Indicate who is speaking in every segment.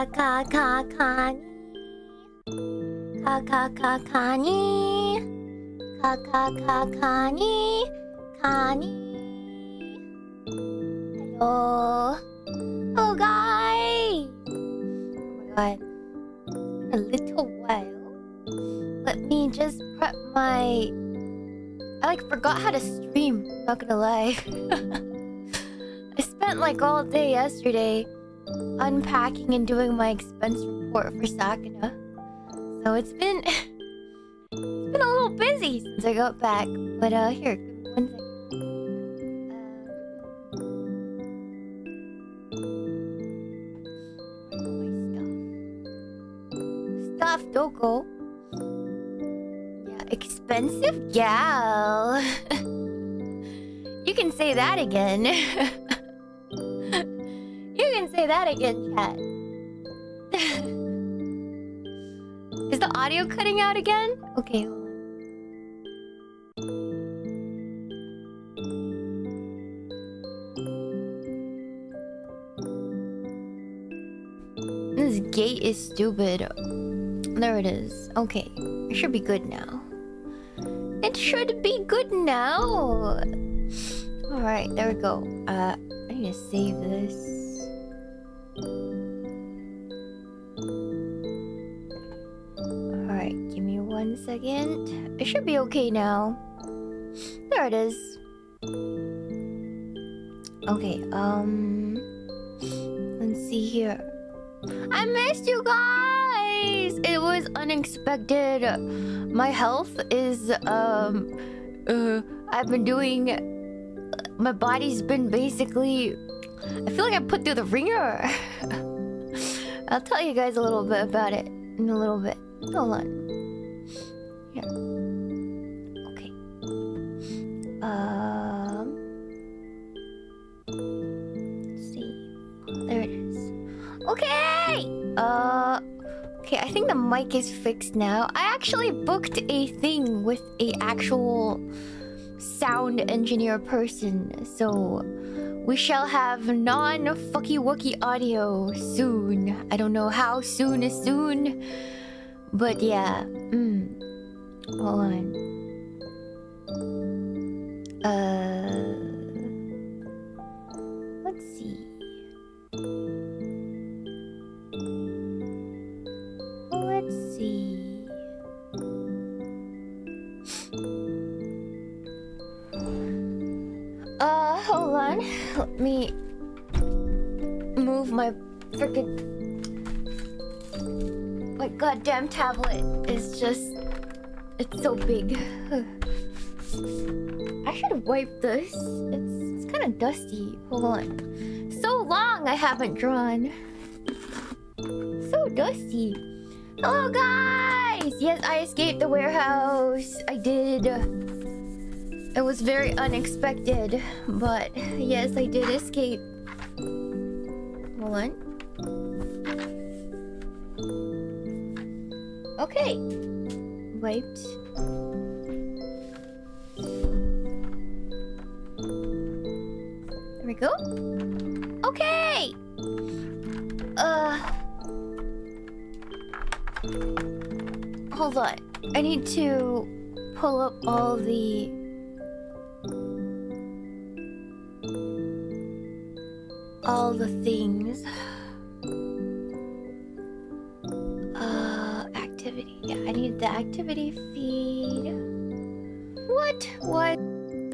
Speaker 1: Kani. Kani. Kani. Hello. Oh, guys. Oh my god. A little while. Let me just prep my... I forgot how to stream, not gonna lie. I spent all day yesterday unpacking and doing my expense report for Sakana. So it's been a little busy since I got back. But here, give me 1 second. Where's all my stuff? Don't go. Yeah, expensive gal. You can say that again. You can say that again, chat. Is the audio cutting out again? Okay, hold on. This gate is stupid. There it is. Okay, it should be good now. It should be good now. Alright, there we go. I need to save this. Alright, give me 1 second. It should be okay now. There it is. Okay, let's see here. I missed you guys! It was unexpected. My health is, I've been doing... My body's been basically... I feel like I put through the ringer. I'll tell you guys a little bit about it in a little bit. Hold on. Here. Okay. Let's see. There it is. Okay! Okay, I think the mic is fixed now. I actually booked a thing with a actual sound engineer person, so we shall have non-fucky-wucky audio soon. I don't know how soon is soon, but yeah. Hold on. Let's see. Let's see. Hold on. Let me move my freaking... My goddamn tablet is just... It's so big. I should wipe this. It's kind of dusty. Hold on. So long I haven't drawn. So dusty. Hello guys! Yes, I escaped the warehouse. I did. It was very unexpected, but yes, I did escape. Hold on. Okay. Wiped. There we go. Okay! Hold on. I need to pull up all the... things. Activity. Yeah, I need the activity feed. What? Why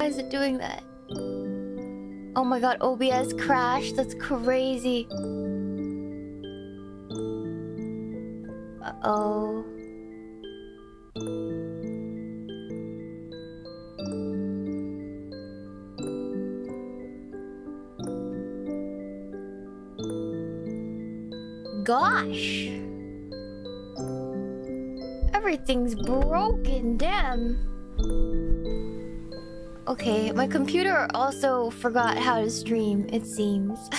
Speaker 1: is it doing that? Oh my god, OBS crashed. That's crazy. Uh-oh. Gosh. Everything's broken, damn. Okay, my computer also forgot how to stream, it seems.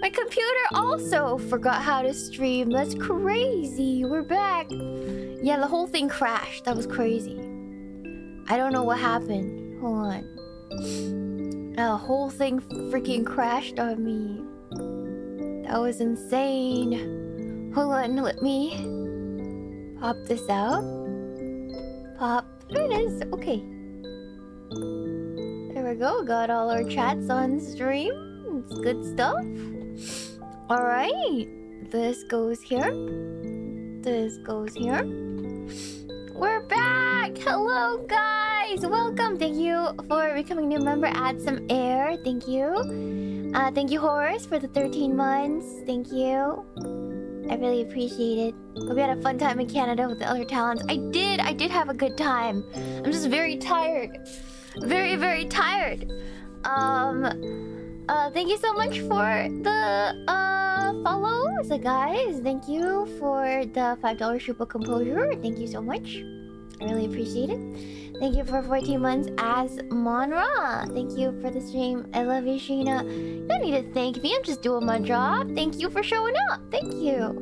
Speaker 1: My computer also forgot how to stream. That's crazy. We're back. Yeah, the whole thing crashed. That was crazy. I don't know what happened. Hold on. The whole thing freaking crashed on me. That was insane. Hold on, let me pop this out. Pop. There it is. Okay. There we go. Got all our chats on stream. It's good stuff. Alright. This goes here. This goes here. We're back! Hello, guys! Welcome! Thank you for becoming a new member. Add some air. Thank you. Thank you, Horace, for the 13 months. Thank you. I really appreciate it. Hope you had a fun time in Canada with the other talents. I did have a good time. I'm just very tired. Very, very tired. Thank you so much for the follows, guys. Thank you for the $5 Shupa Composure. Thank you so much. I really appreciate it. Thank you for 14 months as Monra. Thank you for the stream. I love you, Shiina. You don't need to thank me. I'm just doing my job. Thank you for showing up. Thank you.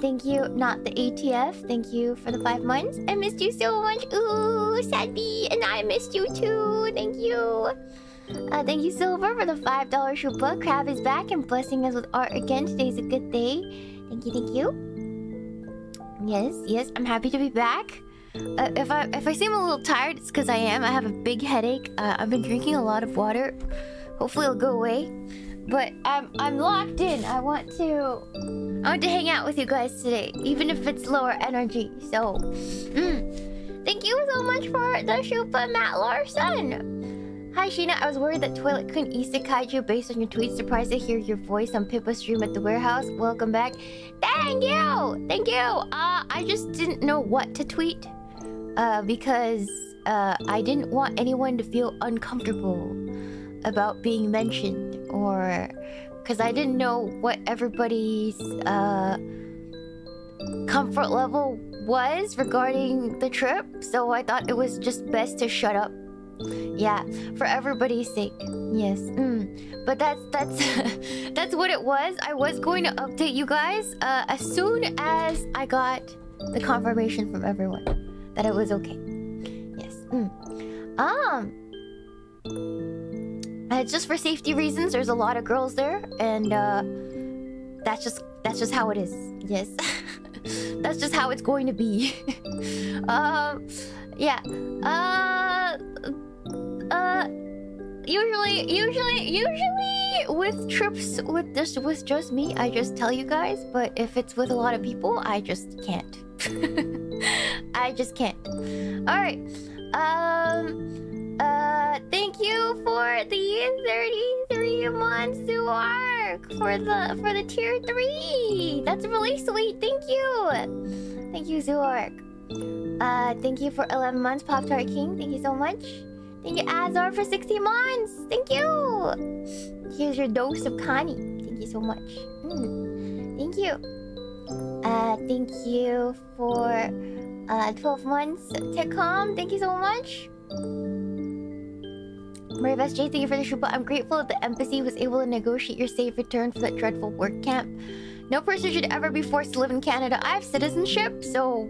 Speaker 1: Thank you, not the ATF. Thank you for the 5 months. I missed you so much. Ooh, Sadie, and I missed you too. Thank you. Thank you, Silver, for the $5 Shupa. Crab is back and blessing us with art again. Today's a good day. Thank you, thank you. Yes, I'm happy to be back. If I seem a little tired, it's because I am. I have a big headache. I've been drinking a lot of water. Hopefully it'll go away. But I'm locked in. I want to hang out with you guys today, even if it's lower energy. So, thank you so much for the Shupa, Matt Larson. Hi, Shiina. I was worried that Toilet couldn't isekai you based on your tweets. Surprised to hear your voice on Pippa's stream at the warehouse. Welcome back. Thank you. Thank you. I just didn't know what to tweet. Because I didn't want anyone to feel uncomfortable about being mentioned, or because I didn't know what everybody's comfort level was regarding the trip, so I thought it was just best to shut up. Yeah, for everybody's sake. Yes. But that's that's what it was. I was going to update you guys as soon as I got the confirmation from everyone that it was okay. Yes. It's just for safety reasons. There's a lot of girls there, and that's just how it is. Yes. That's just how it's going to be. Yeah. Usually with trips with just me, I just tell you guys. But if it's with a lot of people, I just can't. I just can't. All right. Thank you for the 33 months to work for the tier 3. That's really sweet. Thank you. Thank you, Zuark. Thank you for 11 months, Pop Tart King. Thank you so much. Thank you, Azar, for 60 months. Thank you. Here's your dose of Connie. Thank you so much. Thank you. Thank you for 12 months, Techcom. Thank you so much. Brave SJ, thank you for the Shupa. I'm grateful that the embassy was able to negotiate your safe return from that dreadful work camp. No person should ever be forced to live in Canada. I have citizenship, so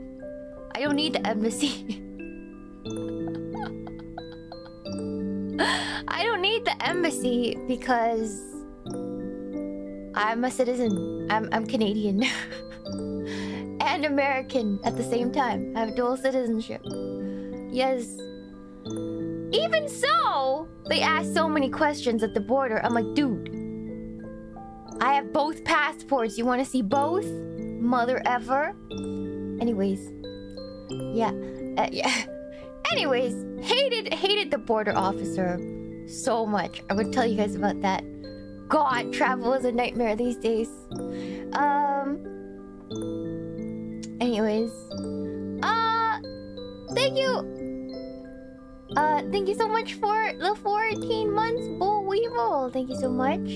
Speaker 1: I don't need the embassy. I don't need the embassy because I'm a citizen. I'm Canadian. And American at the same time. I have dual citizenship. Yes. Even so, they ask so many questions at the border. I'm like, dude, I have both passports. You want to see both? Mother ever. Anyways, yeah. Anyways, hated the border officer so much. I would tell you guys about that. God, travel is a nightmare these days. Anyways, thank you. Thank you so much for the 14 months, Bull Weevil. Thank you so much.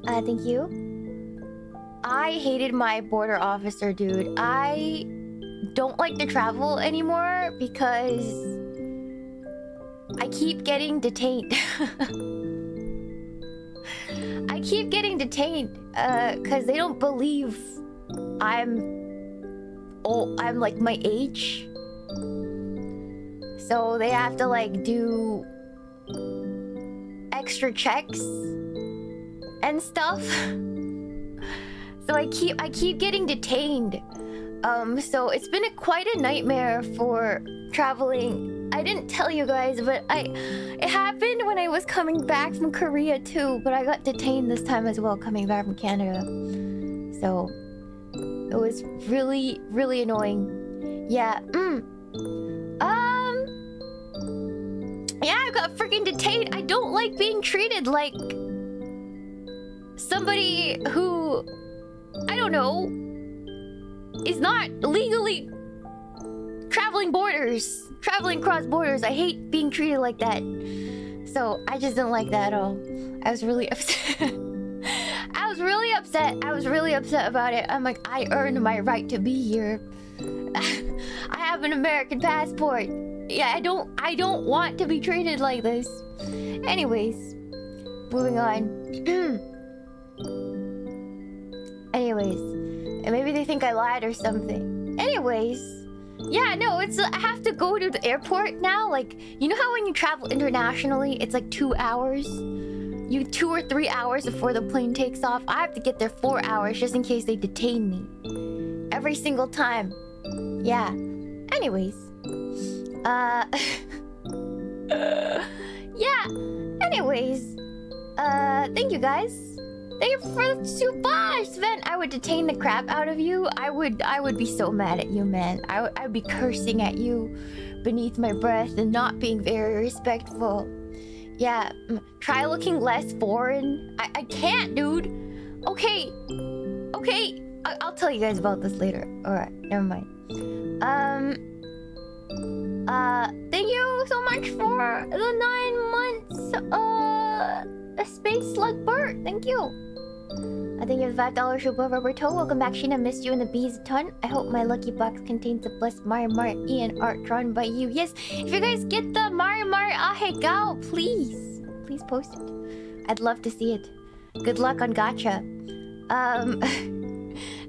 Speaker 1: Thank you. I hated my border officer, dude. I don't like to travel anymore because I keep getting detained. I keep getting detained because they don't believe I'm like my age. So they have to like do extra checks and stuff. So I keep getting detained. So it's been quite a nightmare for traveling. I didn't tell you guys, but it happened when I was coming back from Korea too, but I got detained this time as well coming back from Canada. So it was really, really annoying. Yeah. Yeah, I got freaking detained. I don't like being treated like somebody who, I don't know, is not legally traveling across borders. I hate being treated like that. So I just didn't like that at all. I was really upset. I was really upset about it. I'm like, I earned my right to be here. I have an American passport. Yeah, I don't want to be treated like this. Anyways, moving on. Anyways, and maybe they think I lied or something. Anyways, yeah, no, it's I have to go to the airport now. Like, you know how when you travel internationally, it's like 2 hours? 2 or 3 hours before the plane takes off. I have to get there 4 hours just in case they detain me. Every single time. Yeah. Anyways. Yeah. Anyways. Thank you guys. Thank you for the super Sven. I would detain the crap out of you. I would be so mad at you, man. I would be cursing at you beneath my breath and not being very respectful. Yeah, try looking less foreign. I can't, dude. Okay. I'll tell you guys about this later. Alright, never mind. Thank you so much for the 9 months, Space Slug Burt. Thank you. I think you have $5 Shuba Rubber Toe. Welcome back, Sheena. Missed you in the bees a ton. I hope my lucky box contains a blessed Mario Mart Ian art drawn by you. Yes, if you guys get the Mario Mart Ahegao, please post it. I'd love to see it. Good luck on gacha.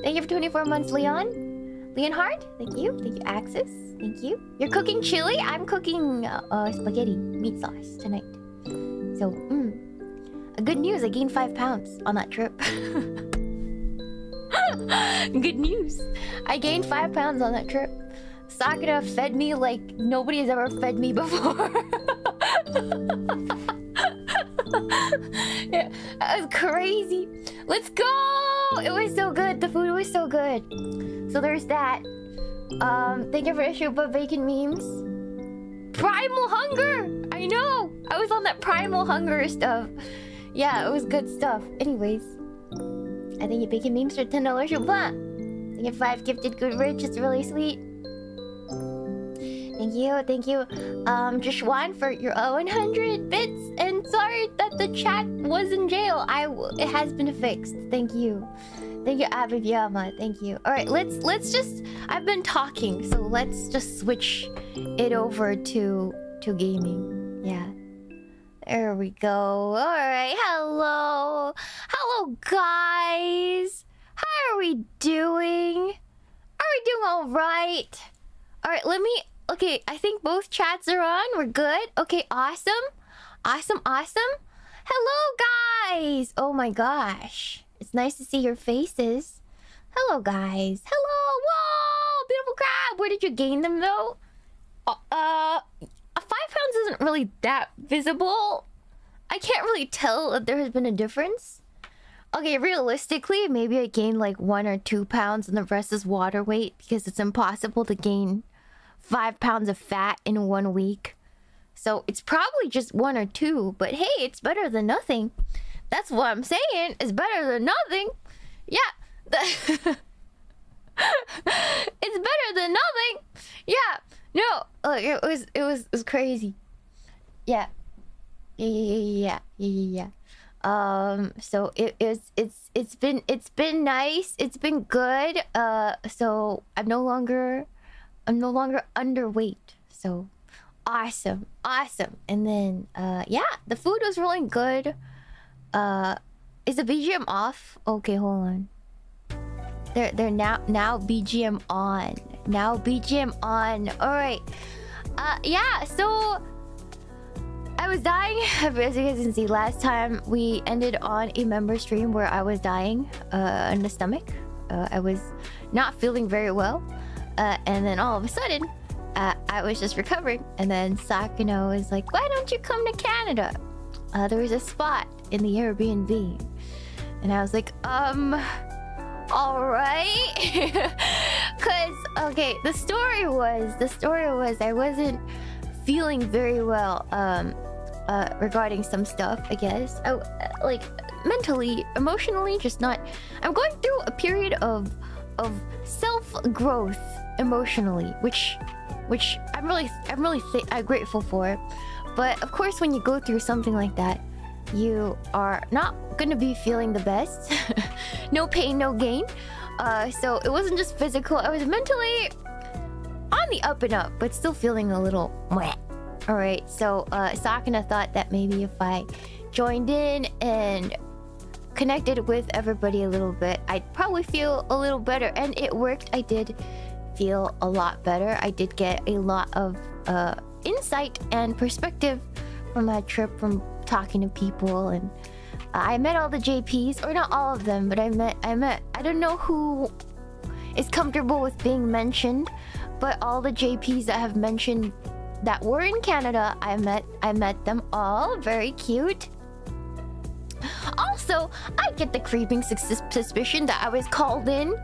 Speaker 1: Thank you for 24 months, Leonhard. Thank you, Axis. Thank you. You're cooking chili? I'm cooking spaghetti meat sauce tonight. So, good news, I gained 5 pounds on that trip. Good news. I gained 5 pounds on that trip. Sakana fed me like nobody has ever fed me before. Yeah, that was crazy. Let's go! It was so good. The food was so good. So there's that. Thank you for issuing bacon memes. Primal hunger! I know! I was on that primal hunger stuff. Yeah, it was good stuff. Anyways, I think you bacon memes for $10 Shuba. Thank you 5 gifted good rich. It's really sweet. Thank you. Joshwan for your 100 bits. And sorry that the chat was in jail. It has been fixed. Thank you. Thank you, Abiyama. Thank you. All right, let's just. I've been talking, so let's just switch it over to gaming. Yeah. There we go. All right. Hello, guys. How are we doing? Are we doing all right? All right. Okay, I think both chats are on. We're good. Okay, awesome. Hello, guys. Oh my gosh. It's nice to see your faces. Hello, guys. Hello. Whoa, beautiful crab. Where did you gain them, though? 5 pounds isn't really that visible. I can't really tell if there has been a difference. Okay, realistically, maybe I gained like 1 or 2 pounds and the rest is water weight because it's impossible to gain 5 pounds of fat in 1 week. So it's probably just 1 or 2, but hey, it's better than nothing. That's what I'm saying. It's better than nothing. Yeah. It's better than nothing. Yeah. No. Look, it was crazy. Yeah. So it's been nice. It's been good. So I'm no longer underweight. So awesome. And then yeah, the food was really good. Is the BGM off? Okay, hold on. They're now BGM on. Now BGM on. All right. Yeah. So I was dying. As you guys can see, last time we ended on a member stream where I was dying in the stomach. I was not feeling very well. And then all of a sudden, I was just recovering. And then Sakana was like, why don't you come to Canada? There was a spot in the Airbnb. And I was like, alright. Cause, okay, the story was I wasn't feeling very well regarding some stuff, I guess. Like mentally, emotionally, just not. I'm going through a period of self-growth emotionally, which I'm really grateful for. But of course, when you go through something like that, you are not gonna be feeling the best. No pain, no gain. So it wasn't just physical. I was mentally on the up and up, but still feeling a little meh. All right. So Sakana thought that maybe if I joined in and connected with everybody a little bit, I'd probably feel a little better. And it worked. I did feel a lot better. I did get a lot of insight and perspective from that trip, from talking to people, and I met all the JPs, or not all of them, but I met I don't know who is comfortable with being mentioned, but all the JPs that have mentioned that were in Canada, I met them all. Very cute. Also, I get the creeping suspicion that I was called in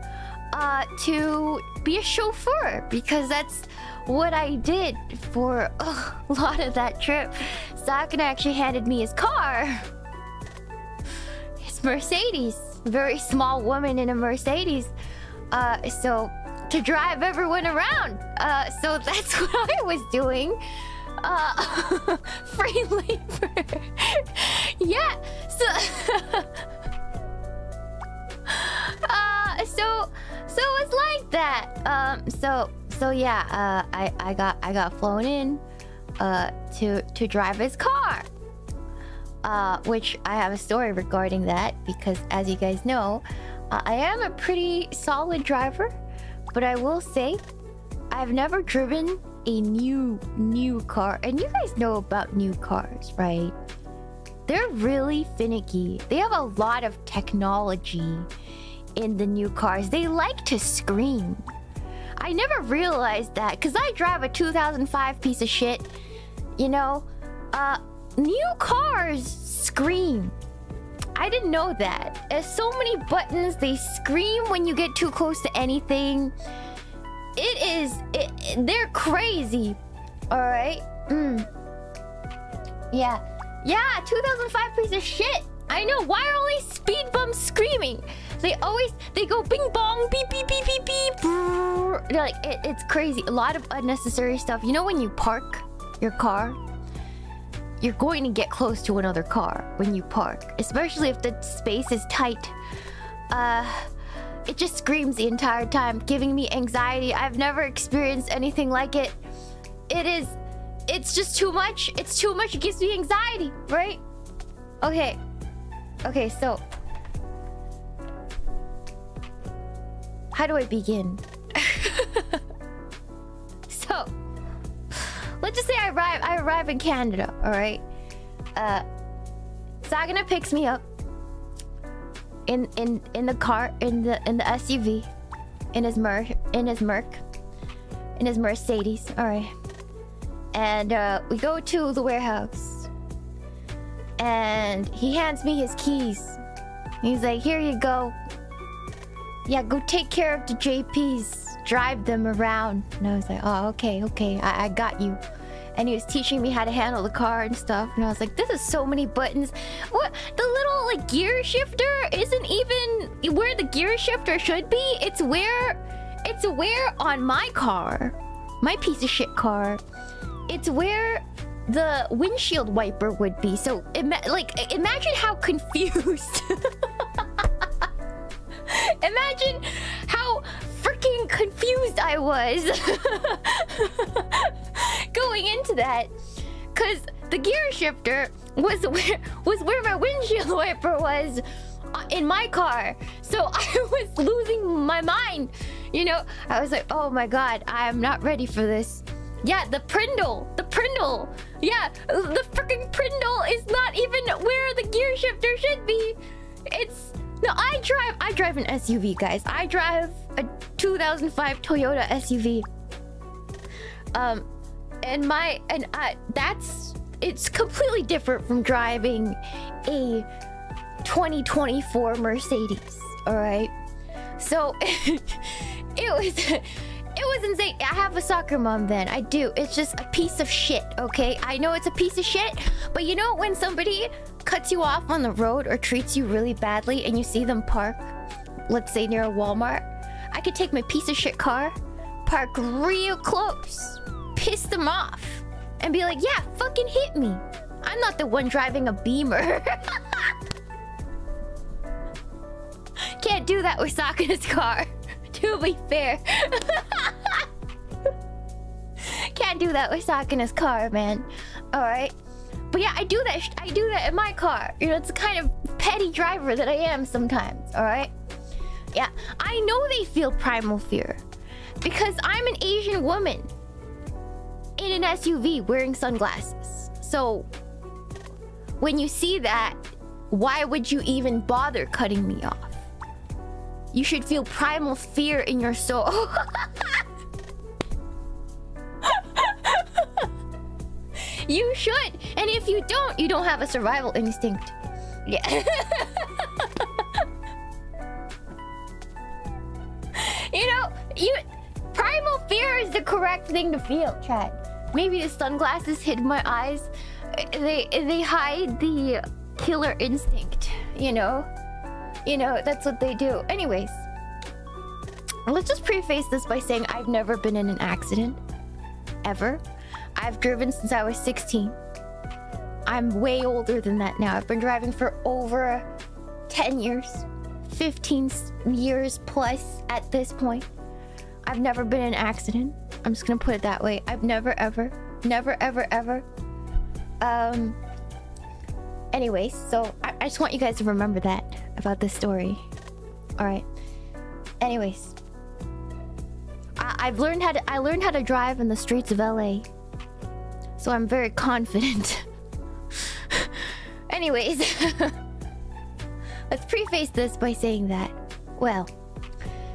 Speaker 1: to be a chauffeur, because that's what I did for a lot of that trip. Sakana actually handed me his car. His Mercedes. Very small woman in a Mercedes. So to drive everyone around. So that's what I was doing. Free labor. Yeah. So it's like that. So yeah, I got flown in to drive his car. Which I have a story regarding that, because as you guys know, I am a pretty solid driver, but I will say I've never driven a new car. And you guys know about new cars, right? They're really finicky. They have a lot of technology in the new cars. They like to scream. I never realized that, because I drive a 2005 piece of shit. You know, new cars scream. I didn't know that. There's so many buttons. They scream when you get too close to anything. They're crazy. All right. Yeah, 2005 piece of shit. I know. Why are only speed bumps screaming? They go bing bong, beep beep beep beep beep. They're like, it's crazy. A lot of unnecessary stuff. You know, when you park your car, you're going to get close to another car when you park, especially if the space is tight. It just screams the entire time, giving me anxiety. I've never experienced anything like it. It's just too much. It's too much. It gives me anxiety, right? Okay, so how do I begin? So let's just say I arrive in Canada, all right? Sakana picks me up in the car, in the SUV, in his Mercedes, all right. And we go to the warehouse, and he hands me his keys. He's like, here you go. Yeah, go take care of the JPs. Drive them around. And I was like, oh, okay. I got you. And he was teaching me how to handle the car and stuff. And I was like, this is so many buttons. What? The little, like, gear shifter isn't even where the gear shifter should be. It's where on my car, my piece of shit car, it's where the windshield wiper would be. So, imagine how confused. Imagine how freaking confused I was going into that, because the gear shifter was where my windshield wiper was in my car. So I was losing my mind. You know, I was like, oh my god, I am not ready for this.
Speaker 2: Yeah, the Prindle. The Prindle. Yeah, the freaking Prindle is not even where the gear shifter should be. It's... No, I drive an SUV, guys. I drive a 2005 Toyota SUV. It's completely different from driving a 2024 Mercedes, all right? So it was insane. I have a soccer mom van. I do. It's just a piece of shit, okay? I know it's a piece of shit, but you know when somebody cuts you off on the road or treats you really badly and you see them park, let's say near a Walmart, I could take my piece of shit car, park real close, piss them off, and be like, yeah, fucking hit me. I'm not the one driving a Beamer. Can't do that with Sakana's car, to be fair. Can't do that with Sakana's car, man. Alright? But yeah, I do that in my car. You know, it's the kind of petty driver that I am sometimes, alright? Yeah, I know they feel primal fear. Because I'm an Asian woman in an SUV wearing sunglasses. So, when you see that, why would you even bother cutting me off? You should feel primal fear in your soul. You should. And if you don't have a survival instinct. Yeah. Primal fear is the correct thing to feel, Chad. Maybe the sunglasses hid my eyes. They hide the killer instinct, you know? You know, that's what they do. Anyways, let's just preface this by saying I've never been in an accident. Ever. I've driven since I was 16. I'm way older than that now. I've been driving for over 10 years. 15 years plus at this point. I've never been in an accident. I'm just gonna put it that way. I've never ever. Anyways, so I just want you guys to remember that about this story. Alright. Anyways. I learned how to drive in the streets of LA. So I'm very confident. Anyways. Let's preface this by saying that, well,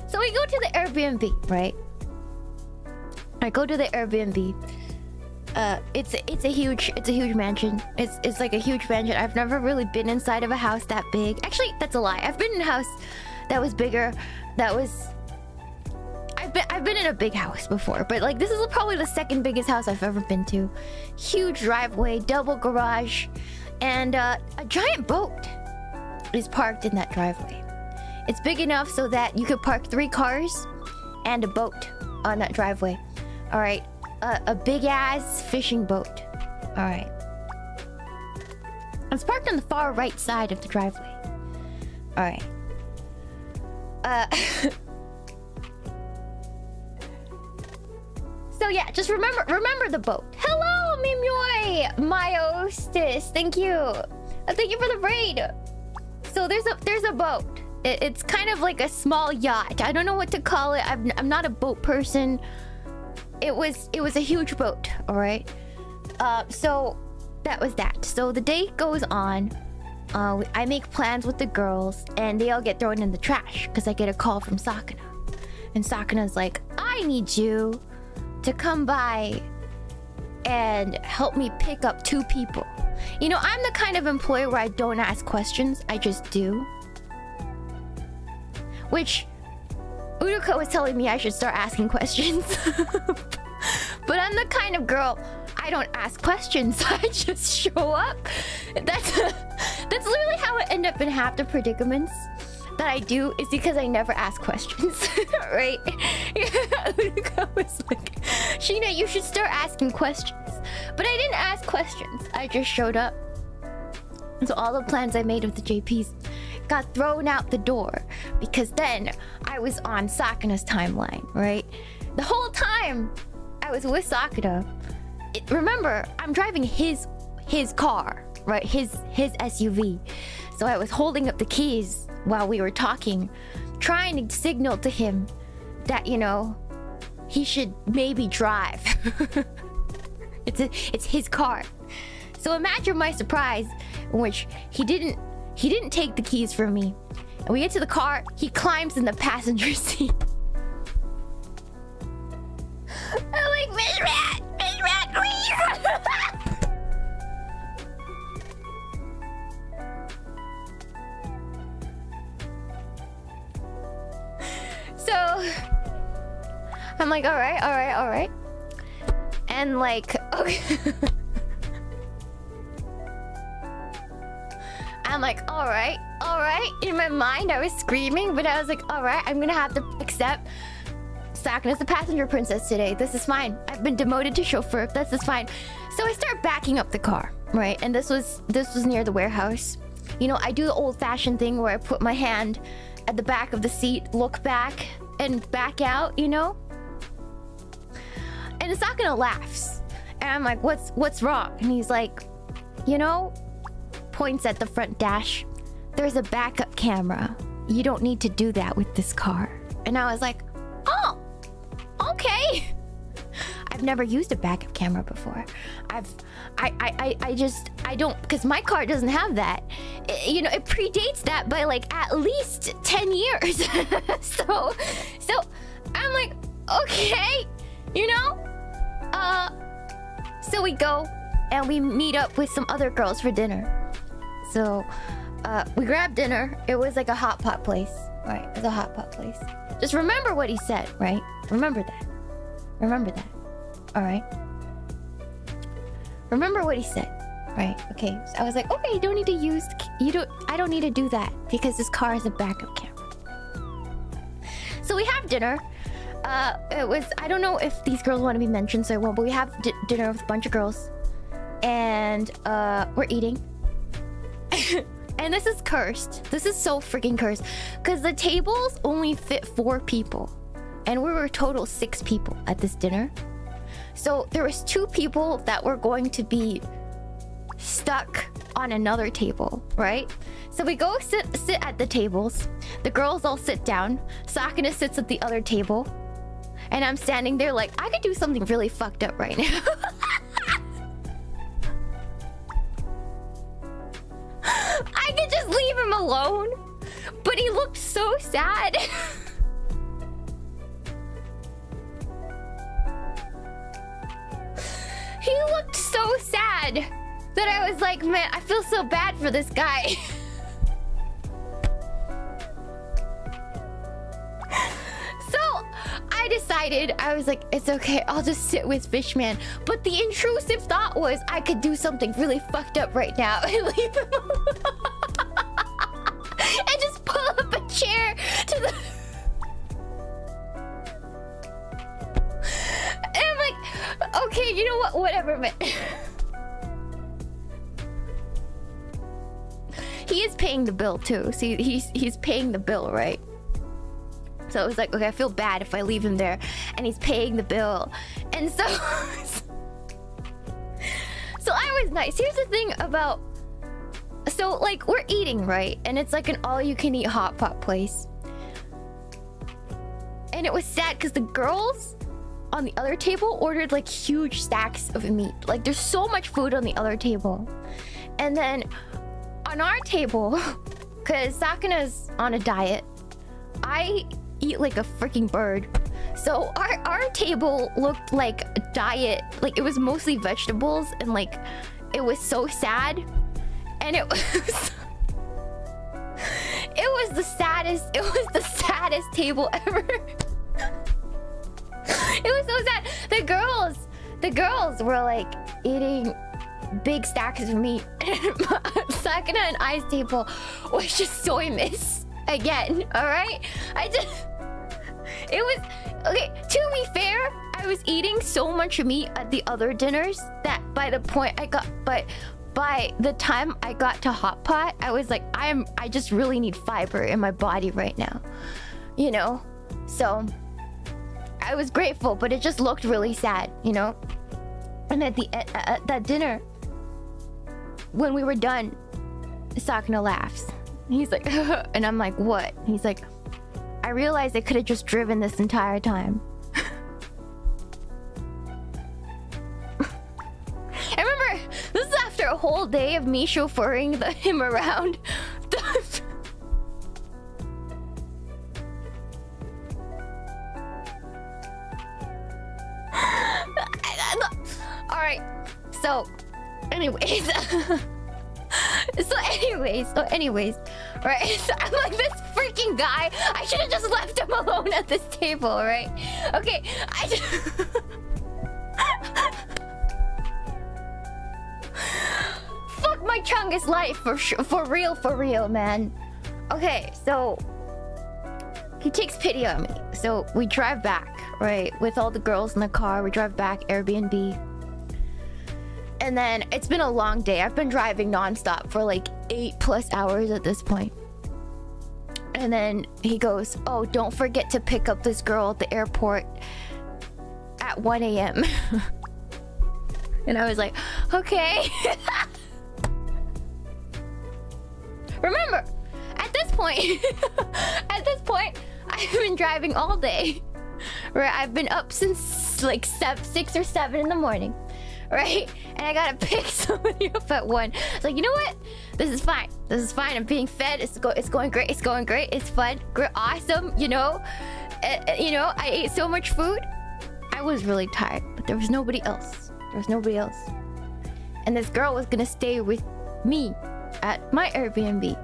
Speaker 2: so we go to the Airbnb, right? I go to the Airbnb. It's a huge mansion. It's like a huge mansion. I've never really been inside of a house that big. Actually, that's a lie. I've been in a house that was bigger. I've been in a big house before, but like this is probably the second biggest house I've ever been to. Huge driveway, double garage, and a giant boat is parked in that driveway. It's big enough so that you could park 3 cars and a boat on that driveway. All right, a big ass fishing boat. All right, it's parked on the far right side of the driveway. All right. So yeah, just remember the boat. Hello, Meemaw, my hostess. Thank you. Thank you for the raid. So there's a boat. It's kind of like a small yacht. I don't know what to call it. I'm not a boat person. It was a huge boat. All right. So that was that. So the day goes on. I make plans with the girls, and they all get thrown in the trash because I get a call from Sakana, and Sakana's like, "I need you to come by and help me pick up 2 people." You know, I'm the kind of employee where I don't ask questions, I just do. Which Uduka was telling me I should start asking questions. But I'm the kind of girl, I don't ask questions, I just show up. That's literally how I end up in half the predicaments that I do, is because I never ask questions. Right? Uduka was like, "Shiina, you should start asking questions." But I didn't ask questions, I just showed up. And so all the plans I made with the JPs got thrown out the door, because then I was on Sakana's timeline, right? The whole time I was with Sakana, remember, I'm driving his car, right? His SUV. So I was holding up the keys while we were talking, trying to signal to him that, you know, he should maybe drive. it's his car. So imagine my surprise, in which he didn't take the keys from me. And we get to the car, he climbs in the passenger seat. I'm like, Miss Rat, please. So I'm like, all right. And like, okay. I'm like, all right. In my mind, I was screaming, but I was like, all right, I'm gonna have to accept Sakana's the passenger princess today. This is fine. I've been demoted to chauffeur. This is fine. So I start backing up the car, right? And this was near the warehouse. You know, I do the old-fashioned thing where I put my hand at the back of the seat, look back, and back out, you know? And Sakana laughs. And I'm like, what's wrong? And he's like, you know, points at the front dash. There's a backup camera. You don't need to do that with this car. And I was like, oh, okay. I've never used a backup camera before. I don't, because my car doesn't have that. You know, it predates that by like at least 10 years. So I'm like, okay, you know? So we go and we meet up with some other girls for dinner. So we grabbed dinner. It was like a hot pot place. Right, it was a hot pot place. Just remember what he said, right? Remember that. All right. Remember what he said, right? Okay. So I was like, okay, you don't need to use. I don't need to do that because this car is a backup camera. So we have dinner. It was. I don't know if these girls want to be mentioned, so I won't. But we have dinner with a bunch of girls, and we're eating. And this is cursed. This is so freaking cursed. Because the tables only fit 4 people. And we were a total 6 people at this dinner. So there was 2 people that were going to be stuck on another table, right? So we go sit at the tables. The girls all sit down. Sakana sits at the other table. And I'm standing there like, I could do something really fucked up right now. I could just leave him alone, but he looked so sad. He looked so sad that I was like, man, I feel so bad for this guy. So I decided, I was like, it's okay, I'll just sit with Fishman. But the intrusive thought was I could do something really fucked up right now and leave him alone. And just pull up a chair to the... And I'm like, okay, you know what? Whatever, man. He is paying the bill too. See, he's paying the bill, right? So it was like, okay, I feel bad if I leave him there, and he's paying the bill, and so I was nice. Here's the thing about, so like we're eating, right, and it's like an all-you-can-eat hot pot place, and it was sad because the girls on the other table ordered like huge stacks of meat. Like there's so much food on the other table, and then on our table, because Sakana's on a diet, I eat like a freaking bird. So our table looked like a diet, like it was mostly vegetables, and like it was so sad, and it was the saddest table ever. It was so sad. The girls were like eating big stacks of meat. Sakana and I's table was just soy miss again. All right, it was okay. To be fair, I was eating so much meat at the other dinners that by the time I got to hot pot, I was like, I just really need fiber in my body right now, you know. So I was grateful, but it just looked really sad, you know. And at that dinner, when we were done, Sakana laughs. He's like, and I'm like, what? He's like, I realized I could have just driven this entire time. day of me chauffeuring him around. Alright, so anyways. So anyways, right? So I'm like, this freaking guy, I should have just left him alone at this table, right? Okay, fuck my Chungus life for real, man. Okay, so he takes pity on me. So we drive back, right? With all the girls in the car, we drive back, Airbnb. And then it's been a long day. I've been driving nonstop for like 8+ hours at this point. And then he goes, oh, don't forget to pick up this girl at the airport at 1 a.m. And I was like, okay. Remember, at this point, I've been driving all day. Right? I've been up since like 6 or 7 in the morning. Right? And I gotta pick somebody up at 1. It's like, you know what? This is fine. I'm being fed. It's going great. It's fun. Great, awesome. You know, I ate so much food. I was really tired, but there was nobody else. And this girl was gonna stay with me at my Airbnb.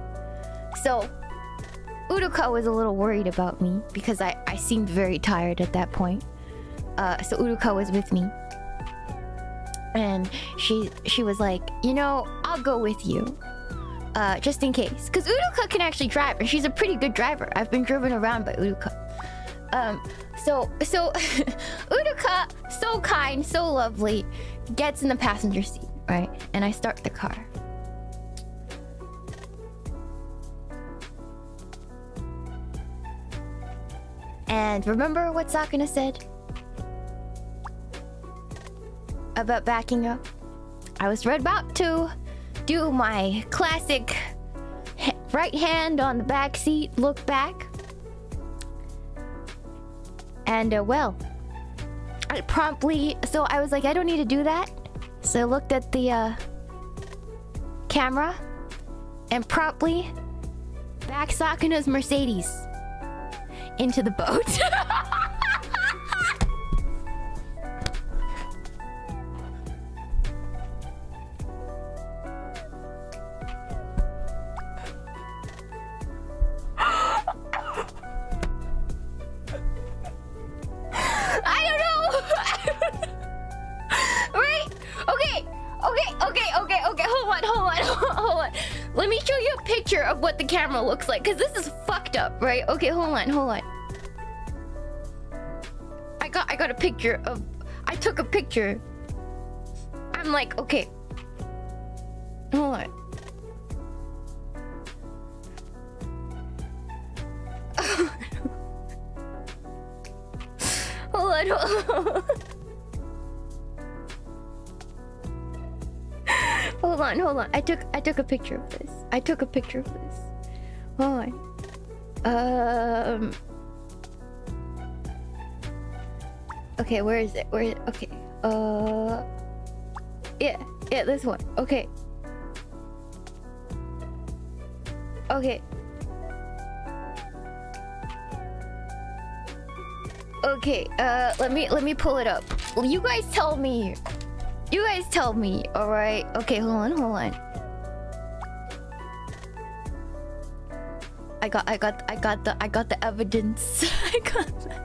Speaker 2: So Uduka was a little worried about me because I seemed very tired at that point. So Uduka was with me. And she was like, you know, I'll go with you, just in case, because Uduka can actually drive, and she's a pretty good driver. I've been driven around by Uduka. So Uduka, so kind, so lovely, gets in the passenger seat, right? And I start the car. And remember what Sakana said about backing up? I was right about to do my classic right hand on the back seat, look back. And well, I promptly, so I was like, I don't need to do that. So I looked at the camera and promptly back Sakana's Mercedes into the boat. Let me show you a picture of what the camera looks like, because this is fucked up, right? Okay, hold on. I got a picture of... I took a picture. I'm like, okay. Hold on. Hold on. Hold on. I took a picture of this. Hold on. Okay, where is it? Okay. Yeah, this one. Okay. Okay, let me pull it up. Well, you guys tell me, all right? Okay, hold on. I got the evidence. I got that.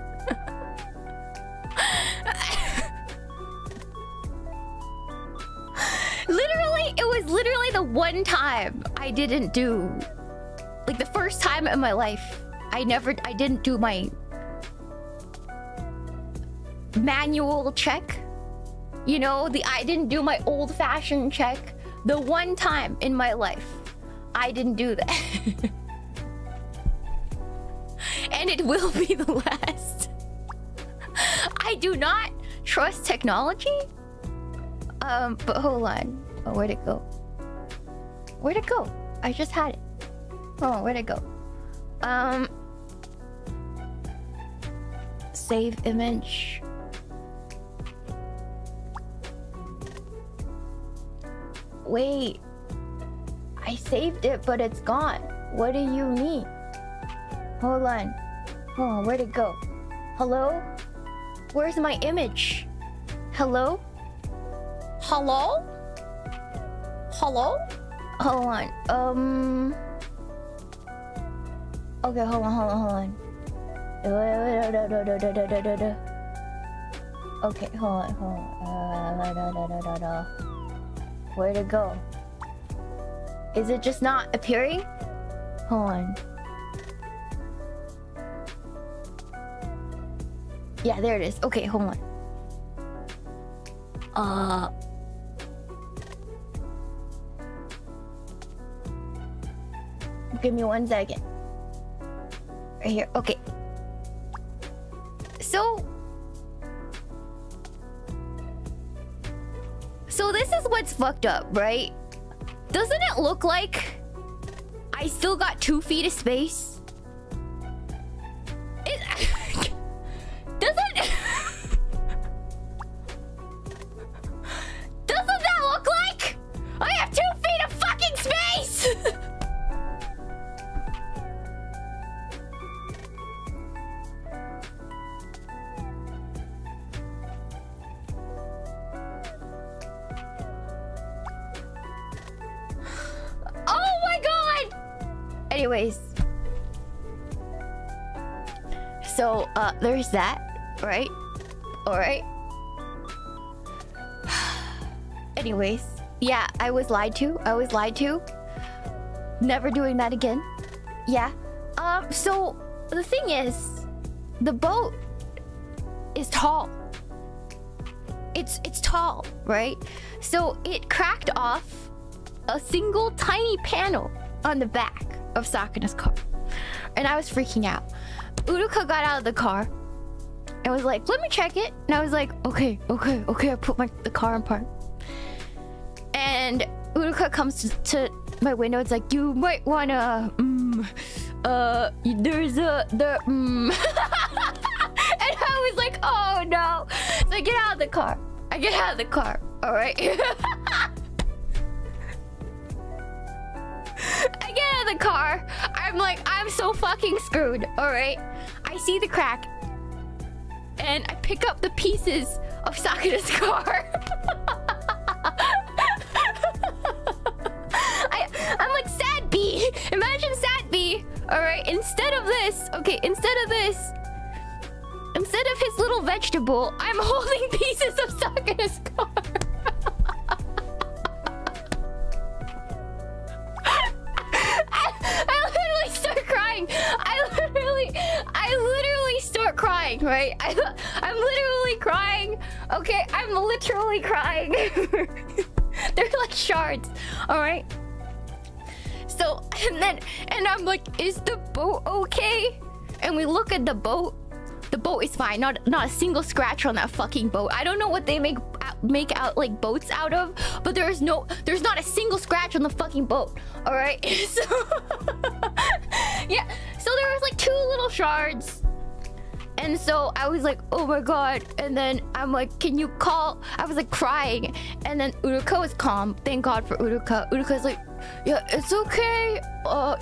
Speaker 2: It was literally the one time I didn't do, like the first time in my life, I didn't do my manual check. You know, I didn't do my old-fashioned check. The one time in my life, I didn't do that. And it will be the last. I do not trust technology. But hold on. Oh, where'd it go? I just had it. Oh, where'd it go? Save image. Wait. I saved it, but it's gone. What do you mean? Hold on. Where'd it go? Hello? Where's my image? Hello? Hello? Hello? Hold on. Okay, hold on. Okay, hold on. Where'd it go? Is it just not appearing? Hold on. Yeah, there it is. Okay, hold on. Give me 1 second. Right here. Okay. So this is what's fucked up, right? Doesn't it look like I still got 2 feet of space? Doesn't that look like I have 2 feet of fucking space? Anyways, so there's that, right? All right. Anyways, yeah, I was lied to. Never doing that again. Yeah. So the thing is, the boat is tall. It's tall, right? So it cracked off a single tiny panel on the back of Sakana's car, and I was freaking out. Uduka got out of the car and was like, "Let me check it." And I was like, "Okay." I put the car in park, and Uduka comes to my window. It's like, "You might wanna, there's and I was like, "Oh no!" So I get out of the car. All right. I get out of the car. I'm like, I'm so fucking screwed. All right. I see the crack, and I pick up the pieces of Sakana's car. I'm like, sad B. Imagine sad B. All right. Instead of his little vegetable, I'm holding pieces of Sakana's car. I literally start crying. I literally start crying, right? I'm literally crying. Okay, I'm literally crying. They're like shards, all right? So, and I'm like, is the boat okay? And we look at the boat. The boat is fine. Not a single scratch on that fucking boat. I don't know what they make out like boats out of, but there's not a single scratch on the fucking boat. All right. So yeah. So there was like 2 little shards, and so I was like, oh my god. And then I'm like, can you call? I was like crying, and then Uduka was calm. Thank God for Uduka. Uduka's like, yeah, it's okay.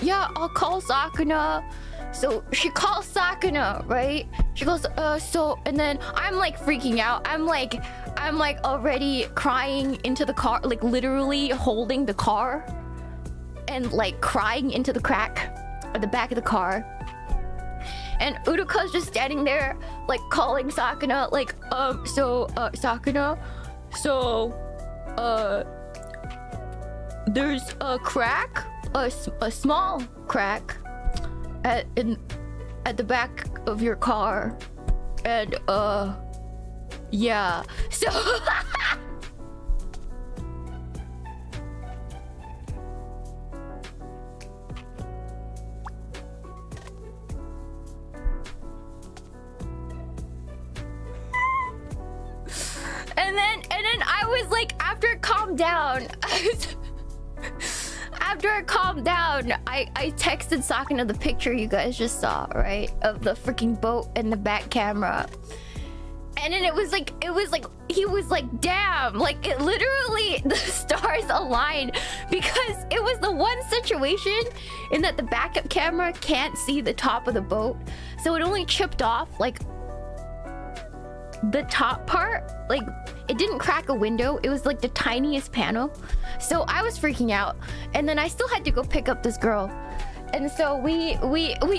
Speaker 2: Yeah, I'll call Sakana. So she calls Sakana, right? She goes, so, and then I'm like freaking out. I'm like already crying into the car, like literally holding the car and like crying into the crack at the back of the car. And Uduka's just standing there, like calling Sakana, like, Sakana, so, there's a crack, a small crack at the back of your car, and yeah, so and then I was like, after it calmed down, I texted Sakana the picture you guys just saw, right? Of the freaking boat and the back camera. And then it was like he was like, damn, like it literally the stars aligned, because it was the one situation in that the backup camera can't see the top of the boat, so it only chipped off like the top part. Like it didn't crack a window, it was like the tiniest panel. So I was freaking out, and then I still had to go pick up this girl, and so we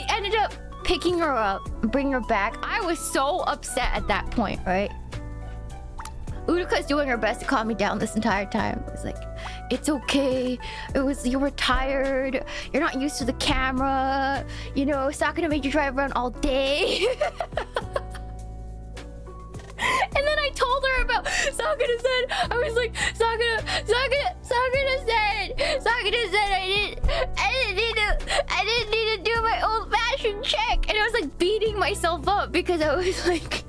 Speaker 2: ended up picking her up, bring her back. I was so upset at that point, right? Uduka's doing her best to calm me down this entire time. It's like, it's okay. You were tired. You're not used to the camera. You know, Sakana made you drive around all day. And then I told her about Sakana said, I was like, Sakana said I didn't need to do my old-fashioned check. And I was like beating myself up because I was like,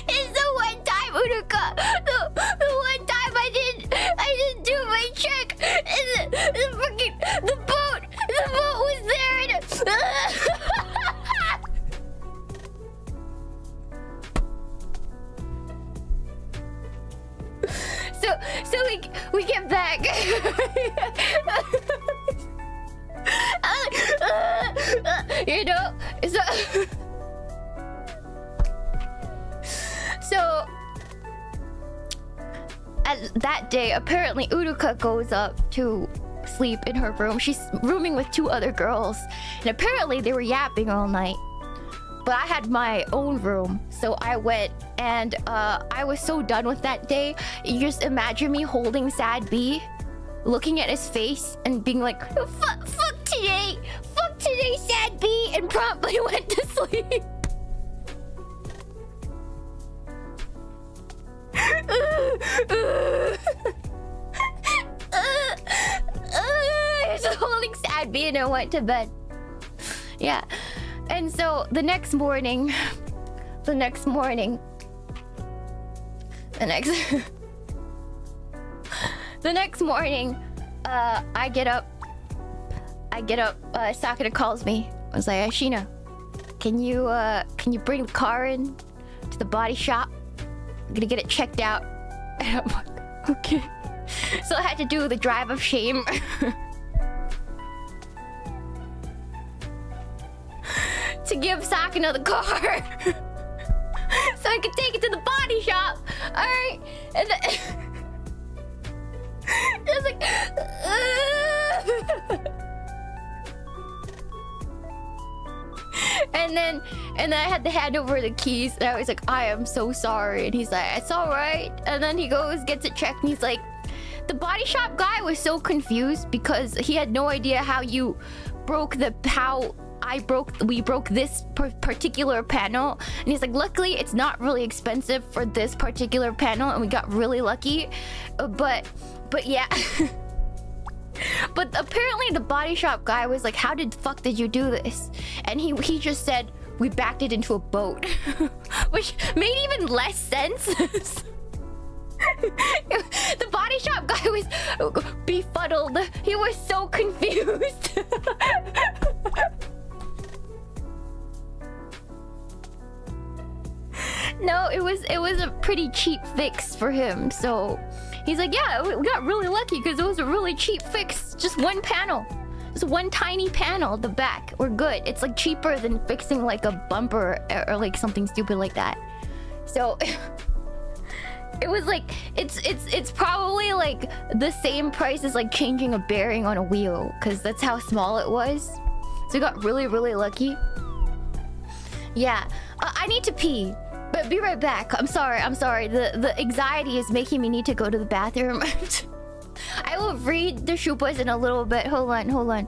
Speaker 2: it's the one time, Uduka, the one time I didn't do my check, and the boat was there, and so we get back. You know, so at that day, apparently Uduka goes up to sleep in her room. She's rooming with 2 other girls, and apparently they were yapping all night. But I had my own room, so I went, and I was so done with that day. You just imagine me holding Sad B, looking at his face, and being like, fuck today, Sad B, and promptly went to sleep. Just holding Sad B, and I went to bed. Yeah. And so the next morning, I get up, Sakana calls me. I was like, Shiina, can you bring the car in to the body shop? I'm gonna get it checked out. And I'm like, okay. So I had to do the drive of shame. To give Sakana the car. So I could take it to the body shop. Alright. And then just like and then I had to hand over the keys, and I was like, I am so sorry. And he's like, it's alright. And then he goes, gets it checked, and he's like, the body shop guy was so confused because he had no idea how you broke we broke this particular panel, and he's like, luckily it's not really expensive for this particular panel, and we got really lucky. But yeah. But apparently the body shop guy was like, how the fuck did you do this? And he just said, we backed it into a boat. Which made even less sense. The body shop guy was befuddled. He was so confused. No, it was a pretty cheap fix for him. So he's like, yeah, we got really lucky because it was a really cheap fix. Just one panel. Just one tiny panel at the back. We're good. It's like cheaper than fixing like a bumper or like something stupid like that. So it was like it's probably like the same price as like changing a bearing on a wheel, because that's how small it was. So we got really lucky. Yeah, I need to pee. But be right back. I'm sorry. The anxiety is making me need to go to the bathroom. I will read the shupas in a little bit. Hold on.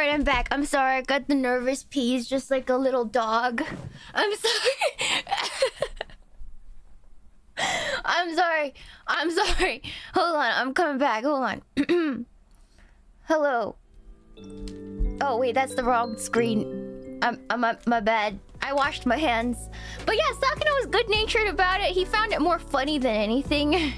Speaker 2: Alright, I'm back. I'm sorry, I got the nervous peas just like a little dog. I'm sorry. I'm sorry. Hold on, I'm coming back. Hold on. Hello. Oh wait, that's the wrong screen. My bad. I washed my hands. But yeah, Sakana was good-natured about it. He found it more funny than anything.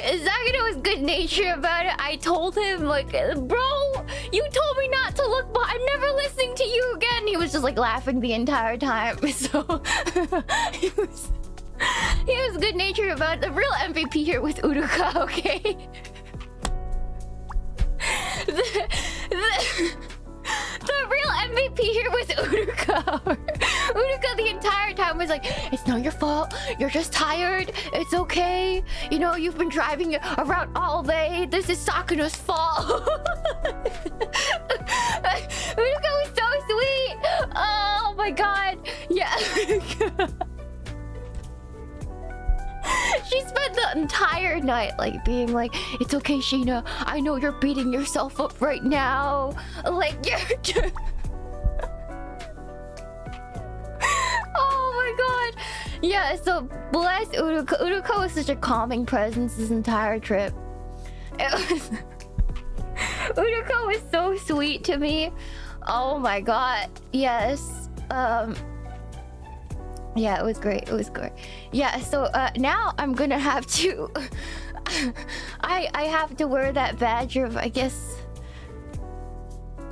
Speaker 2: Sakana was good-natured about it. I told him, like, bro, you told me not to look, but I'm never listening to you again. He was just like laughing the entire time. So he was good-natured about it. The real MVP here was Uduka, okay? The real MVP here was Uduka. Uduka the entire time was like, it's not your fault. You're just tired. It's okay. You know, you've been driving around all day. This is Sakana's fault. Uduka was so sweet. Oh my god. Yeah. She spent the entire night like being like, it's okay, Shiina. I know you're beating yourself up right now. Like you're just... Oh my god. Yeah, so bless Uduka. Uduka was such a calming presence this entire trip. Uduka was so sweet to me. Oh my god. Yes. Yeah, it was great. It was great. Yeah, so now I'm gonna have to I have to wear that badge of, I guess,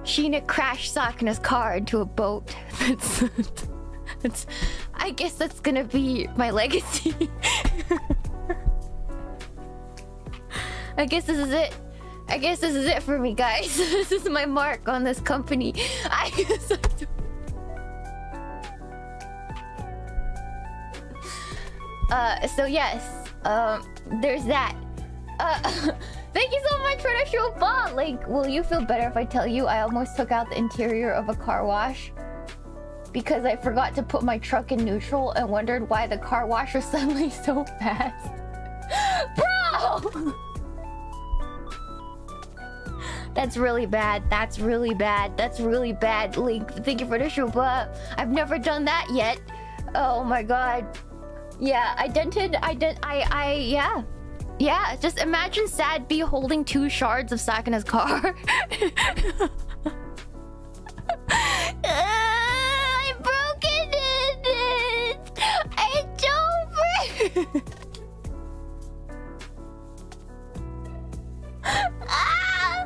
Speaker 2: Shiina crashed Sakana's car into a boat. That's I guess that's gonna be my legacy. I guess this is it. I guess this is it for me, guys. This is my mark on this company. I guess so yes, there's that. Thank you so much for the show ball. Like, will you feel better if I tell you I almost took out the interior of a car wash? Because I forgot to put my truck in neutral and wondered why the car wash was suddenly so fast. Bro! That's really bad. That's really bad. That's really bad. Link, thank you for the show, but I've never done that yet. Oh my god. Yeah, yeah. Yeah, just imagine Sad B holding 2 shards of Sakana's car. I'm broken in it. It's over. Ah!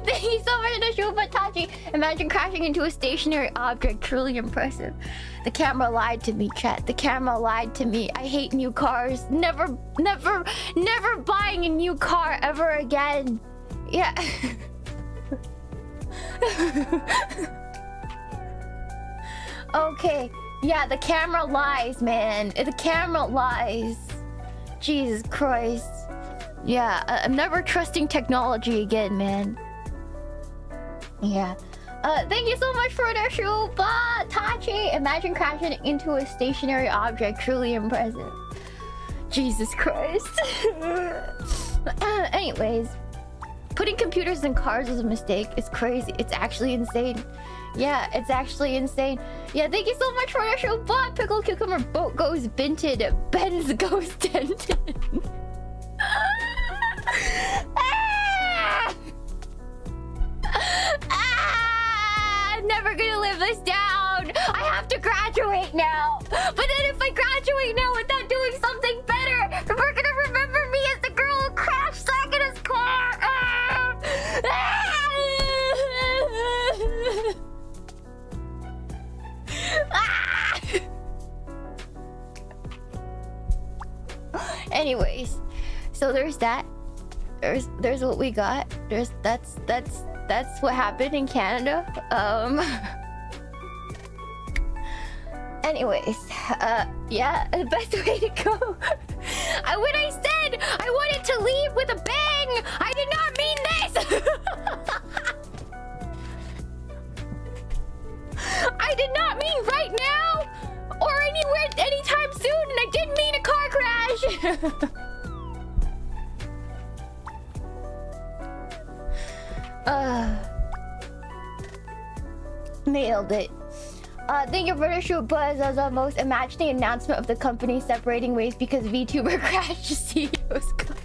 Speaker 2: Thank you so much for the show, Tachi. Imagine crashing into a stationary object. Truly impressive. The camera lied to me, chat. The camera lied to me. I hate new cars. Never buying a new car ever again. Yeah. Okay. Yeah, the camera lies, man. The camera lies. Jesus Christ. Yeah, I'm never trusting technology again, man. Yeah. Thank you so much for the show, Tachi. Imagine crashing into a stationary object. Truly impressive. Jesus Christ. Anyways, putting computers in cars was a mistake. It's crazy. It's actually insane. Yeah, it's actually insane. Yeah, thank you so much for the show, Pickle Cucumber Boat goes binted. Benz goes dented. I'm never gonna live this down. I have to graduate now. But then if I graduate now without doing something better, we're gonna remember me as the girl who crashed Sakana's car. Anyways, so there's that. There's what we got. That's what happened in Canada. Anyways, yeah, the best way to go. When I said I wanted to leave with a bang, I did not mean this. I did not mean right now or anywhere anytime soon, and I didn't mean a car crash. Nailed it. Thank you for the shoot buzz as the most imagining announcement of the company separating ways because VTuber crashed to CEO's car.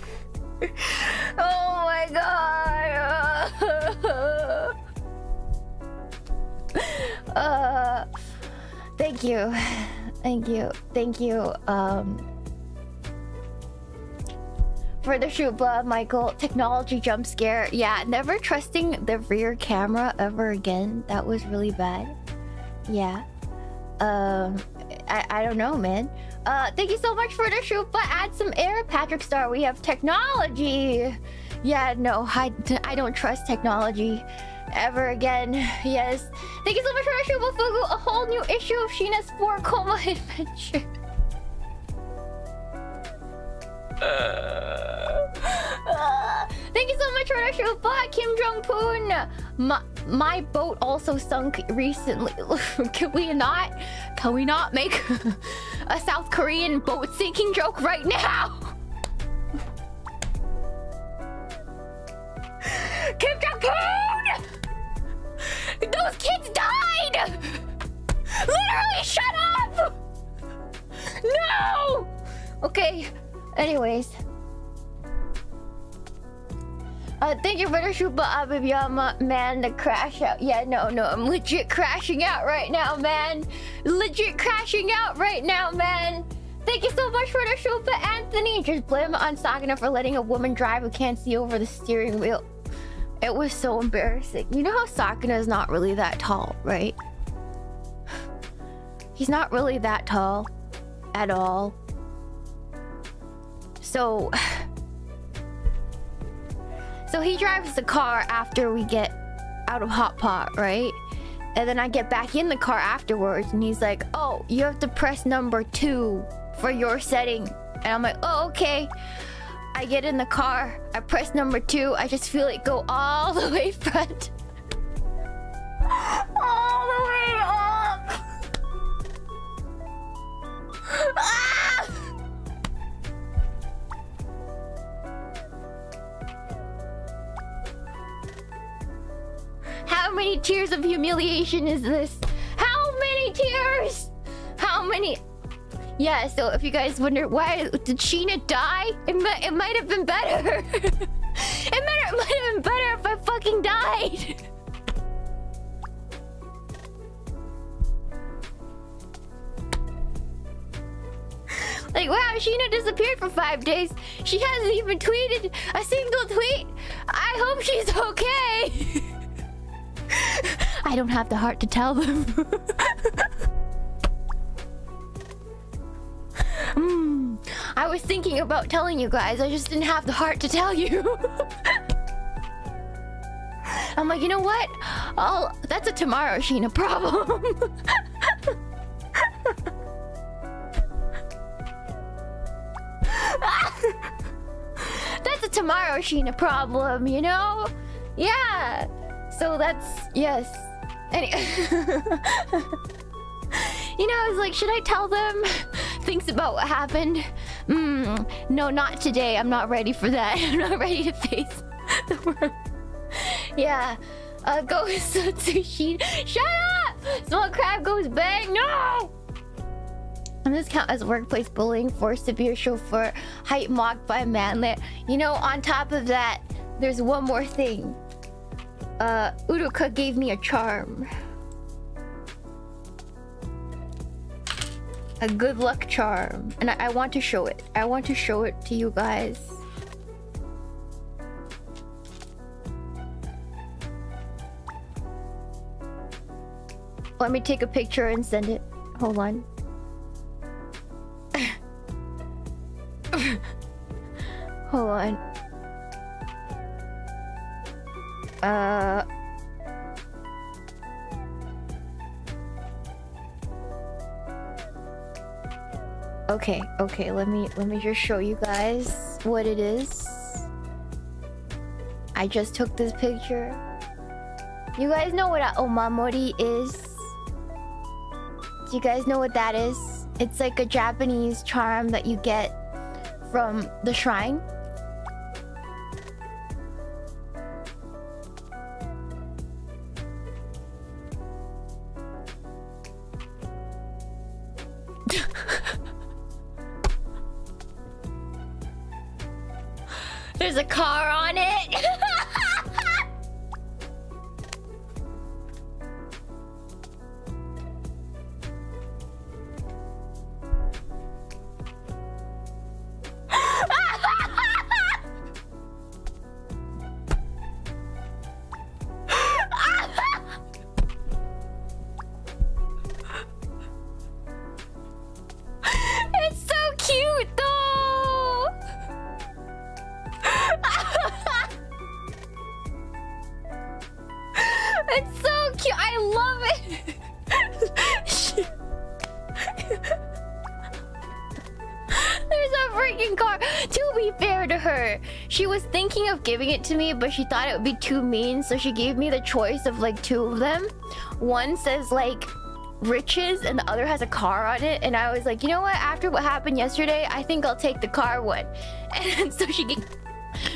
Speaker 2: Oh my god. Thank you. For the shoot buzz, Michael. Technology jump scare. Yeah, never trusting the rear camera ever again. That was really bad. Yeah. I don't know, man. Thank you so much for the shoot, but add some air, Patrick Star. We have technology. Yeah, no, I don't trust technology ever again. Yes. Thank you so much for the shoot, but Fugu. A whole new issue of Shiina's 4 coma adventure. Thank you so much for the shoot, but Kim Jong-poon. My boat also sunk recently. Can we not make a South Korean boat sinking joke right now? Kim Jong-poon! Those kids died! Literally, shut up! No! Okay, anyways. Thank you for the Shuba Abibiyama, man, the crash out. Yeah, no, I'm legit crashing out right now, man. Legit crashing out right now, man. Thank you so much for the Shuba, Anthony. Just blame it on Sakana for letting a woman drive who can't see over the steering wheel. It was so embarrassing. You know how Sakana is not really that tall, right? He's not really that tall at all. So he drives the car after we get out of Hot Pot, right? And then I get back in the car afterwards and he's like, oh, you have to press number 2 for your setting. And I'm like, oh, okay. I get in the car, I press number 2, I just feel it go all the way front. All the way up. Ah! How many tears of humiliation is this? How many tears? How many? Yeah, so if you guys wonder why did Shiina die, it might have been better. It might have been better if I fucking died. Like, wow, Shiina disappeared for 5 days. She hasn't even tweeted a single tweet. I hope she's okay. I don't have the heart to tell them. I was thinking about telling you guys, I just didn't have the heart to tell you. I'm like, you know what? That's a tomorrow Shiina problem. That's a tomorrow Shiina problem, you know? Yeah. So that's, yes. You know, I was like, should I tell them things about what happened? No, not today. I'm not ready for that. I'm not ready to face the world. Yeah. Goes to Shiina. Shut up! Small crab goes bang. No! And this count as workplace bullying, forced to be a chauffeur, height mocked by manlet. You know, on top of that, there's one more thing. Uduka gave me a charm. A good luck charm. And I want to show it. I want to show it to you guys. Let me take a picture and send it. Hold on. Hold on. Okay, let me just show you guys what it is. I just took this picture. You guys know what a omamori is? Do you guys know what that is? It's like a Japanese charm that you get from the shrine. There's a car on it. It's so cute though. It's so cute. I love it. There's a freaking car. To be fair to her, she was thinking of giving it to me, but she thought it would be too mean, so she gave me the choice of like two of them. One says like riches and the other has a car on it, and I was like, you know what, after what happened yesterday, I think I'll take the car one. And so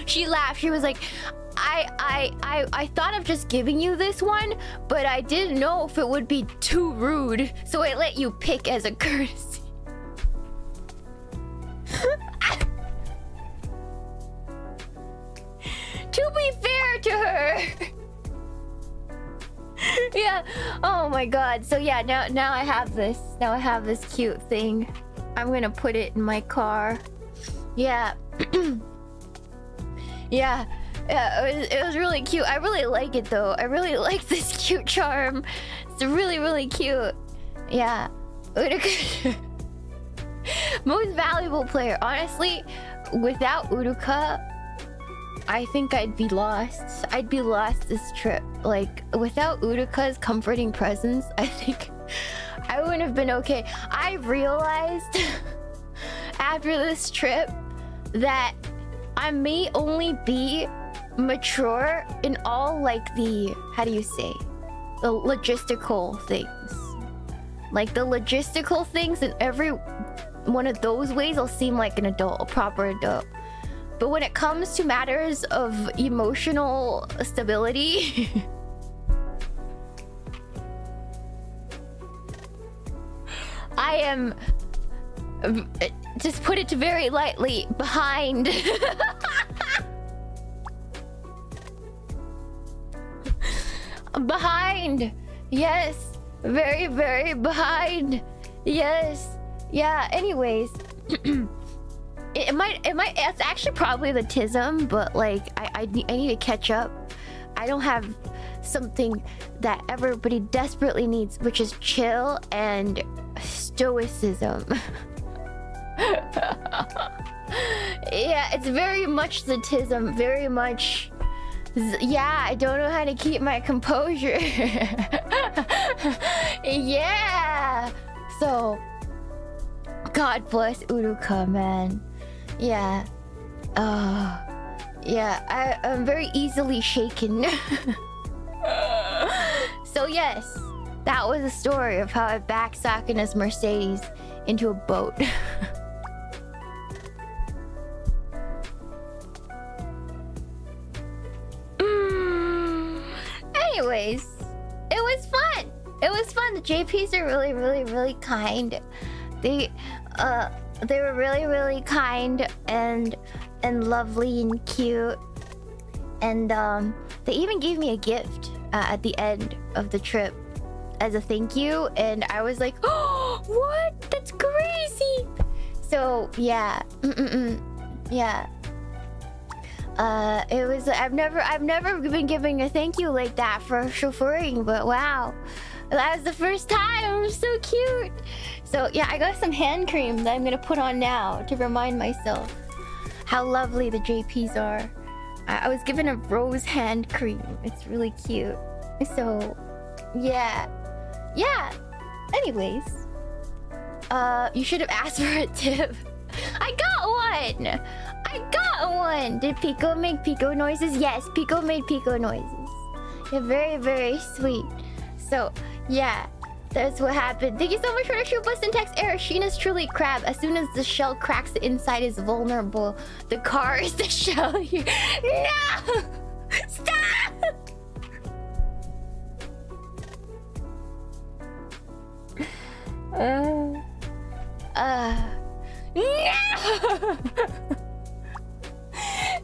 Speaker 2: she laughed. She was like, I thought of just giving you this one, but I didn't know if it would be too rude, so I let you pick as a courtesy. To be fair to her. Yeah. Oh my god. So yeah, now I have this. Now I have this cute thing. I'm gonna put it in my car. Yeah. Yeah. Yeah, it was really cute. I really like it though. I really like this cute charm. It's really, really cute. Yeah. Uduka. Most valuable player. Honestly, without Uduka, I think I'd be lost. I'd be lost this trip. Like, without Uduka's comforting presence, I think I wouldn't have been okay. I realized after this trip that I may only be mature in all like the, how do you say, the logistical things. Like the logistical things, in every one of those ways I'll seem like an adult, a proper adult. But when it comes to matters of emotional stability, I am, just put it very lightly, behind. Behind. Yes. Very, very behind. Yes. Yeah, anyways. It might, it's actually probably the tism, but like, I need to catch up. I don't have something that everybody desperately needs, which is chill and stoicism. Yeah, it's very much the tism, very much. Yeah, I don't know how to keep my composure. Yeah. So, God bless Uduka, man. Yeah. Yeah, I'm very easily shaken. So yes, that was the story of how I backed Sakana's Mercedes into a boat. Anyways, it was fun. It was fun. The JPs are really, really, really kind. They were really, really kind and lovely and cute. And they even gave me a gift at the end of the trip as a thank you. And I was like, oh, what? That's crazy. So yeah, yeah. It was. I've never been giving a thank you like that for chauffeuring, but wow, that was the first time. It was so cute. So yeah, I got some hand cream that I'm gonna put on now to remind myself how lovely the JPs are. I was given a rose hand cream. It's really cute. So yeah, yeah. Anyways, you should have asked for a tip. I got one. I got one! Did Pico make Pico noises? Yes, Pico made Pico noises. Yeah, very, very sweet. So, yeah. That's what happened. Thank you so much for the shoe bus and text error. Sheena's truly crab. As soon as the shell cracks, the inside is vulnerable. The car is the shell here. No! Stop! No!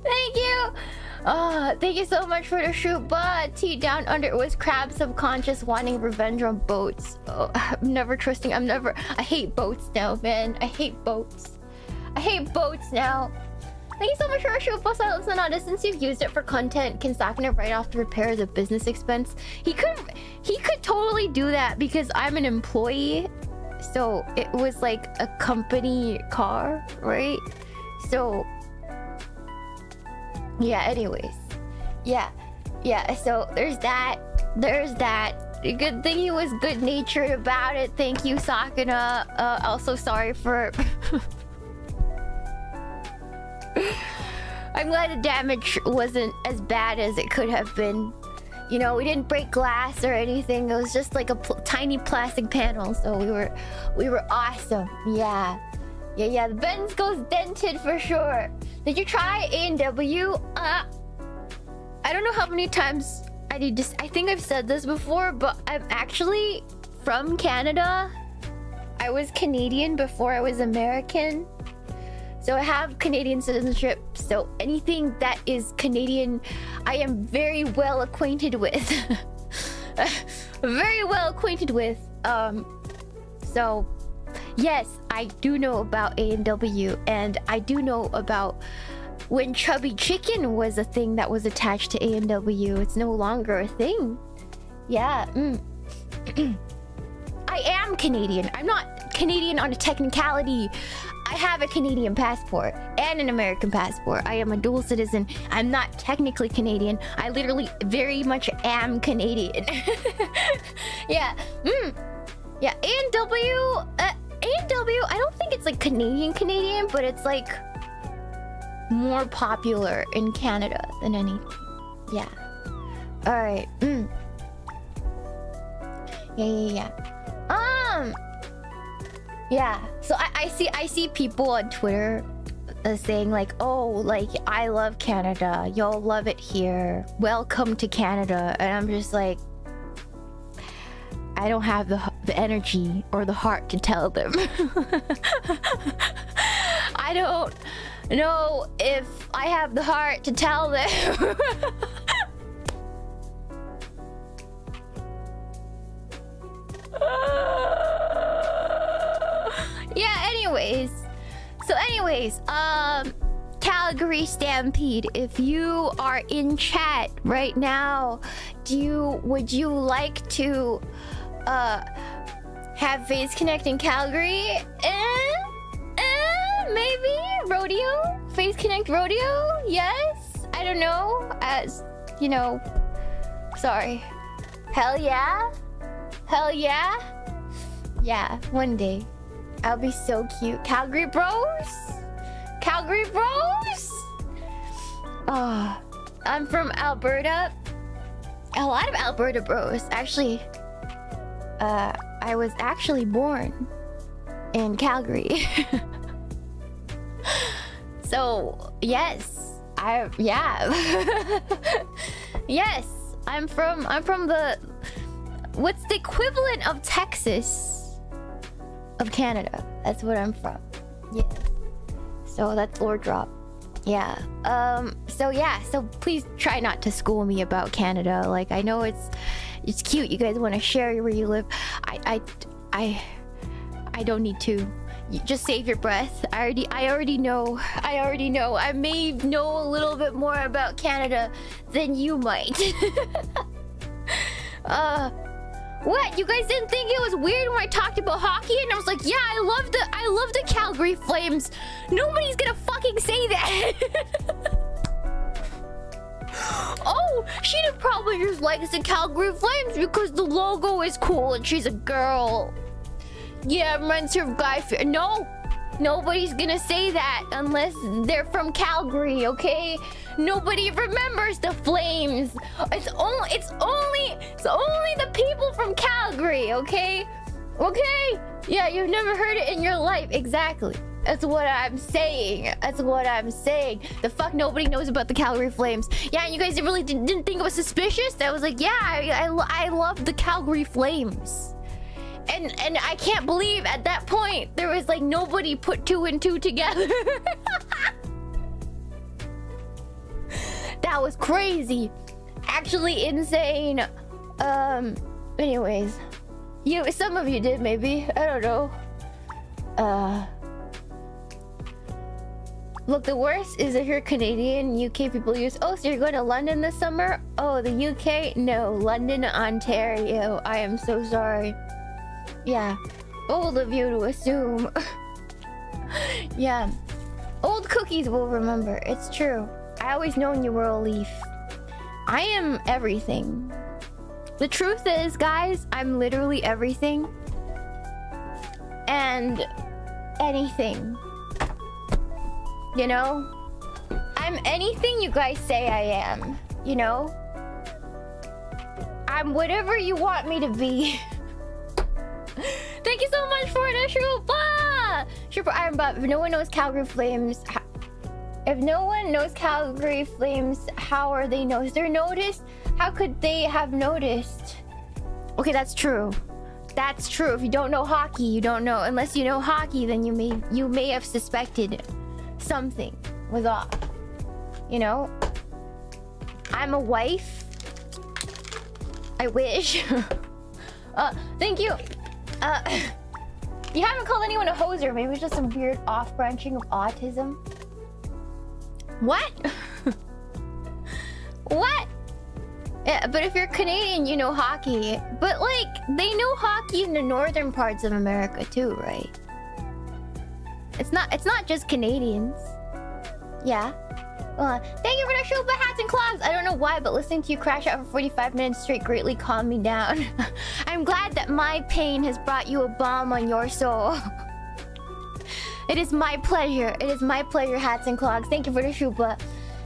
Speaker 2: Thank you! Thank you so much for the shoot, but T down under it was crab subconscious wanting revenge on boats. Oh, I'm never trusting. I hate boats now, man. I hate boats. I hate boats now. Thank you so much for the shoot, but I listen on this. Since you've used it for content, can Sakana write off the repair as a business expense? He could totally do that because I'm an employee. So it was like a company car, right? So yeah, anyways. Yeah, so there's that. Good thing he was good-natured about it. Thank you, Sakana. Also sorry for... I'm glad the damage wasn't as bad as it could have been. You know, we didn't break glass or anything. It was just like a tiny plastic panel, so we were awesome. Yeah. The Benz goes dented for sure. Did you try A&W? I don't know how many times I think I've said this before, but I'm actually from Canada. I was Canadian before I was American. So I have Canadian citizenship. So anything that is Canadian, I am very well acquainted with. Very well acquainted with. So yes, I do know about A&W, and I do know about when chubby chicken was a thing that was attached to A&W. It's no longer a thing. Yeah. I am Canadian. I'm not Canadian on a technicality. I have a Canadian passport and an American passport. I am a dual citizen. I'm not technically Canadian. I literally very much am Canadian. Yeah. Yeah, A&W, I don't think it's like Canadian, but it's like more popular in Canada than anything. Yeah. All right. Yeah. Yeah. So I see people on Twitter saying like, oh, like, I love Canada. Y'all love it here. Welcome to Canada. And I'm just like, I don't have the energy or the heart to tell them. I don't know if I have the heart to tell them. Yeah, anyways. Calgary Stampede, if you are in chat right now, would you like to have FaZe Connect in Calgary? Maybe rodeo? FaZe Connect rodeo? Yes? I don't know. As you know, sorry. Hell yeah? Yeah, one day. I'll be so cute. Calgary bros? Oh, I'm from Alberta. A lot of Alberta bros. Actually, I was actually born in Calgary. So, yes. Yes, I'm from the... What's the equivalent of Texas of Canada? That's what I'm from. Yeah. So that's Lord Drop. Yeah. So please try not to school me about Canada. Like, I know it's cute. You guys want to share where you live. I don't need to. You just save your breath. I already know. I may know a little bit more about Canada than you might. What? You guys didn't think it was weird when I talked about hockey? And I was like, yeah, I love the Calgary Flames. Nobody's gonna fucking say that. Oh, Sheena probably just likes the Calgary Flames because the logo is cool and she's a girl. Yeah, reminds her of Guy Fieri. No, Nobody's gonna say that unless they're from Calgary, okay? Nobody remembers the Flames. It's only the people from Calgary, okay? Okay? Yeah, you've never heard it in your life. Exactly. That's what I'm saying. That's what I'm saying. The fuck nobody knows about the Calgary Flames. Yeah, and you guys really didn't think it was suspicious? I was like, yeah, I love the Calgary Flames. And I can't believe at that point there was like nobody put 2 and 2 together. That was crazy. Actually insane. Anyways. Some of you did maybe. I don't know. Look, the worst is if you're Canadian, UK people use, oh, so you're going to London this summer? Oh, the UK? No, London, Ontario. I am so sorry. Yeah, bold of you to assume. Yeah, old cookies will remember. It's true. I always known you were a leaf. I am everything. The truth is, guys, I'm literally everything. And anything. You know? I'm anything you guys say I am. You know? I'm whatever you want me to be. Thank you so much for the Shupa! Shupa Iron Butt. If no one knows Calgary Flames... If no one knows Calgary Flames, how are they noticed? They're noticed? How could they have noticed? Okay, that's true. That's true. If you don't know hockey, you don't know. Unless you know hockey, then you may have suspected something was off. You know? I'm a wife. I wish. Thank you. You haven't called anyone a hoser. Maybe it's just some weird off-branching of autism. What? What? Yeah, but if you're Canadian, you know hockey. But like, they know hockey in the northern parts of America too, right? It's not just Canadians. Yeah. Thank you for the show, but hats and clogs. I don't know why, but listening to you crash out for 45 minutes straight greatly calmed me down. I'm glad that my pain has brought you a balm on your soul. It is my pleasure. It is my pleasure, hats and clogs. Thank you for the shupa.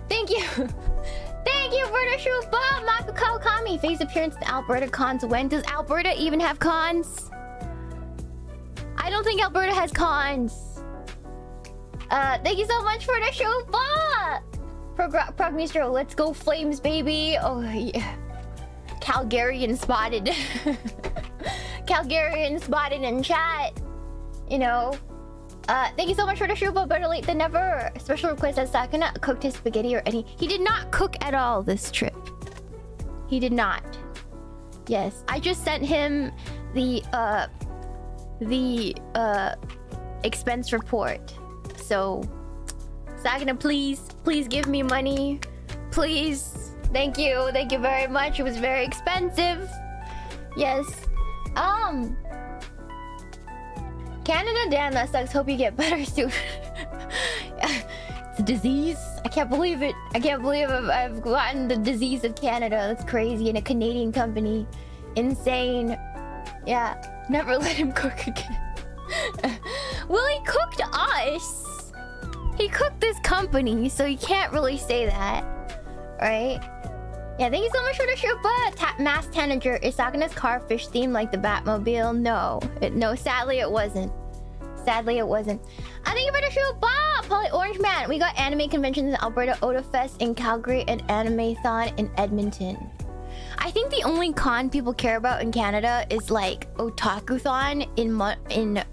Speaker 2: Thank you. Thank you for the shupa. Makuko Kami. FaZe appearance in Alberta cons. When does Alberta even have cons? I don't think Alberta has cons. Thank you so much for the shupa. Progmistro, let's go Flames, baby. Oh, yeah. Calgarian spotted. Calgarian spotted in chat. You know. Thank you so much for the shuba. Better late than never. Special request that Sakana cooked his spaghetti or any. He did not cook at all this trip. He did not. Yes, I just sent him the expense report. So, Sakana, please give me money. Please. Thank you very much. It was very expensive. Yes. Canada, damn, that sucks. Hope you get better soon. It's a disease. I can't believe it. I can't believe I've gotten the disease of Canada. That's crazy. In a Canadian company. Insane. Yeah. Never let him cook again. Well, he cooked us. He cooked this company, so you can't really say that. Right? Yeah, thank you so much for the shupa. Mass Tanager. Is Sakana's car fish themed like the Batmobile? No. No, sadly it wasn't. Sadly it wasn't. I think you better shupa. Poly Orange Man. We got anime conventions in Alberta, Oda Fest in Calgary, and Anime-thon in Edmonton. I think the only con people care about in Canada is like Otaku-thon in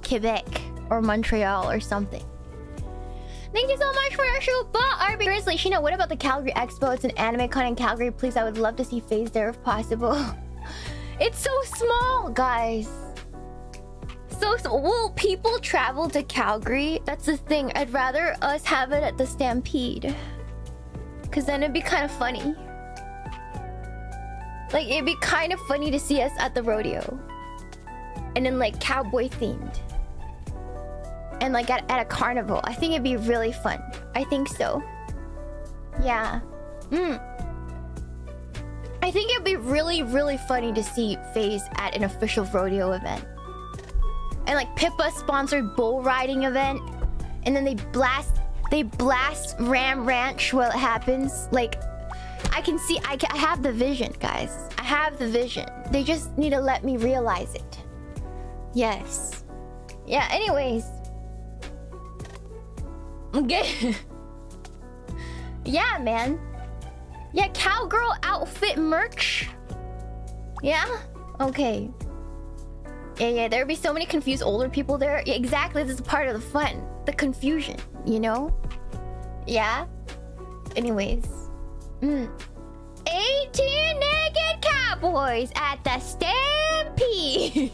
Speaker 2: Quebec or Montreal or something. Thank you so much for our show, RB Grizzly. Shiina, what about the Calgary Expo? It's an anime con in Calgary. Please, I would love to see FaZe there if possible. It's so small, guys. So will people travel to Calgary? That's the thing. I'd rather us have it at the Stampede. Because then it'd be kind of funny. Like, it'd be kind of funny to see us at the rodeo. And then, like, cowboy themed. And like at a carnival. I think it'd be really fun. I think so. Yeah. I think it'd be really, really funny to see FaZe at an official rodeo event. and like Pippa sponsored bull riding event, and then they blast Ram Ranch while it happens. Like, I can see, I have the vision, guys. I have the vision. They just need to let me realize it. Yes. Yeah, anyways. Okay. Yeah, man. Yeah, cowgirl outfit merch. Yeah? Okay. Yeah, there'd be so many confused older people there. Yeah, exactly, this is part of the fun. The confusion, you know? Yeah? Anyways. 18 naked cowboys at the Stampede.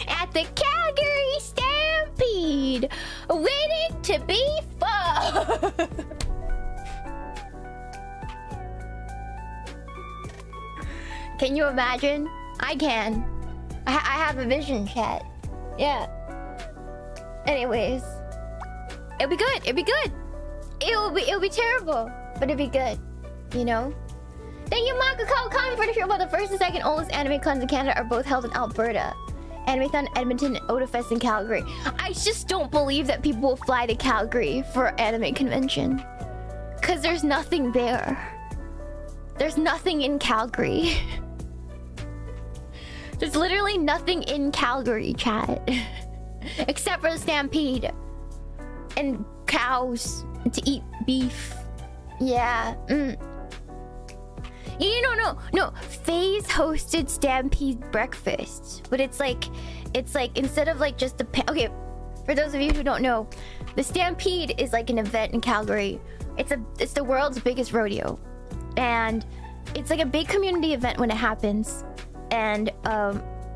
Speaker 2: At the Calgary Stampede. Waiting to be fun. Can you imagine? I can. I have a vision, chat. Yeah. Anyways. It'll be good. It'll be good. It'll be terrible. But it'll be good. You know? Thank you, Makako. Comment for the show about the first and second oldest anime cons in Canada are both held in Alberta. Animathon Edmonton and Odafest in Calgary. I just don't believe that people will fly to Calgary for anime convention. Cause there's nothing there. There's nothing in Calgary. There's literally nothing in Calgary, chat. Except for the Stampede. And cows. And to eat beef. Yeah. No. FaZe hosted Stampede breakfast. But it's like instead of like just the... Okay, for those of you who don't know, the Stampede is like an event in Calgary. It's the world's biggest rodeo. And it's like a big community event when it happens. And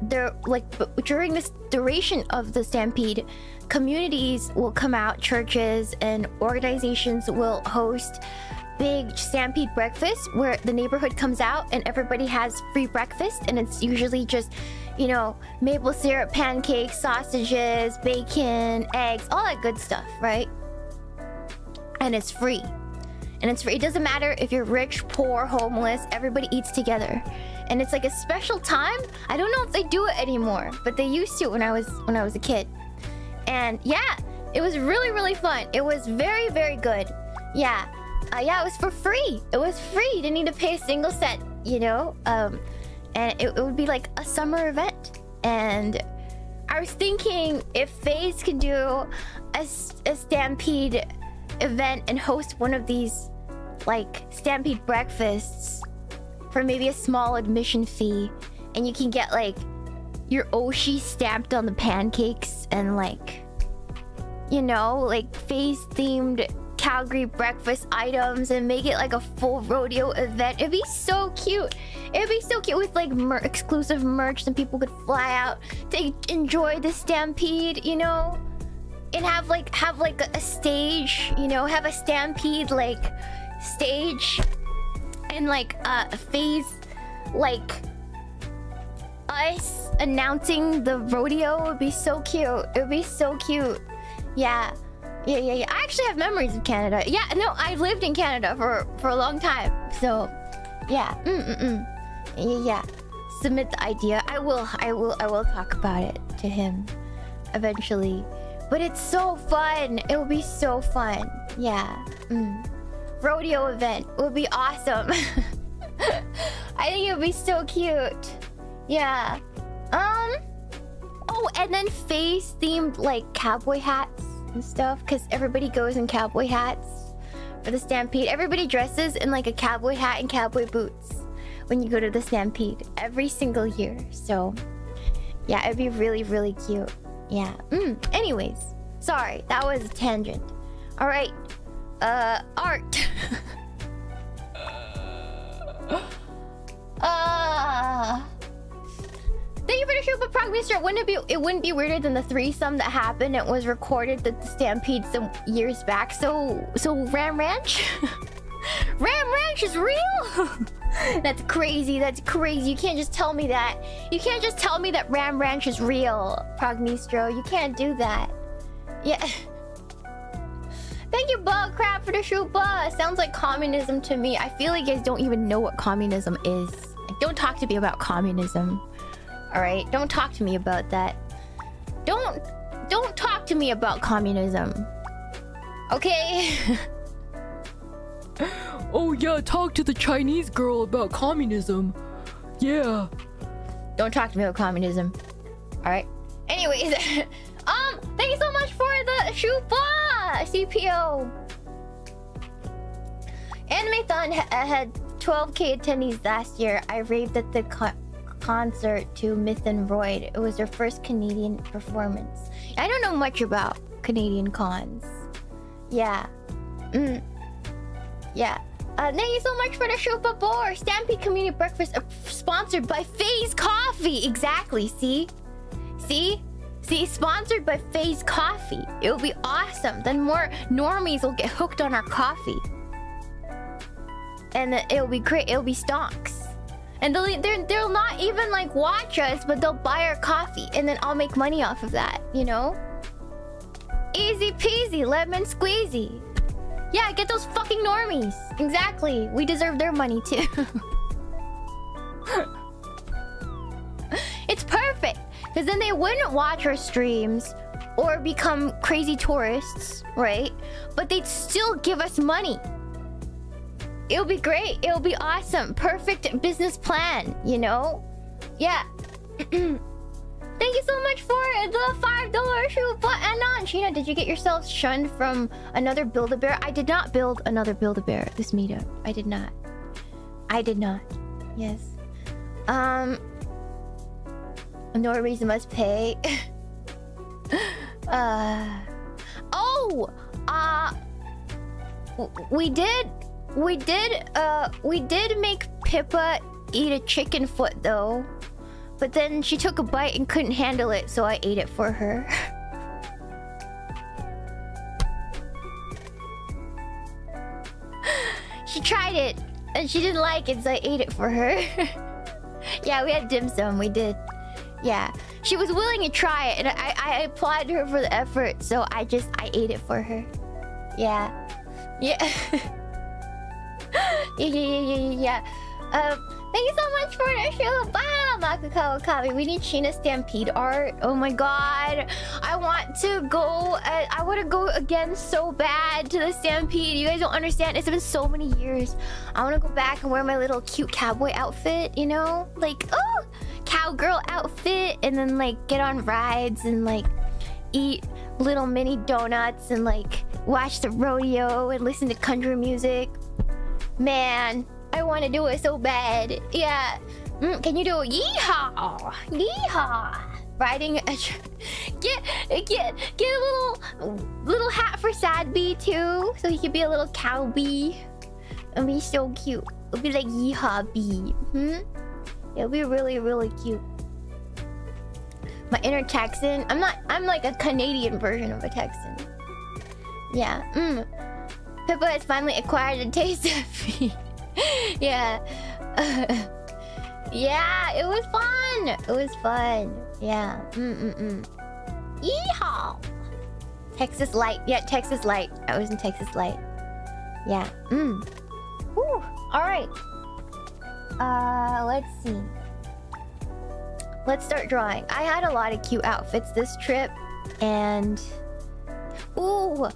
Speaker 2: they're like, during this duration of the Stampede, communities will come out, churches and organizations will host big Stampede breakfast where the neighborhood comes out and everybody has free breakfast, and it's usually just, you know, maple syrup, pancakes, sausages, bacon, eggs, all that good stuff, right? And it's free. And it's free. It doesn't matter if you're rich, poor, homeless, everybody eats together. And it's like a special time. I don't know if they do it anymore, but they used to when I was a kid. And yeah, it was really, really fun. It was very, very good. Yeah. Yeah, it was for free. It was free. You didn't need to pay a single cent, you know? And it would be like a summer event. And I was thinking if FaZe could do a Stampede event and host one of these like Stampede breakfasts for maybe a small admission fee, and you can get like your Oshi stamped on the pancakes and like, you know, like FaZe themed Calgary breakfast items and make it like a full rodeo event. It'd be so cute. It'd be so cute with like exclusive merch, and people could fly out to enjoy the Stampede, you know, and have like a stage, you know, have a Stampede like stage, and like a FaZe like us announcing the rodeo. Would be so cute. It would be so cute. Yeah. I actually have memories of Canada. Yeah, no, I lived in Canada for a long time. So, yeah. Yeah. Submit the idea. I will talk about it to him eventually. But it's so fun. It will be so fun. Yeah. Rodeo event would be awesome. I think it would be so cute. Yeah. Oh, and then FaZe themed like cowboy hats and stuff, because everybody goes in cowboy hats for the Stampede. Everybody dresses in like a cowboy hat and cowboy boots when you go to the Stampede every single year. So yeah, it'd be really, really cute. Yeah. Anyways, sorry, that was a tangent. All right. Art. Thank you for the show, but Prog Mister, it wouldn't be weirder than the threesome that happened. It was recorded at the Stampede some years back. So Ram Ranch? Ram Ranch is real? That's crazy. That's crazy. You can't just tell me that. You can't just tell me that Ram Ranch is real, Prognistro. You can't do that. Yeah. Thank you, Bug Crab, for the Shupa. Sounds like communism to me. I feel like you guys don't even know what communism is. Like, don't talk to me about communism. Alright? Don't talk to me about that. don't talk to me about communism. Okay?
Speaker 3: Oh yeah, talk to the Chinese girl about communism. Yeah.
Speaker 2: Don't talk to me about communism. Alright. Anyways, thank you so much for the Shupa CPO. Animathon had 12k attendees last year. I raved at the concert to Myth and Royd. It was their first Canadian performance. I don't know much about Canadian cons. Yeah. Yeah. Thank you so much for the Shupa Boar. Stampede Community Breakfast sponsored by FaZe Coffee. Exactly. See? Sponsored by FaZe Coffee. It will be awesome. Then more normies will get hooked on our coffee. And it'll be great. It'll be stonks. And they'll not even like watch us, but they'll buy our coffee. And then I'll make money off of that, you know? Easy peasy, lemon squeezy. Yeah, get those fucking normies. Exactly. We deserve their money too. It's perfect. Because then they wouldn't watch our streams or become crazy tourists, right? But they'd still give us money. It'll be great. It'll be awesome. Perfect business plan, you know? Yeah. Thank you so much for the $5 shoe button on. Shiina, did you get yourself shunned from another Build-A-Bear? I did not build another Build-A-Bear this meetup. I did not. Yes. No reason must pay. We did make Pippa eat a chicken foot though. But then she took a bite and couldn't handle it, so I ate it for her. She tried it and she didn't like it, so I ate it for her. Yeah, we had dim sum, we did. Yeah, she was willing to try it, and I applauded her for the effort, so I ate it for her. Yeah. Yeah. Thank you so much for the show. Wow, Makakawa Kami. We need Shiina Stampede art. Oh my god. I want to go. I want to go again so bad to the Stampede. You guys don't understand. It's been so many years. I want to go back and wear my little cute cowboy outfit, you know? Like, oh, cowgirl outfit. And then, like, get on rides and, like, eat little mini donuts and, like, watch the rodeo and listen to country music. Man, I want to do it so bad. Yeah. Can you do a yeehaw? Yeehaw. Riding a... Get a little hat for Sad Bee too. So he could be a little cow bee. It'll be so cute. It'll be like yeehaw bee. It'll be really, really cute. My inner Texan. I'm like a Canadian version of a Texan. Yeah. Pippa has finally acquired a taste of feet. Yeah. Yeah, it was fun. It was fun. Yeah. Yeehaw. Texas Light. Yeah, Texas Light. I was in Texas Light. Yeah. Whew. Alright. Let's see. Let's start drawing. I had a lot of cute outfits this trip. And... Ooh,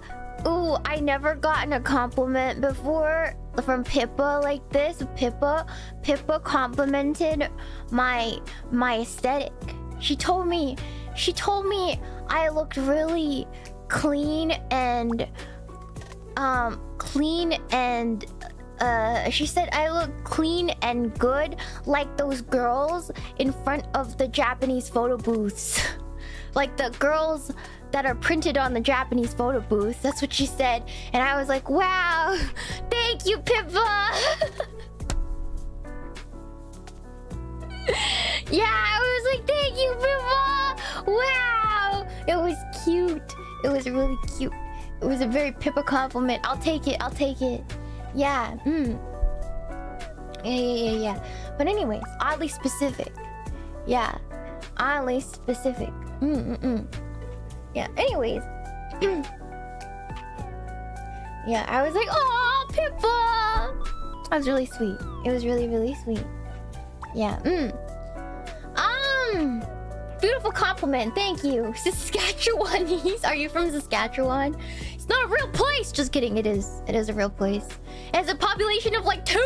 Speaker 2: I never gotten a compliment before from Pippa like this. Pippa complimented my aesthetic. She told me I looked really clean and she said I look clean and good like those girls in front of the Japanese photo booths. Like the girls that are printed on the Japanese photo booth. That's what she said. And I was like, wow, thank you, Pippa. Yeah, I was like, thank you, Pippa. Wow. It was cute. It was really cute. It was a very Pippa compliment. I'll take it. Yeah. Yeah. But anyways, oddly specific. Yeah. Oddly specific. Yeah, anyways. Yeah, I was like, oh, Pippa! That was really sweet. It was really, really sweet. Yeah, Beautiful compliment, thank you. Saskatchewanese. Are you from Saskatchewan? It's not a real place. Just kidding, it is. It is a real place. It has a population of like 2.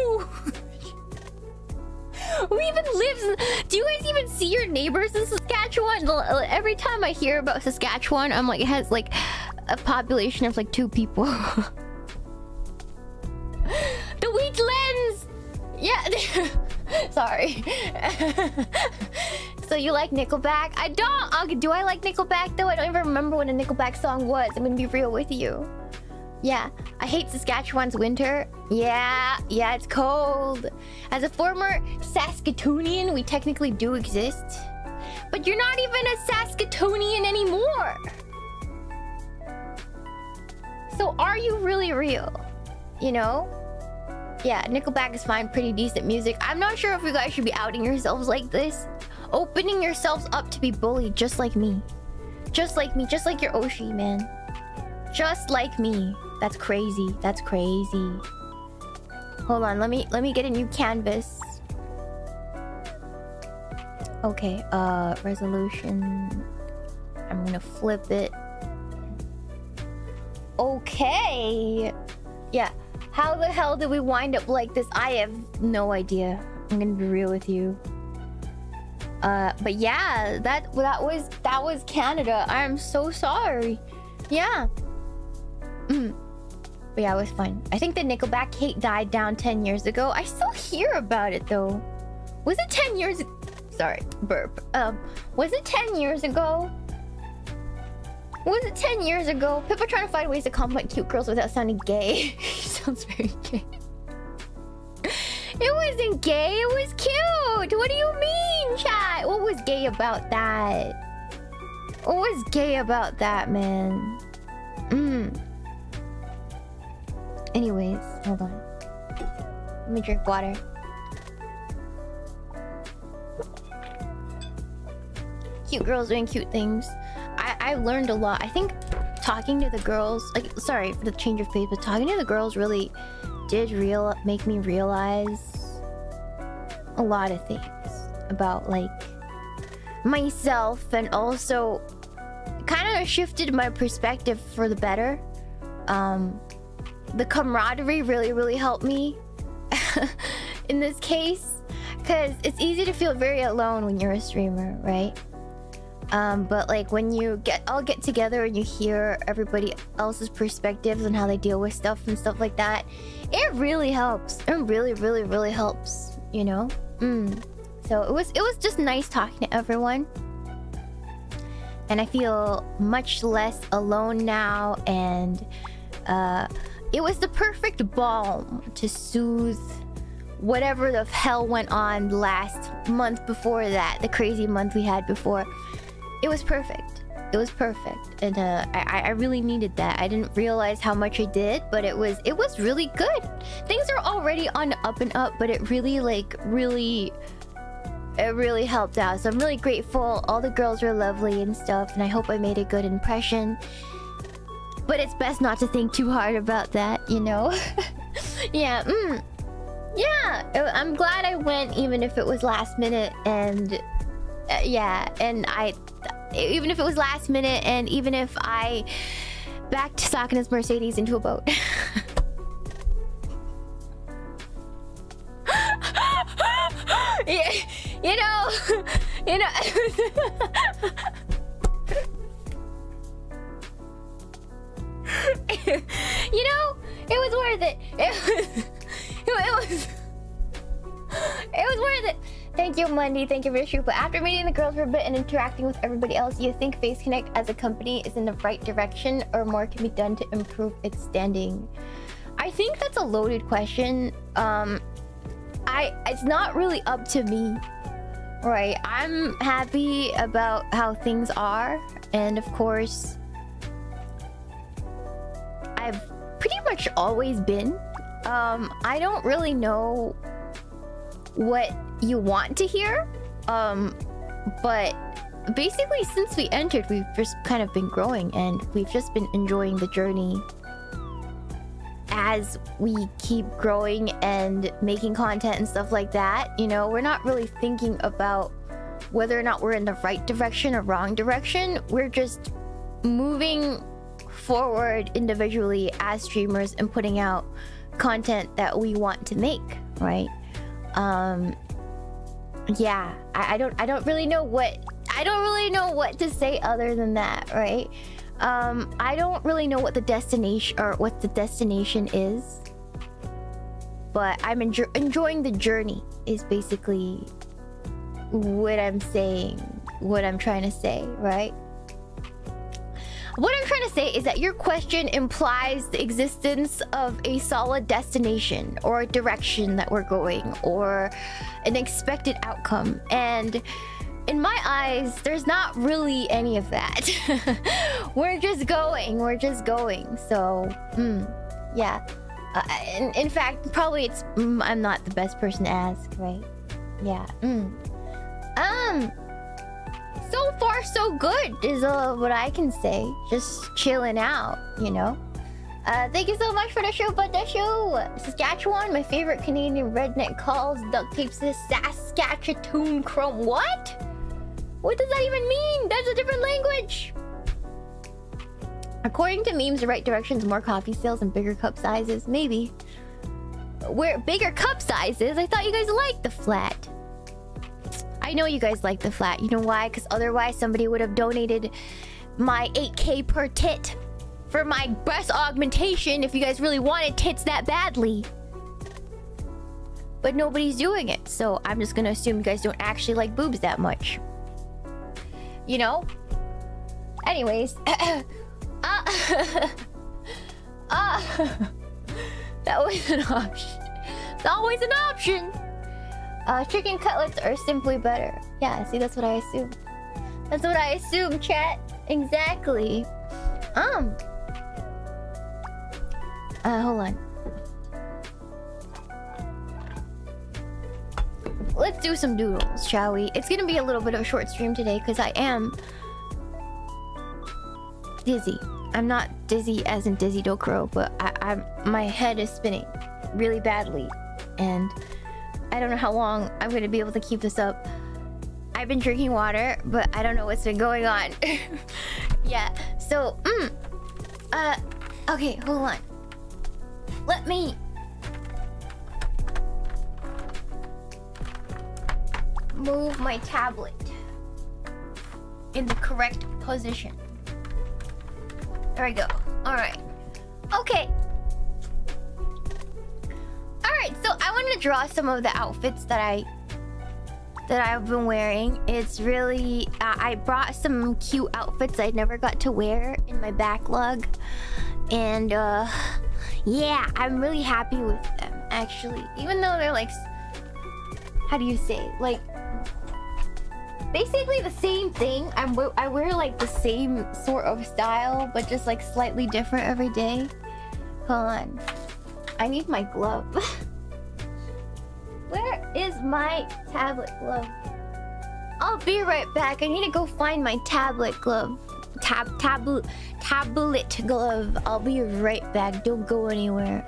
Speaker 2: Who even lives in... Do you guys even see your neighbors in Saskatchewan? Every time I hear about Saskatchewan, I'm like, it has like a population of like 2 people. The wheat lens! Yeah. Sorry. So you like Nickelback? I don't. Do I like Nickelback though? I don't even remember what a Nickelback song was. I'm gonna be real with you. Yeah, I hate Saskatchewan's winter. Yeah, it's cold. As a former Saskatoonian, we technically do exist. But you're not even a Saskatoonian anymore. So are you really real? You know? Yeah, Nickelback is fine, pretty decent music. I'm not sure if you guys should be outing yourselves like this. Opening yourselves up to be bullied just like me. Just like me, just like your Oshi, man. Just like me. That's crazy. That's crazy. Hold on, let me get a new canvas. Okay, resolution. I'm gonna flip it. Okay. Yeah. How the hell did we wind up like this? I have no idea. I'm gonna be real with you. But yeah, that was Canada. I'm so sorry. Yeah. But yeah, it was fun. I think the Nickelback hate died down 10 years ago. I still hear about it though. Was it 10 years? Sorry, burp. Was it 10 years ago? Was it 10 years ago? People trying to find ways to compliment cute girls without sounding gay. Sounds very gay. It wasn't gay, it was cute. What do you mean, chat? What was gay about that? What was gay about that, man? Anyways, hold on. Let me drink water. Cute girls doing cute things. I learned a lot. I think talking to the girls, like, sorry for the change of pace, but talking to the girls really did make me realize a lot of things about like myself, and also kind of shifted my perspective for the better. The camaraderie really helped me in this case, because it's easy to feel very alone when you're a streamer, right? But like when you all get together and you hear everybody else's perspectives and how they deal with stuff and stuff like that, it really helps. It really helps, you know? So it was just nice talking to everyone. And I feel much less alone now, and it was the perfect balm to soothe whatever the hell went on last month before that, the crazy month we had before. It was perfect. It was perfect, and I really needed that. I didn't realize how much I did, but it was really good. Things are already on the up and up, but it really helped out. So I'm really grateful. All the girls were lovely and stuff, and I hope I made a good impression. But it's best not to think too hard about that, you know. Yeah. Yeah. I'm glad I went, even if it was last minute, and yeah, and even if it was last minute, and even if I backed Sakana's Mercedes into a boat. Yeah, you know. You know, it was worth it. It was worth it. Thank you, Monday. Thank you, Vishu. But after meeting the girls for a bit and interacting with everybody else, do you think FaZe Connect as a company is in the right direction, or more can be done to improve its standing? I think that's a loaded question. It's not really up to me, right? I'm happy about how things are, and of course, I've pretty much always been. I don't really know what you want to hear, but basically since we entered, we've just kind of been growing, and we've just been enjoying the journey as we keep growing and making content and stuff like that. You know, we're not really thinking about whether or not we're in the right direction or wrong direction. We're just moving forward individually as streamers and putting out content that we want to make, right? Yeah, I don't really know what to say other than that, right? I don't really know what the destination is, but I'm enjoying the journey is basically what I'm saying, what I'm trying to say, right? What I'm trying to say is that your question implies the existence of a solid destination or a direction that we're going or an expected outcome. And in my eyes, there's not really any of that. We're just going. So, yeah. In fact, probably it's I'm not the best person to ask, right? Yeah. So far so good is what I can say. Just chilling out, you know. Thank you so much for the show, but the show. Saskatchewan, my favorite Canadian redneck calls duct tapes this Saskatchewan chrome. What? What does that even mean? That's a different language. According to memes, the right direction's more coffee sales and bigger cup sizes. Maybe. Where bigger cup sizes? I thought you guys liked the flat. I know you guys like the flat. You know why? Because otherwise somebody would have donated my 8K per tit for my breast augmentation if you guys really wanted tits that badly. But nobody's doing it, so I'm just gonna assume you guys don't actually like boobs that much. You know? Anyways. That was an option. It's always an option. Chicken cutlets are simply better. Yeah, see, that's what I assume. That's what I assume, chat. Exactly. Hold on. Let's do some doodles, shall we? It's gonna be a little bit of a short stream today because I am dizzy. I'm not dizzy as in Dizzy Dokuro, but my head is spinning really badly, and I don't know how long I'm gonna be able to keep this up. I've been drinking water, but I don't know what's been going on. Yeah, so, okay, hold on. Let me move my tablet in the correct position. There we go. Alright. Okay. Alright, so I wanted to draw some of the outfits that I've been wearing. It's really I brought some cute outfits I never got to wear in my backlog, and yeah, I'm really happy with them actually, even though they're like, how do you say, like basically the same thing. I wear like the same sort of style, but just like slightly different every day. Hold on, I need my glove. Where is my tablet glove? I'll be right back. I need to go find my tablet glove. Tablet glove. I'll be right back. Don't go anywhere.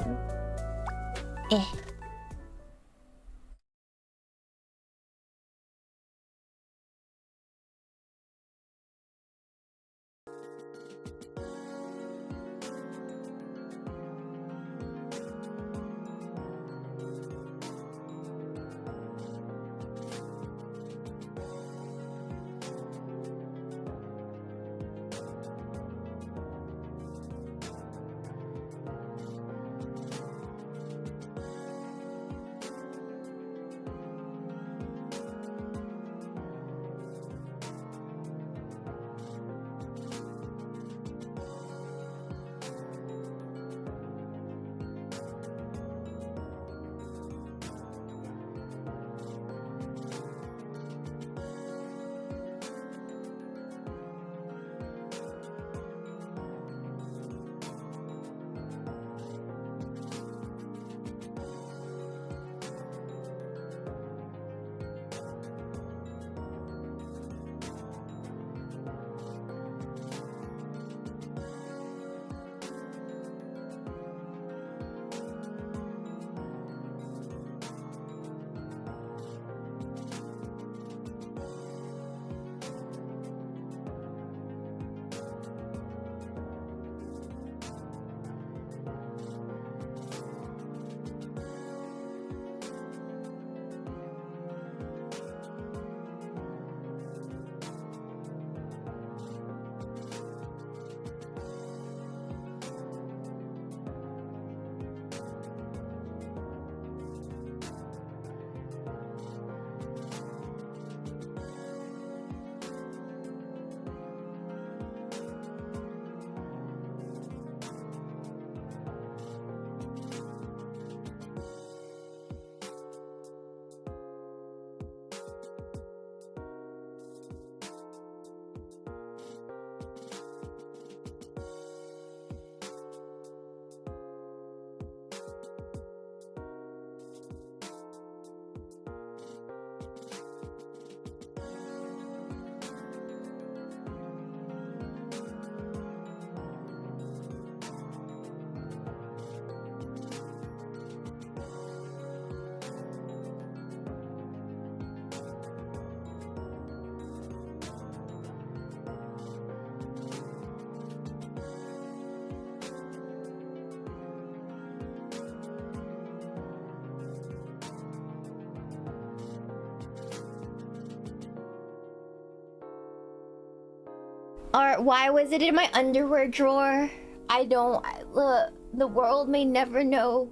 Speaker 2: Or why was it in my underwear drawer? I don't. Look, the world may never know.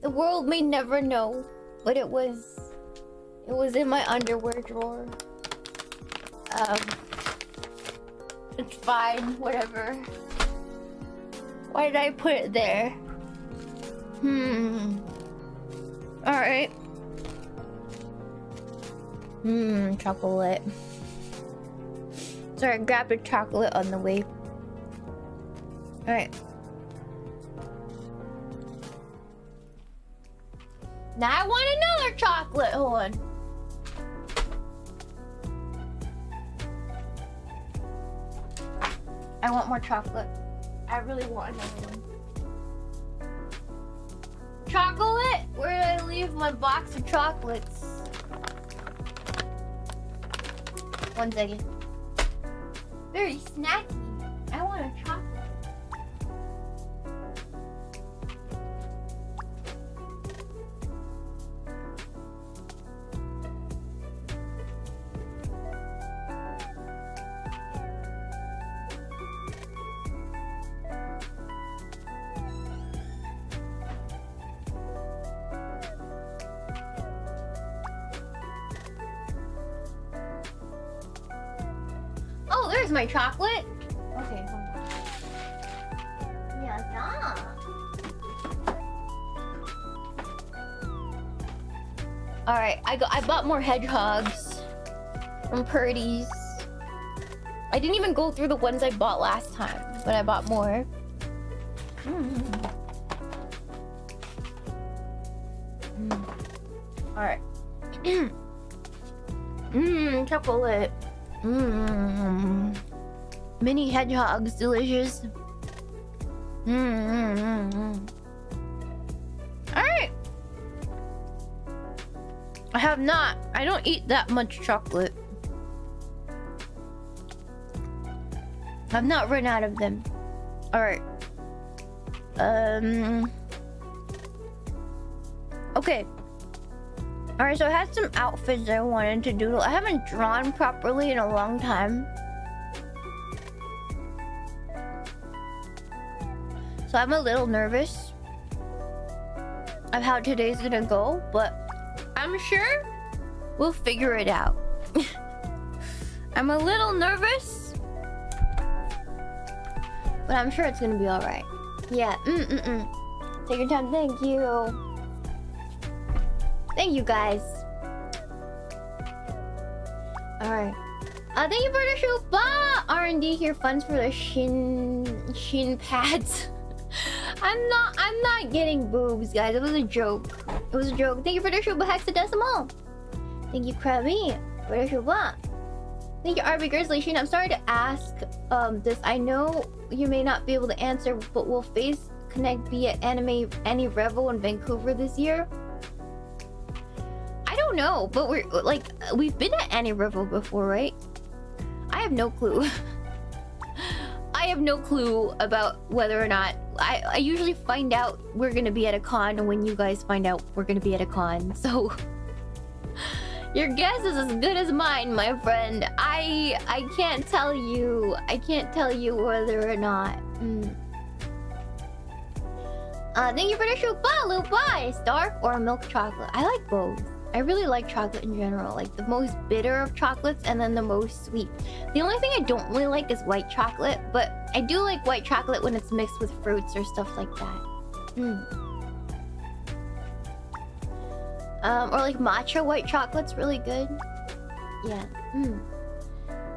Speaker 2: The world may never know what it was. It was in my underwear drawer. It's fine, whatever. Why did I put it there? Alright. Chocolate. Sorry, I grabbed a chocolate on the way. Alright. Now I want another chocolate. Hold on. I want more chocolate. I really want another one. Chocolate? Where did I leave my box of chocolates? 1 second. Very snacky. I want a chocolate. Oh, there's my chocolate. Okay, hold on. Yeah. All right, I bought more hedgehogs from Purdy's. I didn't even go through the ones I bought last time, but I bought more. All right. Chocolate. Mini hedgehogs, delicious. Alright. I don't eat that much chocolate. I've not run out of them. Alright. Okay. Alright, so I had some outfits I wanted to doodle. I haven't drawn properly in a long time. So I'm a little nervous of how today's gonna go, but I'm sure we'll figure it out. I'm a little nervous, but I'm sure it's gonna be alright. Yeah, Take your time, thank you. Thank you guys. Alright. Thank you for the shoot. R&D here, funds for the shin pads. I'm not getting boobs, guys. It was a joke. It was a joke. Thank you for the shoot, hexadecimal. Thank you, Krabby, for the shoot. Thank you, RB Grizzly Sheen. I'm sorry to ask this. I know you may not be able to answer, but will FaZe Connect be at Annie Revel in Vancouver this year? I don't know, but we've been at Annie Revel before, right? I have no clue. I have no clue about whether or not I usually find out we're gonna be at a con when you guys find out we're gonna be at a con. So your guess is as good as mine, my friend. I can't tell you. I can't tell you whether or not. Thank you for the show. Bye. Is dark or milk chocolate? I like both. I really like chocolate in general, like the most bitter of chocolates and then the most sweet. The only thing I don't really like is white chocolate, but I do like white chocolate when it's mixed with fruits or stuff like that. Or like matcha white chocolate's really good. Yeah.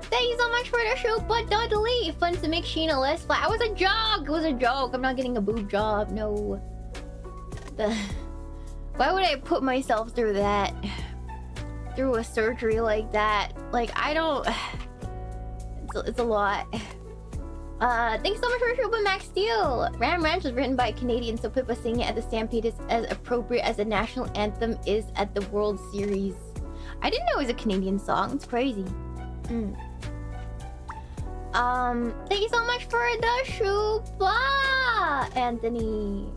Speaker 2: Thank you so much for the show, but Doodling. Fun to make Shiina less flat. It was a joke. It was a joke. I'm not getting a boob job. No. Why would I put myself through that? Through a surgery like that? Like, I don't... It's a lot. Thanks so much for Shuba Max Steel. Ram Ranch was written by a Canadian, so Pippa singing it at the Stampede is as appropriate as the national anthem is at the World Series. I didn't know it was a Canadian song. It's crazy. Thank you so much for the Shuba, Anthony.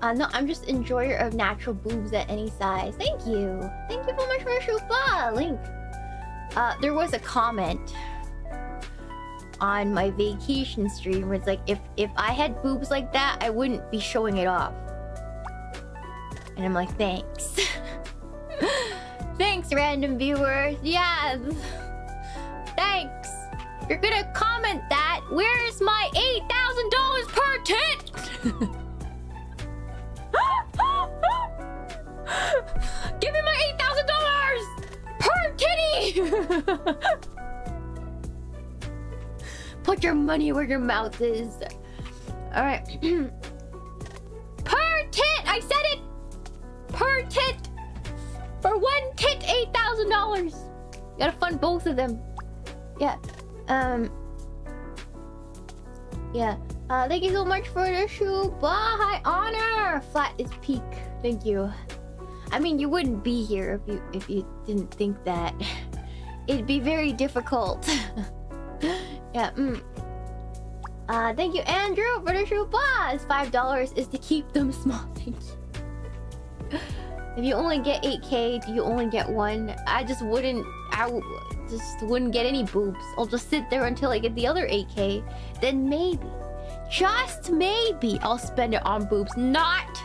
Speaker 2: No, I'm just enjoyer of natural boobs at any size. Thank you. Thank you so much for the Shuba, Link. There was a comment on my vacation stream where it's like if I had boobs like that, I wouldn't be showing it off. And I'm like, thanks. Thanks, random viewers. Yeah. Thanks. If you're gonna comment that, where's my $8,000 per tit? Give me my $8,000 per titty! Put your money where your mouth is. Alright. Per tit! I said it! Per tit! For one tit, $8,000! You gotta fund both of them. Yeah. Yeah. Thank you so much for the shoe. Bye, honor. Flat is peak. Thank you. I mean, you wouldn't be here if you didn't think that. It'd be very difficult. Yeah. Thank you, Andrew, for the shoe. Buzz. $5 is to keep them small. Thank you. If you only get 8K, do you only get one? I just wouldn't get any boobs. I'll just sit there until I get the other 8K. Then maybe, just maybe, I'll spend it on boobs. Not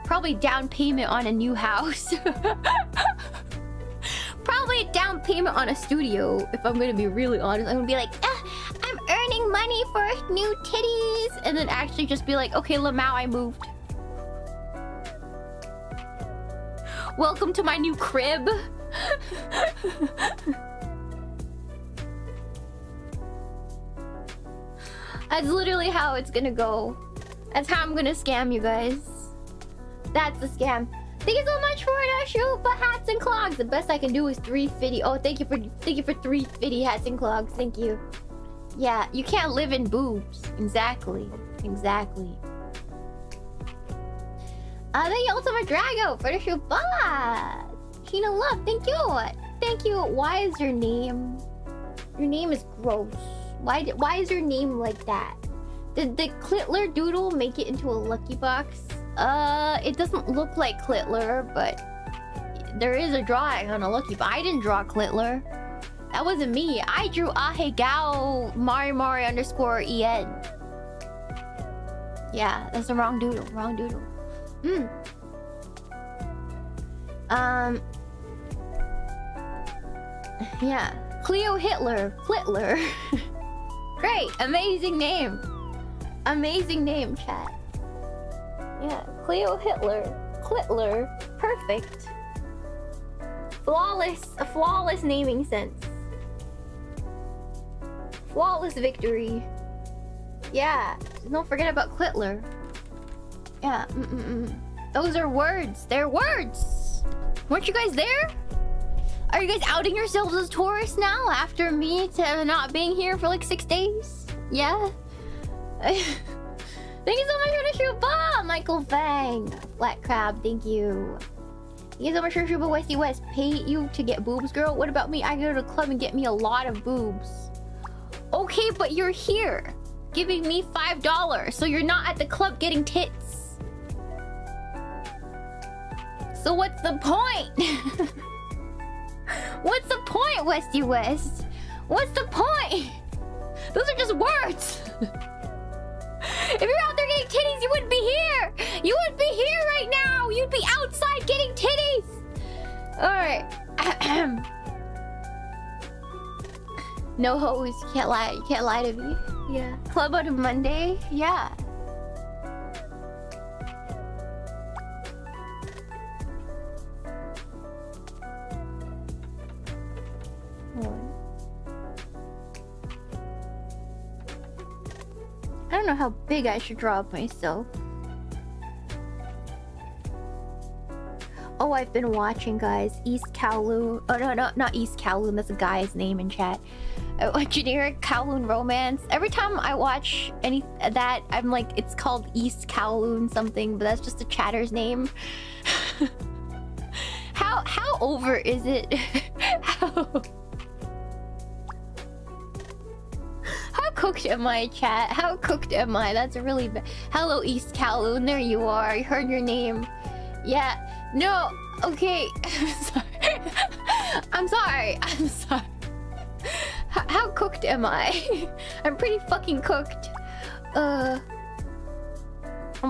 Speaker 2: probably down payment on a new house. Probably a down payment on a studio. If I'm gonna be really honest, I'm gonna be like, I'm earning money for new titties, and then actually just be like, okay, Lamau, I moved. Welcome to my new crib. That's literally how it's gonna go. That's how I'm gonna scam you guys. That's the scam. Thank you so much for the shoe for hats and clogs. The best I can do is 350. Oh, thank you for 350 hats and clogs. Thank you. Yeah, you can't live in boobs. Exactly. Exactly. Thank you Ultimate Drago for the shoe. Bye. Shiina Love, thank you. Thank you. Why is your name? Your name is gross. Why is your name like that? Did the Clitler Doodle make it into a lucky box? It doesn't look like Clitler, but there is a drawing on a lucky box. I didn't draw Clitler. That wasn't me. I drew Ahegao Mari underscore EN. Yeah, that's the wrong doodle. Wrong doodle. Yeah. Cleo Hitler. Clitler. Great. Amazing name. Amazing name, chat. Yeah. Cleo Hitler. Clitler. Perfect. Flawless. A flawless naming sense. Flawless victory. Yeah. Don't forget about Clitler. Yeah. Those are words. They're words. Weren't you guys there? Are you guys outing yourselves as tourists now after me not being here for like 6 days? Yeah. Thank you so much for the shoe bomb, Michael Fang. Flat Crab, thank you. Thank you so much for the shoe bomb, Westy West. Pay you to get boobs, girl? What about me? I go to the club and get me a lot of boobs. Okay, but you're here giving me $5, so you're not at the club getting tits. So what's the point? What's the point, Westy West? What's the point? Those are just words. If you're out there getting titties, you wouldn't be here. You wouldn't be here right now. You'd be outside getting titties. All right. No hoes. You can't lie. You can't lie to me. Yeah. Club on a Monday. Yeah. I don't know how big I should draw of myself. Oh, I've been watching, guys. East Kowloon. Oh, no, not East Kowloon. That's a guy's name in chat. Generic Kowloon romance. Every time I watch that, I'm like, it's called East Kowloon something, but that's just a chatter's name. How over is it? How cooked am I, chat? How cooked am I? That's really bad. Hello, East Kowloon. There you are. I heard your name. Yeah. No. Okay. I'm sorry. I'm sorry. I'm sorry. How cooked am I? I'm pretty fucking cooked. I'm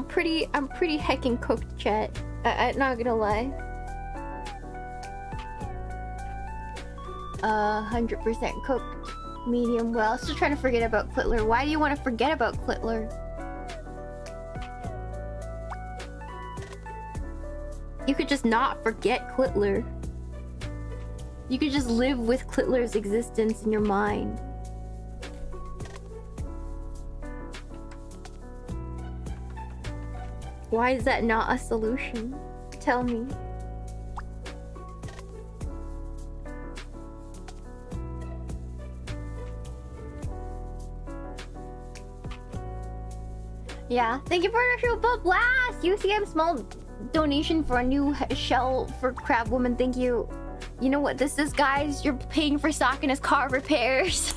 Speaker 2: pretty heckin' cooked, chat. I'm not gonna lie. 100% cooked. Medium well. Still trying to forget about Clitler. Why do you want to forget about Clitler? You could just not forget Clitler. You could just live with Clitler's existence in your mind. Why is that not a solution? Tell me. Yeah, thank you for the Super Blast! UCM small donation for a new shell for Crab Woman, thank you. You know what this is, guys? You're paying for Sakana's car repairs.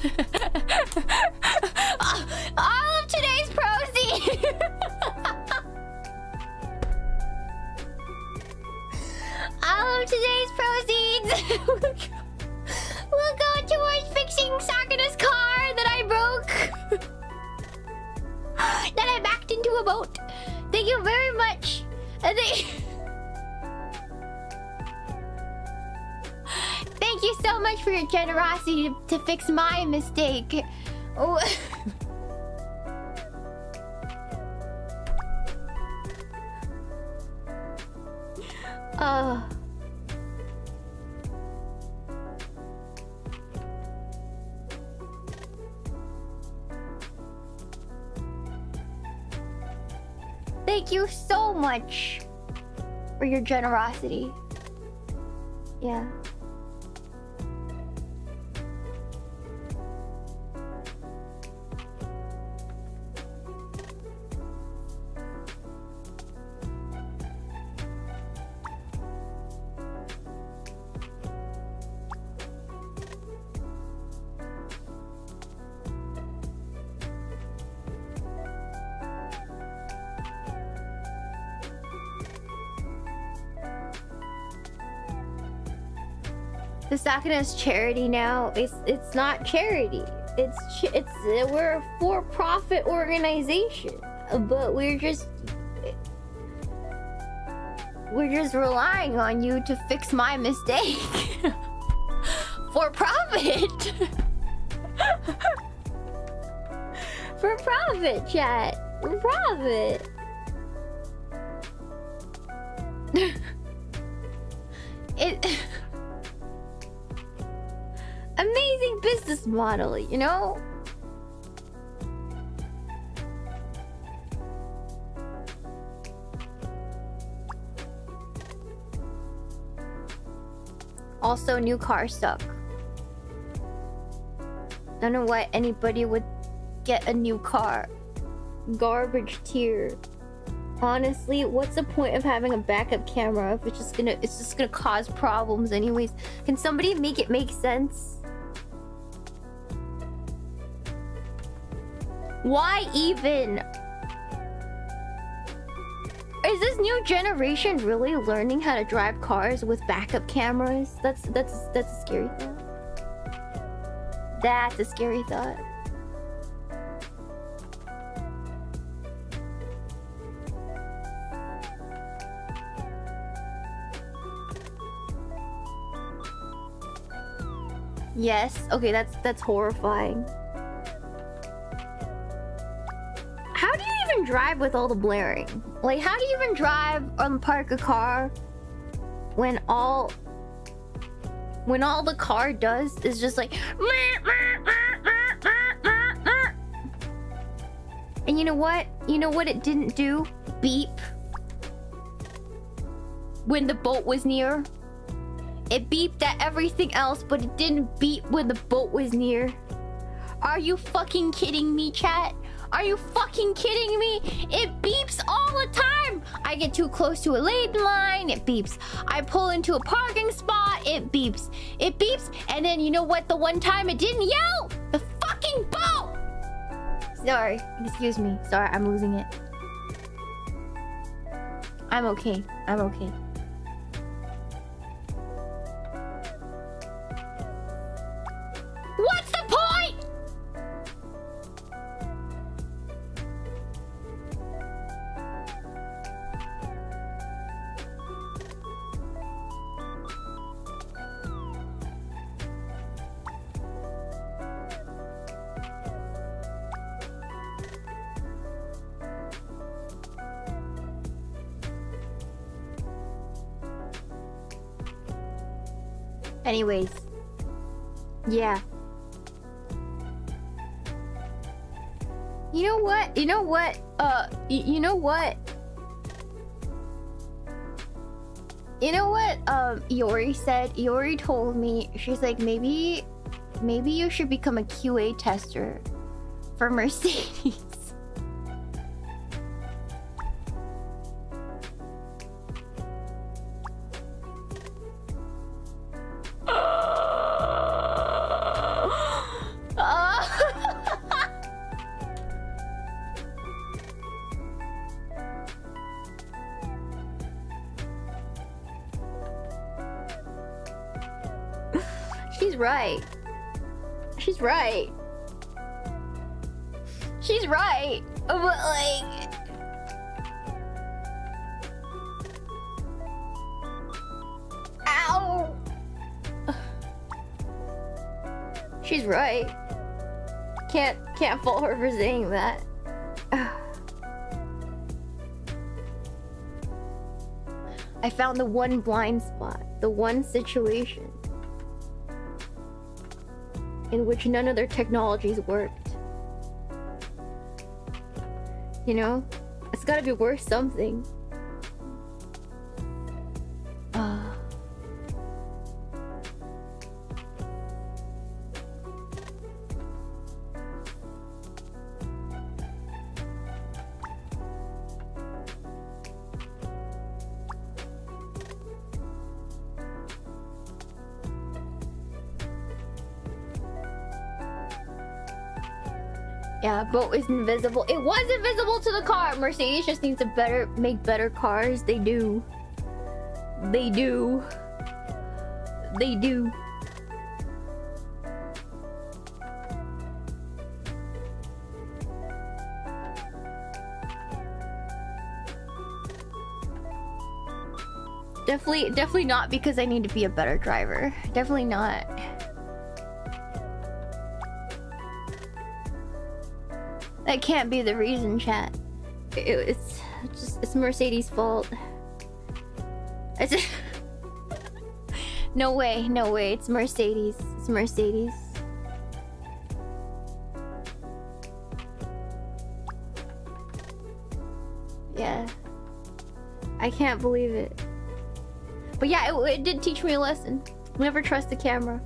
Speaker 2: All of today's proceeds! All of today's proceeds will go towards fixing Sakana's car that I broke. That I backed into a boat. Thank you very much. Thank you so much for your generosity to fix my mistake. Oh. Thank you so much for your generosity. Yeah. The Sakana's charity now. It's not charity. We're a for-profit organization, but we're just relying on you to fix my mistake. For profit. For profit, chat. For profit. Amazing business model, you know? Also, new car suck. Don't know why anybody would get a new car. Garbage tier. Honestly, what's the point of having a backup camera if it's just gonna cause problems anyways? Can somebody make it make sense? Why even? Is this new generation really learning how to drive cars with backup cameras? That's a scary thought. That's a scary thought. Yes. Okay, that's horrifying. How do you even drive with all the blaring? Like, how do you even drive or park a car when all the car does is just like and you know what? You know what it didn't do? Beep. When the boat was near. It beeped at everything else, but it didn't beep when the boat was near. Are you fucking kidding me, chat? Are you fucking kidding me? It beeps all the time. I get too close to a lane line, it beeps. I pull into a parking spot, it beeps. It beeps, and then you know what? The one time it didn't yell? The fucking boat! Sorry, excuse me. Sorry, I'm losing it. I'm okay. I'm okay. What's the point? Anyways. Yeah. You know what? You know what? You know what? You know what? Iori said. Iori told me. She's like, maybe you should become a QA tester for Mercedes. She's right. She's right. She's right. But like... Ow! She's right. Can't fault her for saying that. I found the one blind spot, the one situation in which none of their technologies worked. You know? It's gotta be worth something. Yeah, boat is invisible. It was invisible to the car. Mercedes just needs to make better cars. They do. They do. They do. Definitely not because I need to be a better driver. Definitely not. That can't be the reason, chat. It's Mercedes' fault. No way, it's Mercedes. It's Mercedes. Yeah. I can't believe it. But yeah, it did teach me a lesson. Never trust the camera.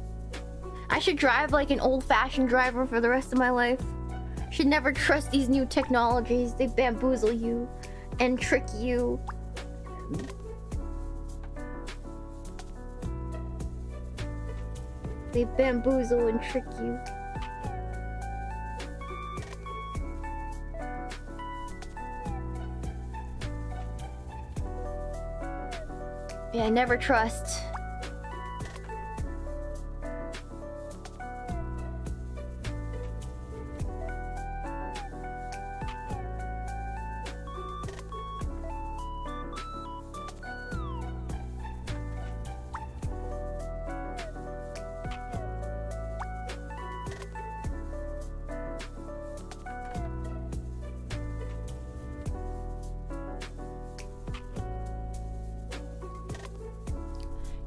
Speaker 2: I should drive like an old-fashioned driver for the rest of my life. Should never trust these new technologies. They bamboozle you and trick you. They bamboozle and trick you. Yeah, never trust.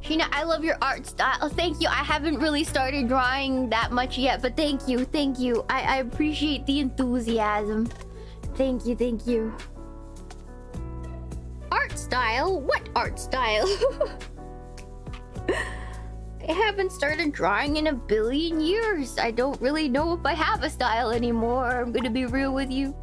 Speaker 2: Shiina, I love your art style. Thank you. I haven't really started drawing that much yet, but thank you. Thank you. I appreciate the enthusiasm. Thank you. Thank you. Art style? What art style? I haven't started drawing in a billion years. I don't really know if I have a style anymore. I'm gonna be real with you.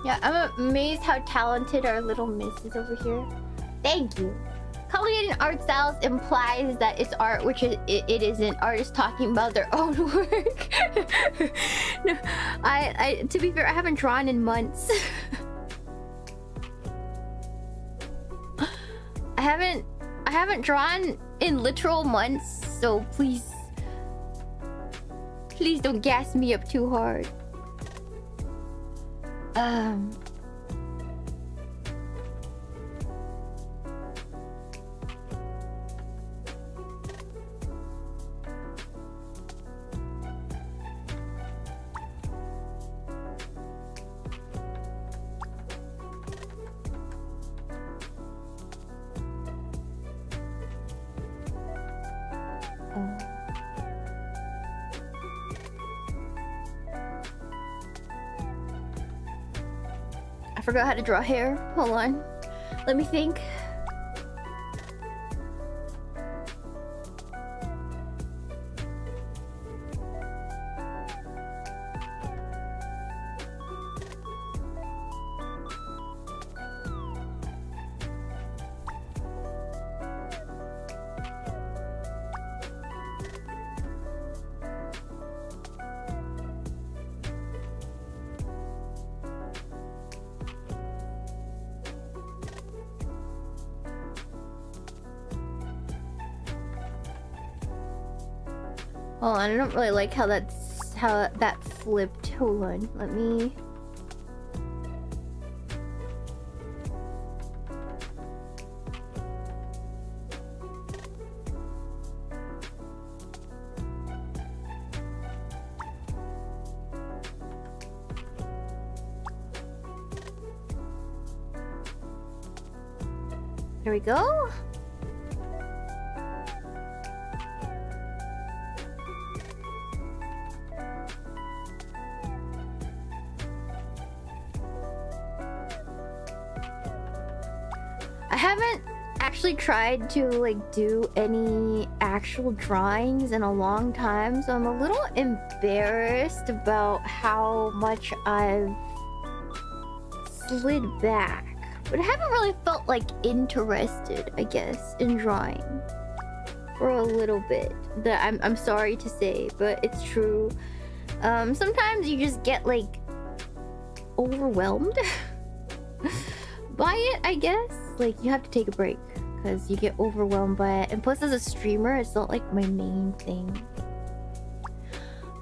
Speaker 2: Yeah, I'm amazed how talented our little miss is over here. Thank you. Calling it an art style implies that it's art, which it isn't. Artists talking about their own work. No, to be fair, I haven't drawn in months. I I haven't drawn in literal months, so please don't gas me up too hard. I forgot how to draw hair. Hold on. Let me think. Hold on, I don't really like how that flipped. Hold on, let me. There we go. I haven't actually tried to like do any actual drawings in a long time, so I'm a little embarrassed about how much I've slid back. But I haven't really felt like interested, I guess, in drawing for a little bit. That I'm sorry to say, but it's true. Sometimes you just get like overwhelmed by it, I guess. Like you have to take a break because you get overwhelmed by it. And plus, as a streamer, it's not like my main thing.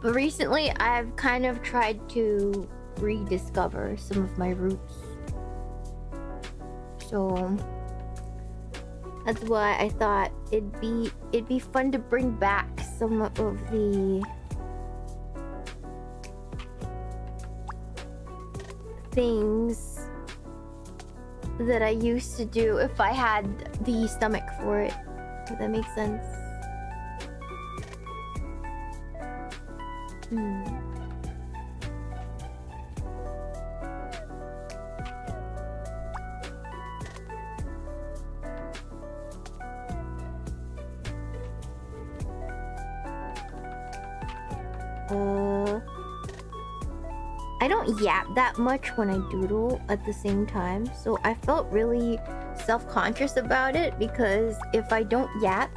Speaker 2: But recently, I've kind of tried to rediscover some of my roots. So that's why I thought it'd be fun to bring back some of the things that I used to do if I had the stomach for it. If that makes sense. I don't yap that much when I doodle at the same time, so I felt really self-conscious about it because if I don't yap,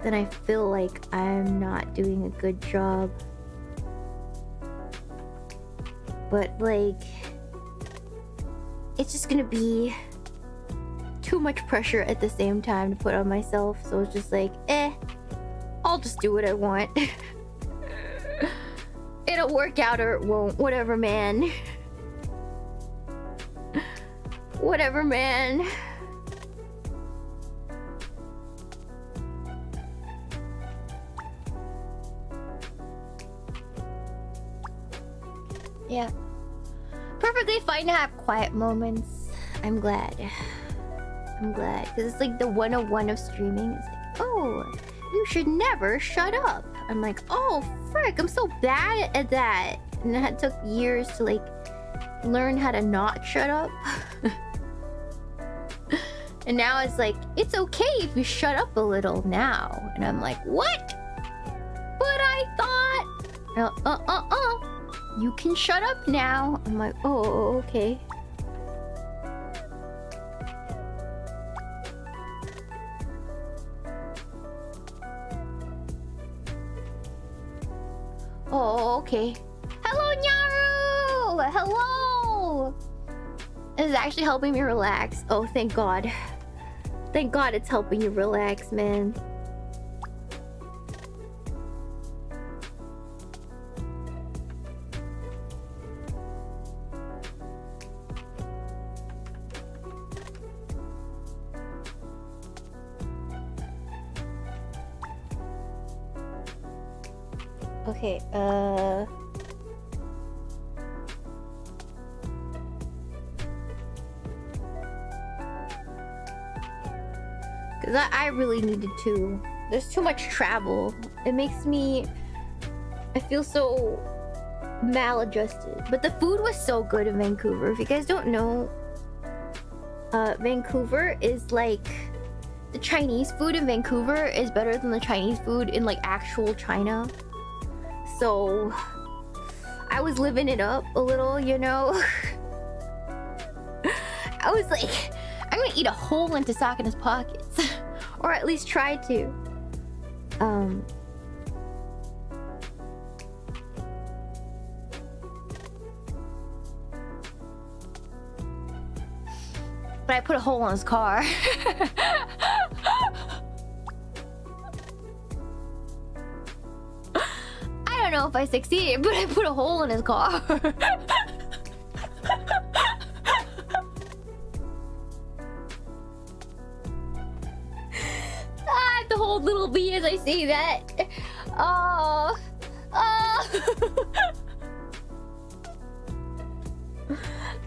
Speaker 2: then I feel like I'm not doing a good job. But like, it's just gonna be too much pressure at the same time to put on myself, so it's just like, I'll just do what I want. It'll work out or it won't. Whatever, man. Whatever, man. Yeah. Perfectly fine to have quiet moments. I'm glad. I'm glad. Because it's like the 101 of streaming. It's like, oh, you should never shut up. I'm like, oh, frick, I'm so bad at that. And that took years to like learn how to not shut up. And now it's like, it's okay if you shut up a little now. And I'm like, what? But I thought, you can shut up now. I'm like, oh, okay. Oh, okay. Hello, Nyaru! Hello! This is actually helping me relax. Oh, thank God. Thank God it's helping you relax, man. Okay, Cause I really needed to. There's too much travel. It makes me... I feel so maladjusted. But the food was so good in Vancouver. If you guys don't know, Vancouver is like... The Chinese food in Vancouver is better than the Chinese food in like actual China. So... I was living it up a little, you know? I was like... I'm gonna eat a hole into Sakana's pockets. Or at least try to. But I put a hole in his car. I don't know if I succeeded, but I put a hole in his car. I have to hold little B as I say that. Oh.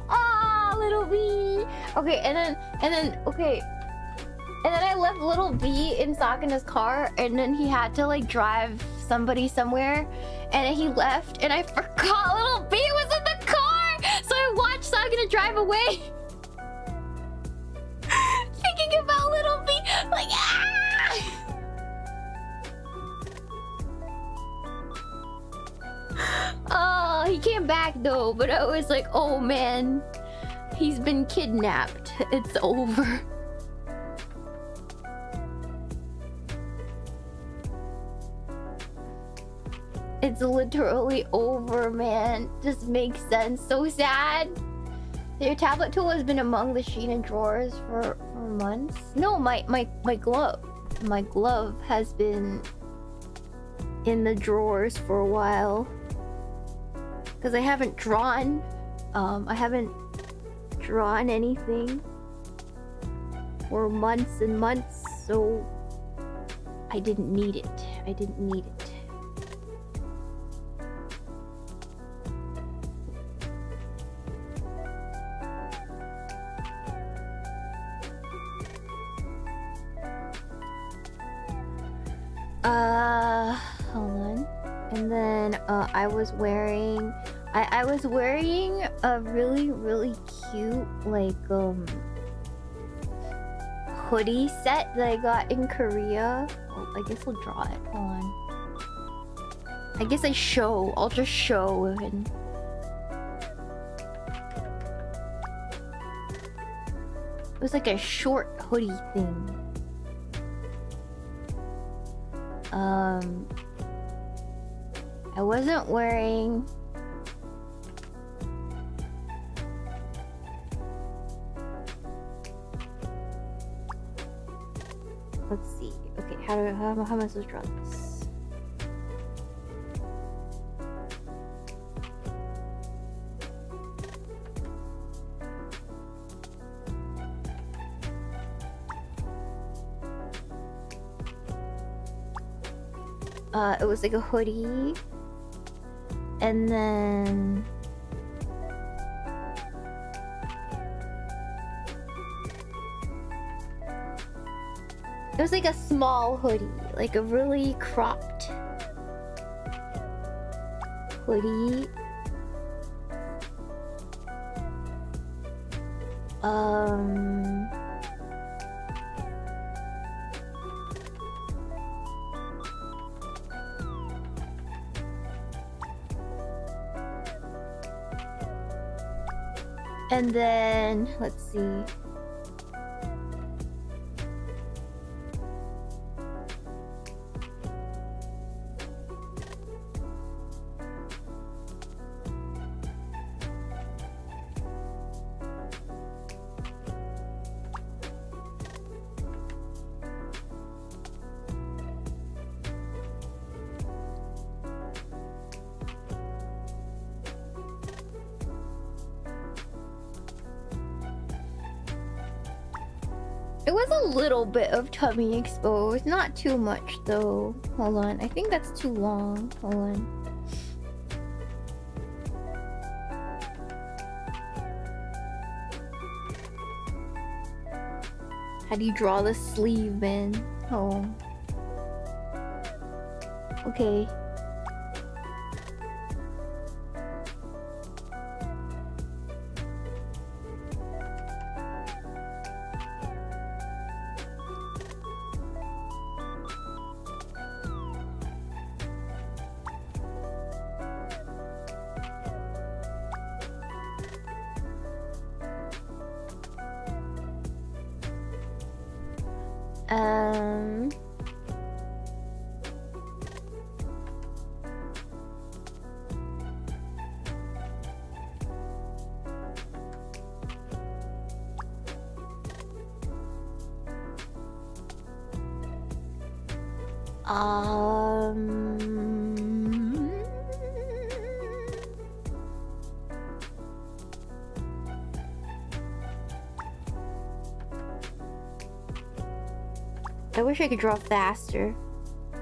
Speaker 2: Oh, little B. Okay, and then okay. And then I left little B in Sakana's car, and then he had to like drive somebody somewhere, and then he left, and I forgot little B was in the car, so I watched Sakana drive away. Thinking about little B, like Oh, he came back though, but I was like, oh man, he's been kidnapped. It's over. It's literally over, man. Just makes sense. So sad. Your tablet tool has been among the Shiina drawers for months. No, my glove. My glove has been in the drawers for a while. Because I haven't drawn. I haven't drawn anything for months and months, so I didn't need it. I didn't need it. Hold on. And then I was wearing I was wearing a really cute like hoodie set that I got in Korea. Oh, I guess I'll draw it. Hold on. I guess I'll just show and it was like a short hoodie thing. I wasn't wearing let's see. Okay, how am I supposed to draw this? It was like a hoodie, and then it was like a small hoodie, like a really cropped hoodie. And then, let's see. There was a little bit of tummy exposed, not too much though. Hold on, I think that's too long. Hold on. How do you draw the sleeve, man? Oh. Okay. I wish I could draw faster.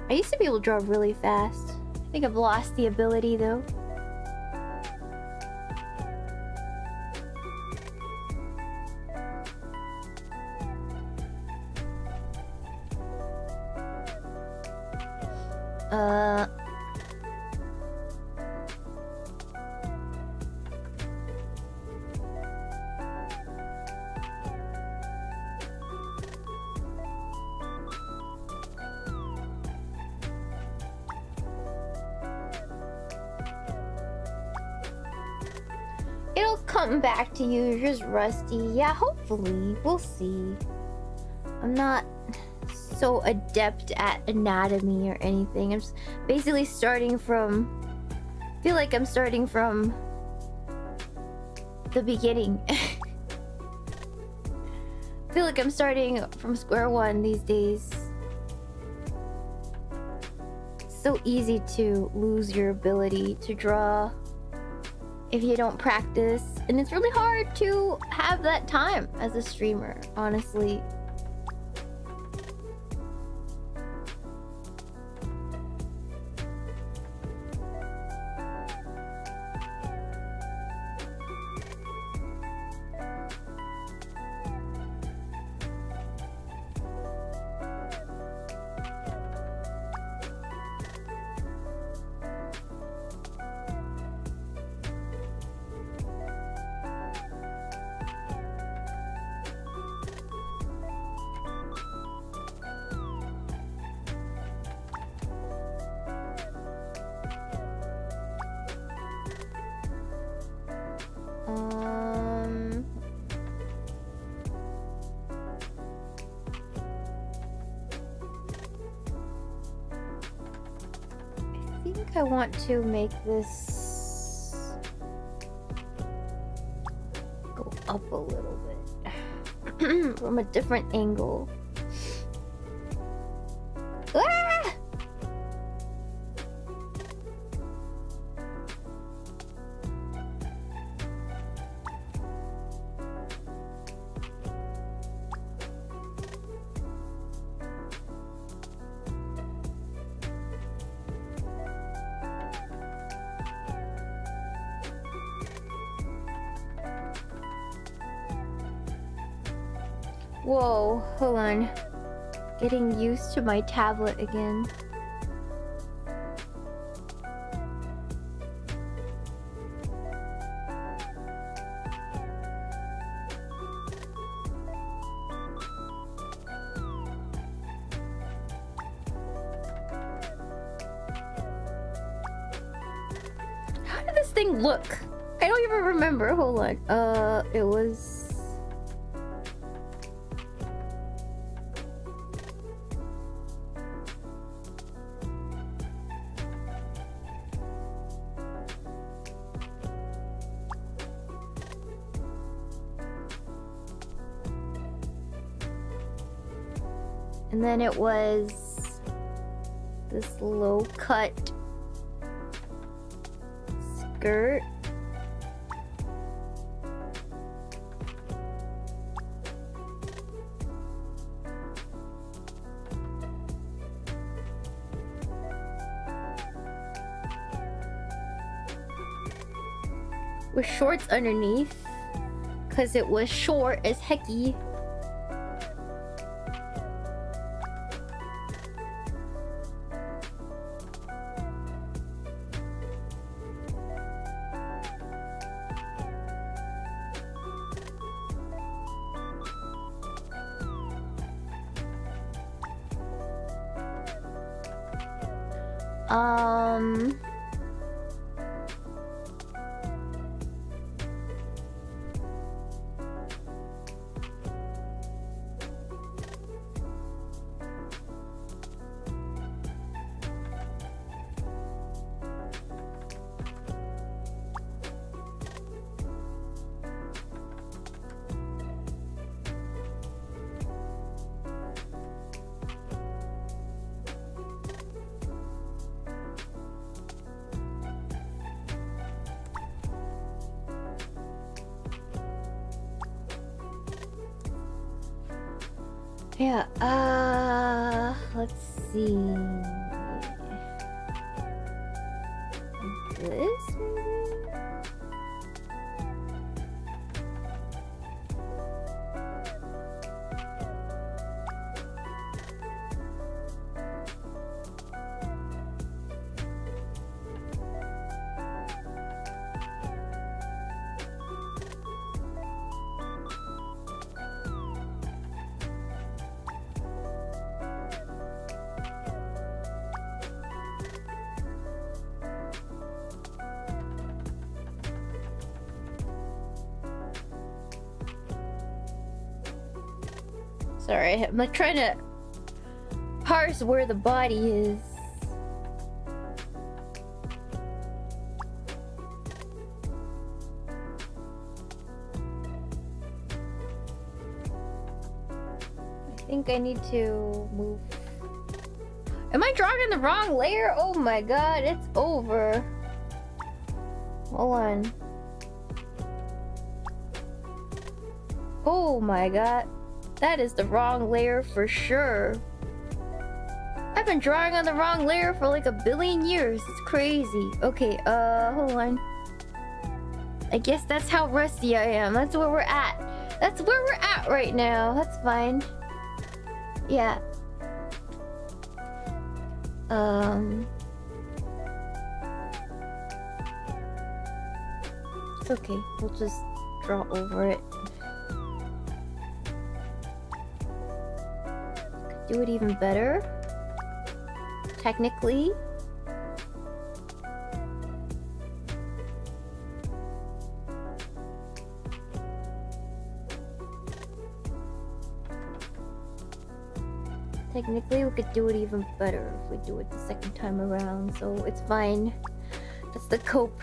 Speaker 2: I used to be able to draw really fast. I think I've lost the ability though. It'll come back to you, you're just rusty. Yeah, hopefully. We'll see. I'm not so adept at anatomy or anything. I'm just basically starting from... I feel like I'm starting from the beginning. I feel like I'm starting from square one these days. It's so easy to lose your ability to draw if you don't practice, and it's really hard to have that time as a streamer, honestly. I want to make this go up a little bit from a different angle. Ah! Whoa, hold on. Getting used to my tablet again. How did this thing look? I don't even remember. Hold on. It was... And then it was this low cut skirt. with shorts underneath, cause it was short as hecky. Yeah, let's see. This maybe? Sorry, I'm like trying to parse where the body is. I think I need to move. Am I drawing the wrong layer? Oh my god, it's over. Hold on. Oh my god. That is the wrong layer for sure. I've been drawing on the wrong layer for like a billion years. It's crazy. Okay, hold on. I guess that's how rusty I am. That's where we're at. That's where we're at right now. That's fine. Yeah. It's okay. We'll just draw over it. Do it even better. Technically. Technically, we could do it even better if we do it the second time around, so it's fine. That's the cope.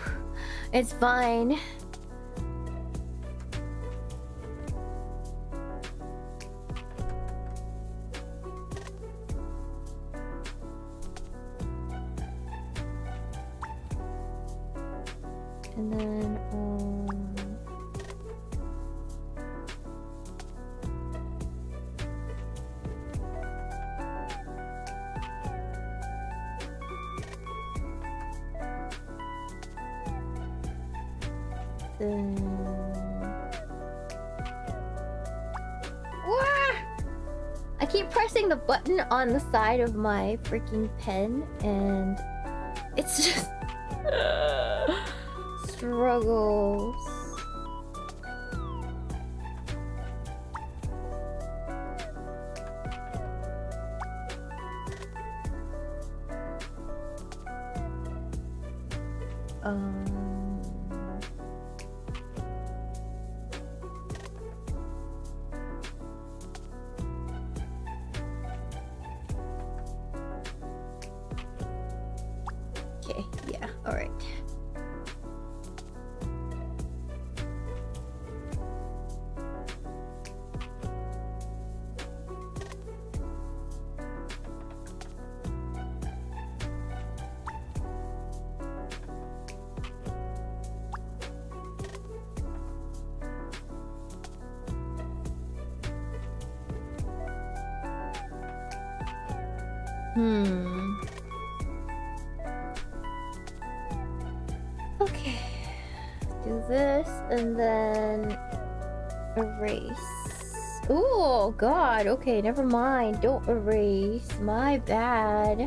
Speaker 2: It's fine. And then, I keep pressing the button on the side of my freaking pen, and it's just struggles. Okay, yeah, all right. Okay, do this and then erase. Oh god, okay, never mind. Don't erase. My bad.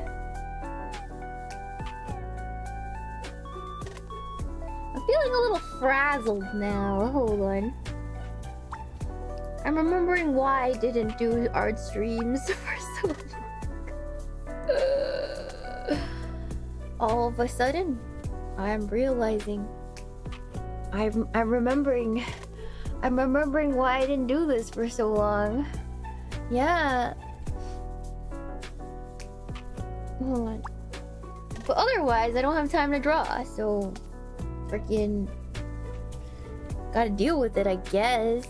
Speaker 2: I'm feeling a little frazzled now. Hold on. I'm remembering why I didn't do art streams for so long. All of a sudden, I'm realizing I'm remembering why I didn't do this for so long. Yeah. Hold on. But otherwise, I don't have time to draw, so freaking gotta deal with it, I guess.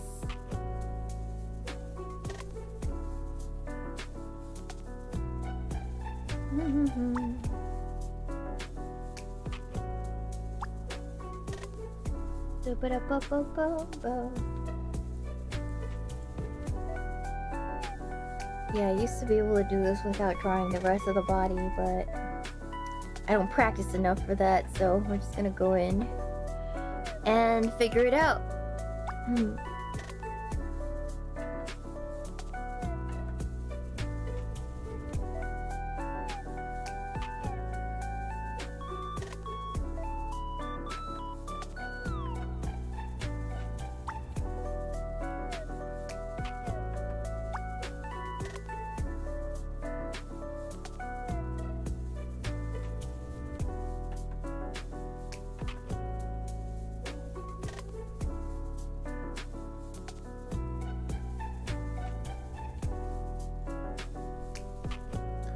Speaker 2: Yeah, I used to be able to do this without drawing the rest of the body, but I don't practice enough for that, so we're just gonna go in and figure it out.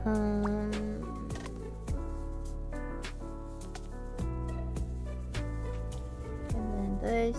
Speaker 2: And then this.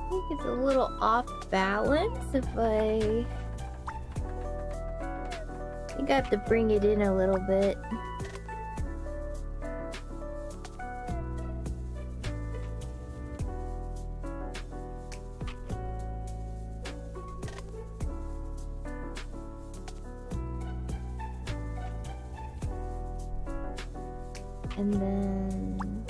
Speaker 2: I think it's a little off balance if I think I have to bring it in a little bit. And then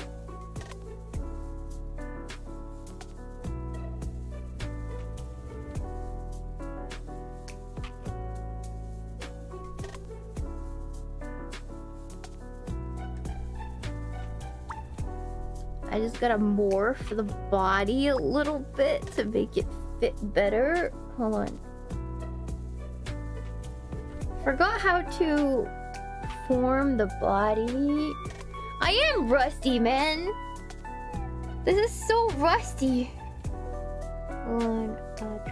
Speaker 2: I just gotta morph the body a little bit to make it fit better. Hold on. Forgot how to form the body. I am rusty, man. This is so rusty. Hold on,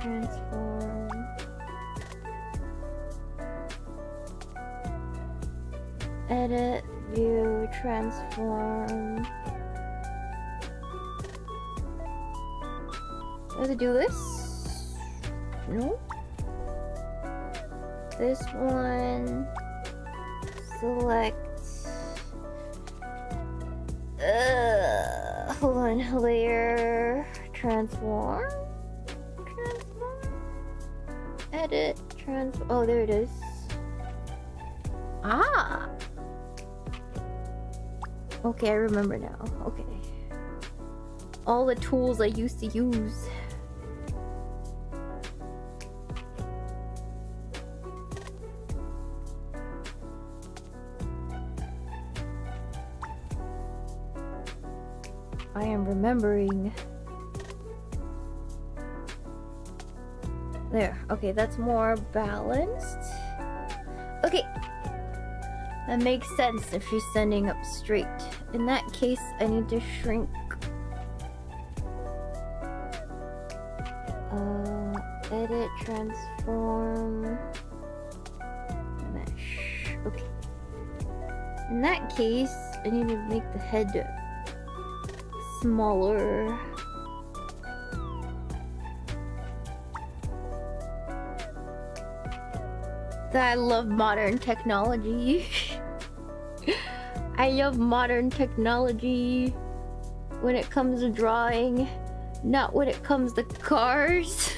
Speaker 2: transform. Edit, view, transform. Do I have to do this? No. This one. Select. Hold on, layer, transform, edit, oh, there it is. Ah! Okay, I remember now. Okay. All the tools I used to use. I am remembering. There. Okay, that's more balanced. Okay. That makes sense if she's standing up straight. In that case, I need to shrink Edit, transform, mesh. Okay. In that case, I need to make the head smaller. I love modern technology. I love modern technology when it comes to drawing, not when it comes to cars.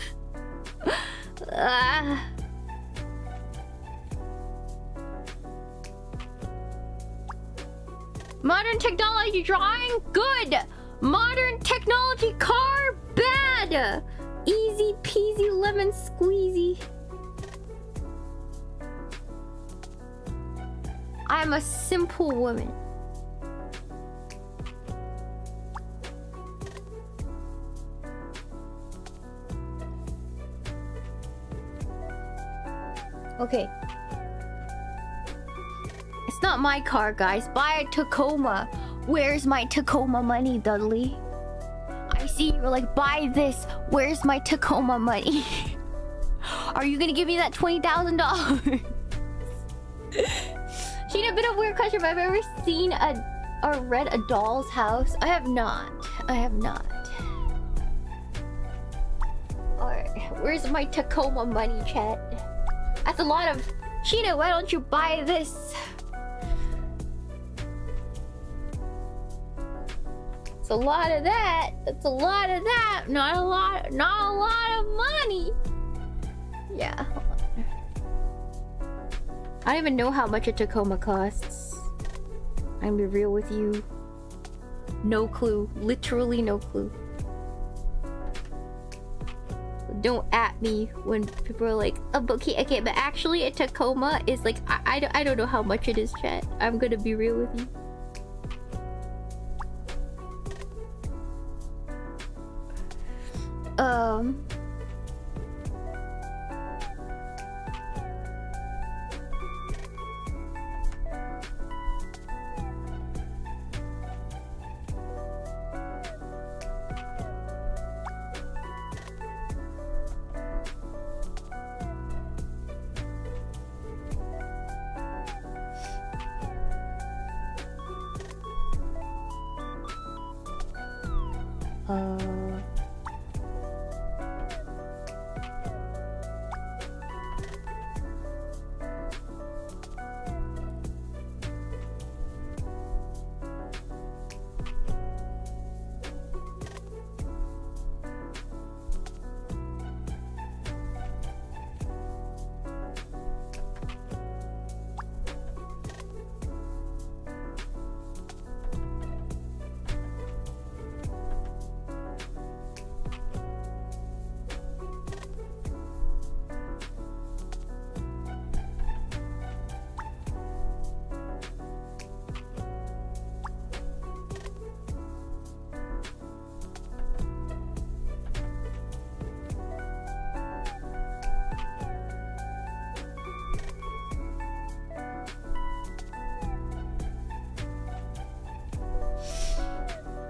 Speaker 2: Modern technology drawing, good. Modern technology car, bad. Easy peasy lemon squeezy. I'm a simple woman. Okay. It's not my car, guys. Buy a Tacoma. Where's my Tacoma money, Dudley? I see you were like, buy this. Where's my Tacoma money? Are you gonna give me that $20,000? Sheena, a bit of a weird question, but I've ever seen or read A Doll's House. I have not. I have not. Alright, where's my Tacoma money, chat? That's a lot of... Sheena, why don't you buy this? It's a lot of that. That's a lot of that. Not a lot of money. Yeah. I don't even know how much a Tacoma costs. I'm gonna be real with you. No clue. Literally no clue. Don't at me when people are like, oh, okay, but actually a Tacoma is like, I don't know how much it is, chat. I'm gonna be real with you.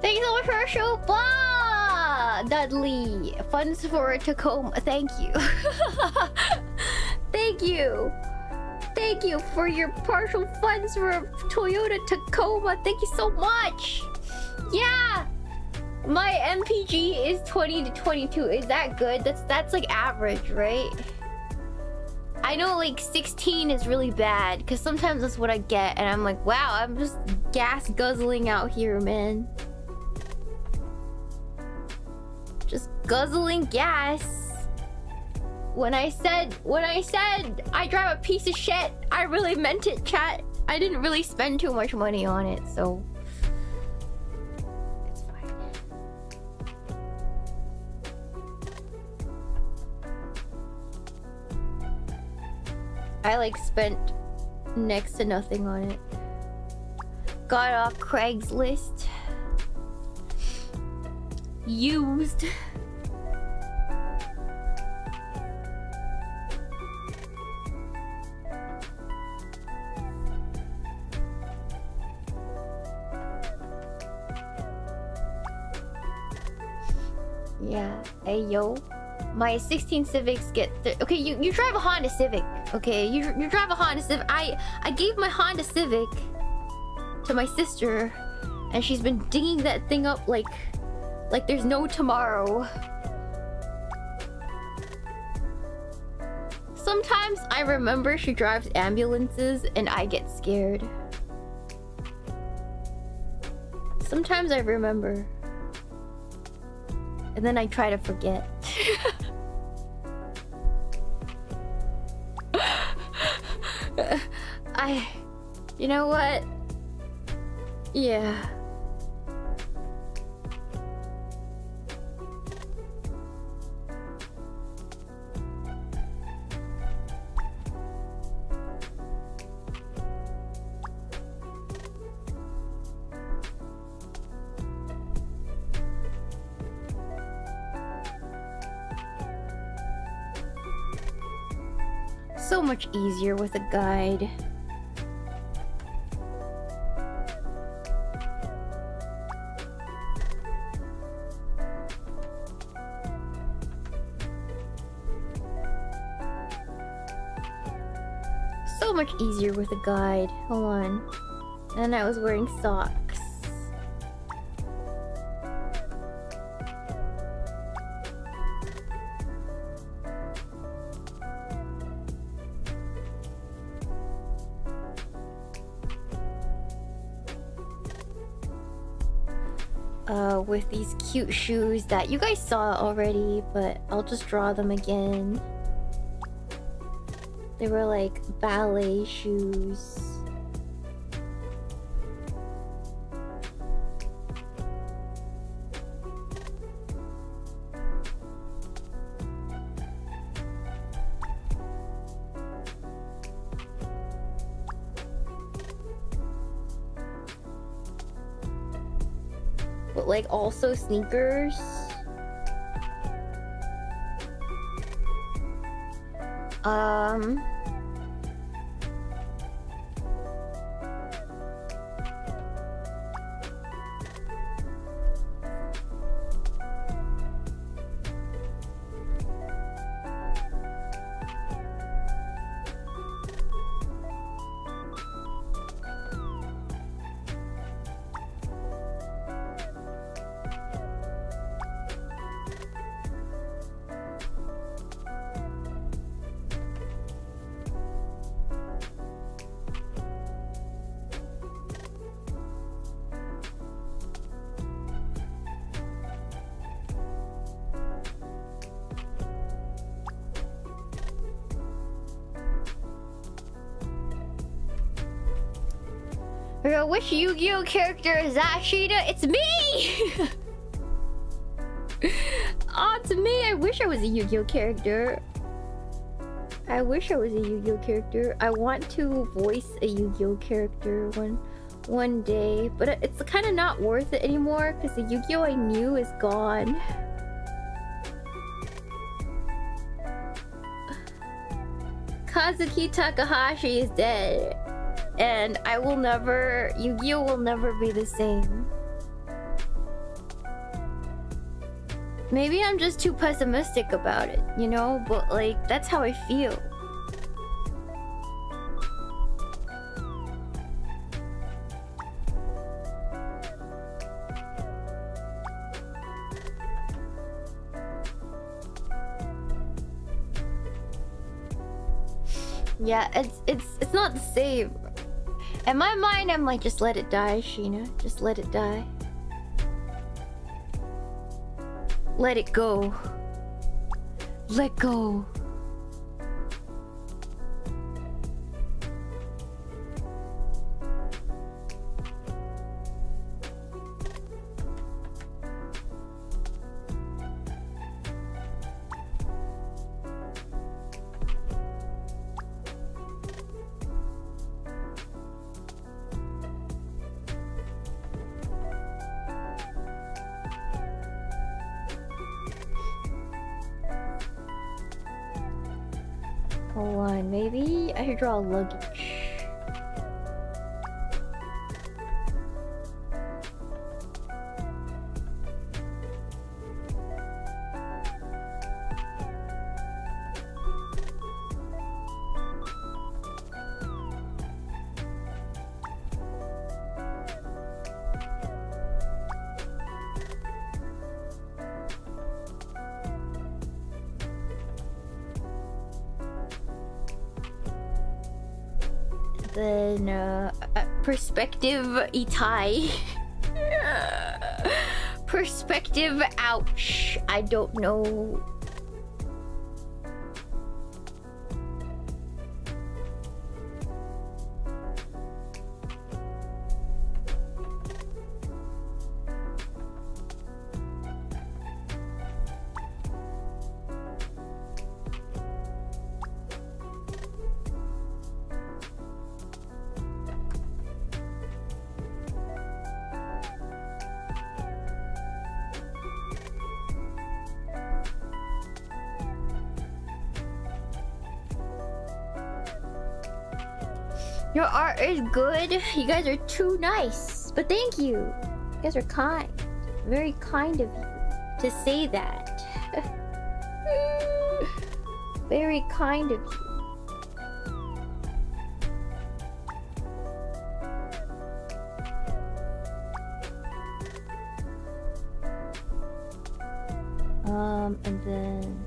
Speaker 2: Thank you so much for our show, blah! Dudley, funds for a Tacoma. Thank you. Thank you. Thank you for your partial funds for a Toyota Tacoma. Thank you so much. Yeah. My MPG is 20 to 22. Is that good? That's like average, right? I know like 16 is really bad because sometimes that's what I get and I'm like, wow, I'm just gas guzzling out here, man. Just guzzling gas. When I said I drive a piece of shit, I really meant it, chat. I didn't really spend too much money on it, so it's fine. I like spent next to nothing on it. Got off Craigslist. Used. Yeah. Hey yo, my 16 Civics get... Okay, you drive a Honda Civic. Okay, you drive a Honda Civic. I gave my Honda Civic to my sister, and she's been dinging that thing up like there's no tomorrow. Sometimes I remember she drives ambulances and I get scared. Sometimes I remember. And then I try to forget. You know what? Yeah. So much easier with a guide. So much easier with a guide. Hold on. And I was wearing socks. With these cute shoes that you guys saw already, but I'll just draw them again. They were like ballet shoes. But like also sneakers. Which Yu-Gi-Oh character is that, Shiina? It's me! Oh, it's me! I wish I was a Yu-Gi-Oh character. I wish I was a Yu-Gi-Oh character. I want to voice a Yu-Gi-Oh character one day, but it's kind of not worth it anymore because the Yu-Gi-Oh I knew is gone. Kazuki Takahashi is dead. And I will never... Yu-Gi-Oh will never be the same. Maybe I'm just too pessimistic about it, you know? But like, that's how I feel. Yeah, it's not the same. In my mind, I'm like, just let it die, Shiina. Just let it die. Let it go. Let go. Hold on, maybe I should draw luggage. then perspective itai. Perspective ouch. I don't know. Your art is good. You guys are too nice. But thank you. You guys are kind. Very kind of you to say that. Very kind of you. And then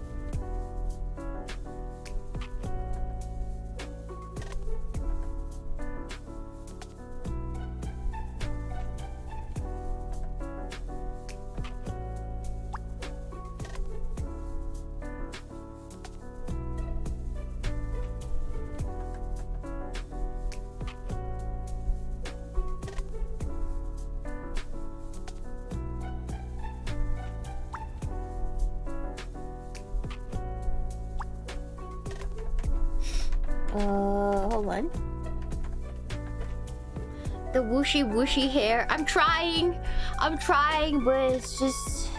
Speaker 2: hold on. The whooshy whooshy hair. I'm trying, but it's just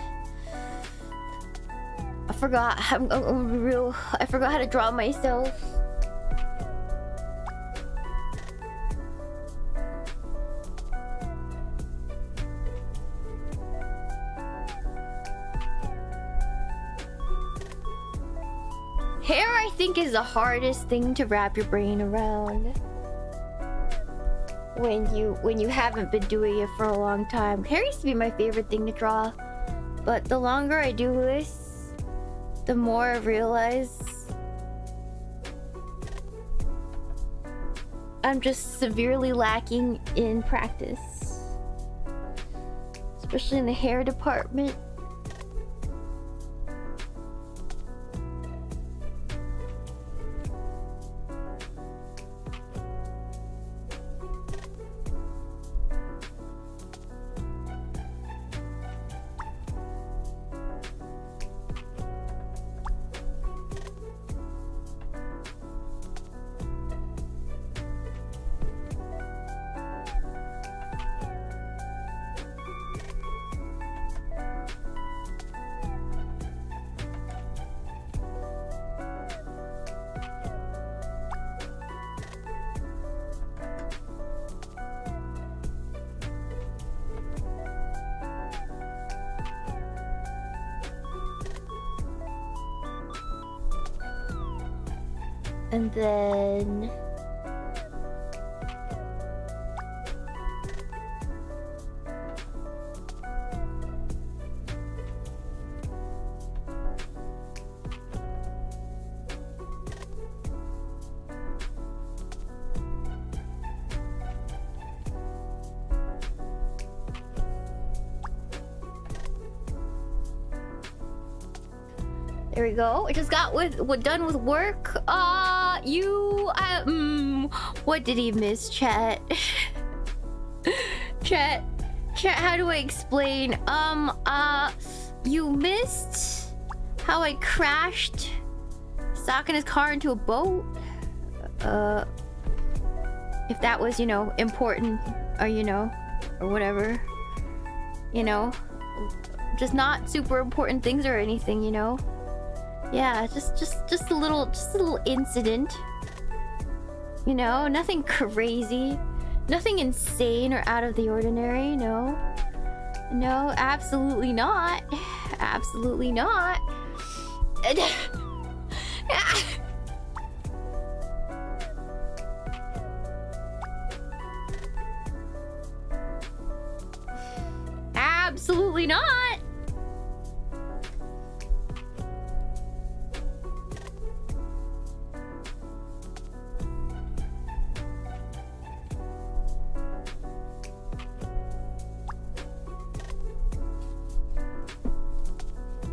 Speaker 2: I forgot. I'm real. I forgot how to draw myself. Hair, I think, is the hardest thing to wrap your brain around. When you haven't been doing it for a long time. Hair used to be my favorite thing to draw, but the longer I do this, the more I realize I'm just severely lacking in practice, especially in the hair department. And then there we go. I just got done with work. What did he miss, chat? Chat, how do I explain? You missed how I crashed Sakana's car into a boat. If that was, important, or or whatever, just not super important things or anything, Yeah, just a little incident. Nothing crazy. Nothing insane or out of the ordinary, no. No, absolutely not. Absolutely not. Absolutely not.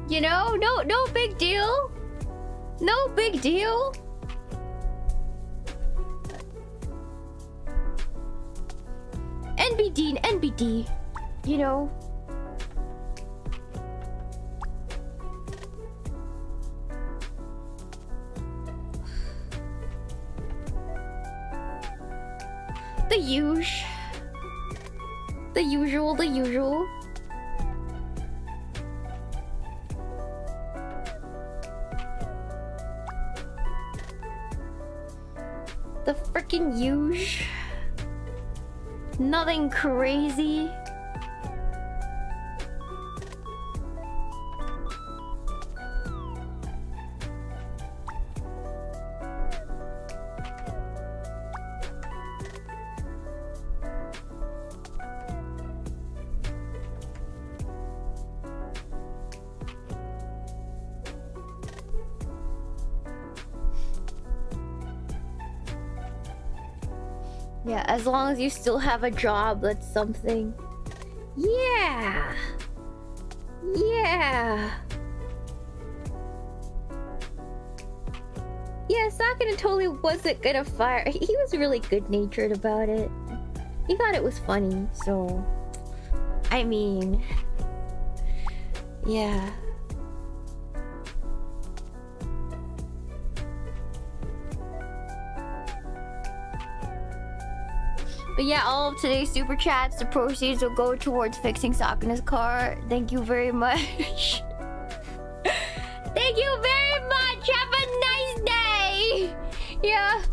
Speaker 2: You know, no big deal. No big deal. NBD and NBD, you know. The usual. The freaking huge. Nothing crazy. Yeah, as long as you still have a job, that's something. Yeah. Yeah. Yeah, Sakana totally wasn't gonna fire. He was really good-natured about it. He thought it was funny, so... I mean... Yeah. But yeah, all of today's super chats, the proceeds will go towards fixing Sakana's car. Thank you very much. Thank you very much. Have a nice day. Yeah.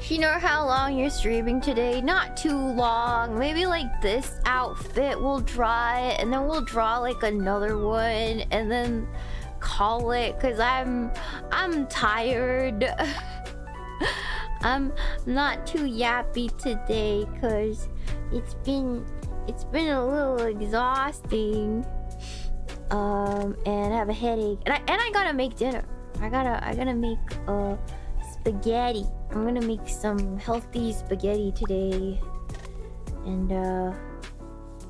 Speaker 2: You know how long you're streaming today? Not too long. Maybe like this outfit will dry, and then we'll draw like another one, and then call it. Cause I'm tired. I'm not too yappy today, cause it's been a little exhausting. And I have a headache, and I gotta make dinner. I gotta make spaghetti. I'm gonna make some healthy spaghetti today, and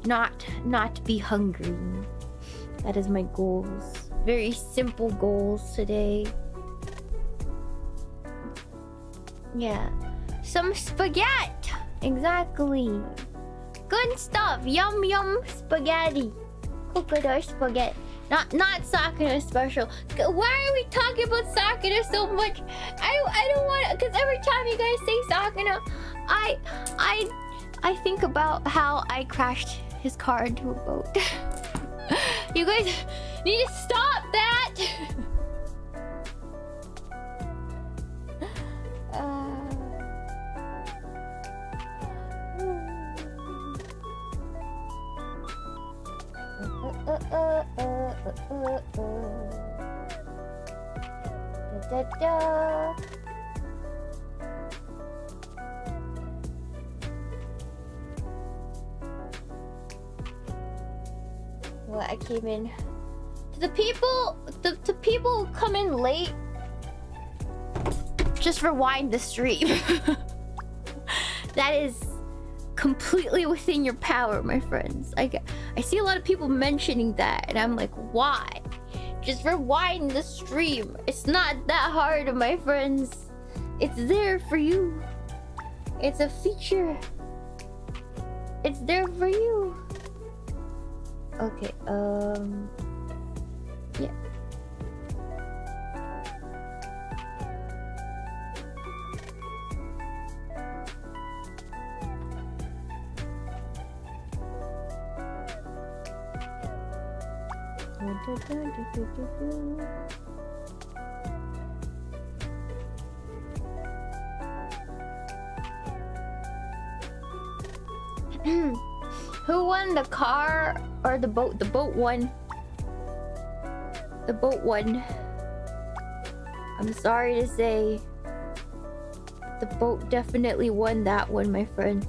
Speaker 2: not be hungry. That is my goals. Very simple goals today. Yeah, some spaghetti. Exactly. Good stuff. Yum yum spaghetti. Coconut spaghetti. Not Sakana special. Why are we talking about Sakana so much? I don't want, because every time you guys say Sakana, I think about how I crashed his car into a boat. You guys need to stop that. Well, I came in. The people who come in late, just rewind the stream. That is completely within your power, my friends. I see a lot of people mentioning that, and I'm like, why? Just rewind the stream. It's not that hard, my friends. It's there for you. It's a feature. It's there for you. Okay, yeah. Who won the car or the boat? The boat won. The boat won. I'm sorry to say, the boat definitely won that one, my friends.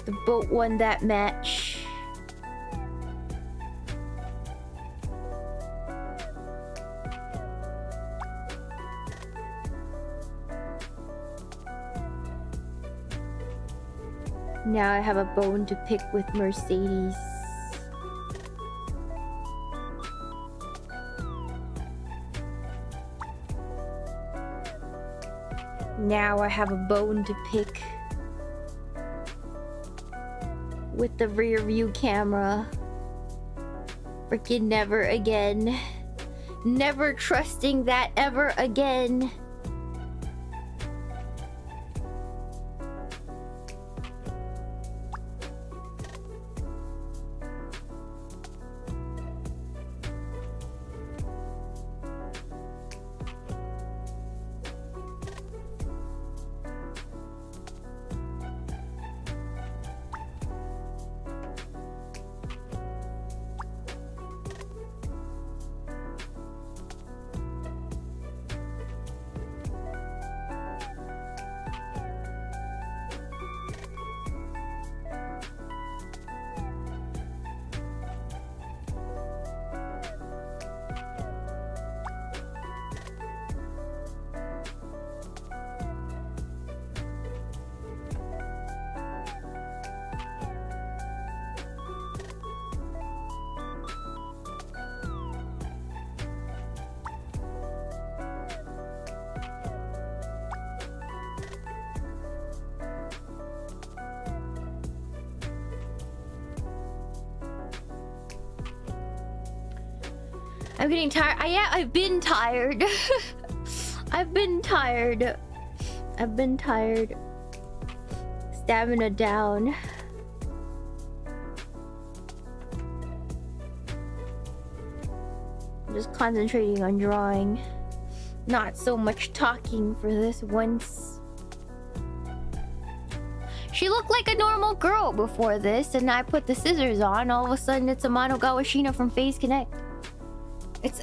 Speaker 2: The boat won that match. Now I have a bone to pick with Mercedes. Now I have a bone to pick with the rear view camera. Freaking never again. Never trusting that ever again. I'm getting tired. I've been tired. I've been tired. I've been tired. Stamina down. I'm just concentrating on drawing. Not so much talking for this once. She looked like a normal girl before this, and I put the scissors on. All of a sudden, it's Amanogawa Shiina from FaZe Connect. It's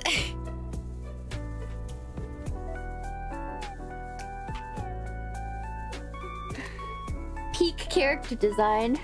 Speaker 2: peak character design.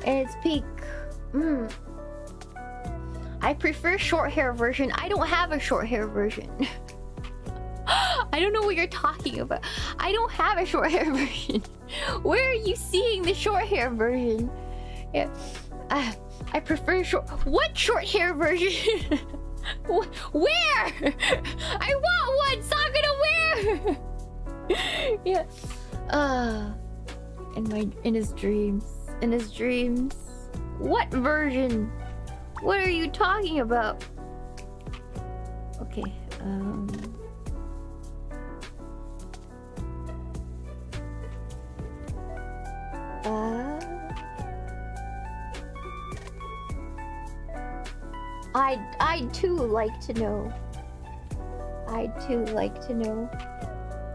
Speaker 2: It's peak. I prefer short hair version. I don't have a short hair version. I don't know what you're talking about. I don't have a short hair version. Where are you seeing the short hair version? Yeah, I prefer short. What short hair version? Where? I want one. Sakana, where? Yeah. In his dreams. In his dreams. What version? What are you talking about? Okay, I'd too like to know. I'd too like to know.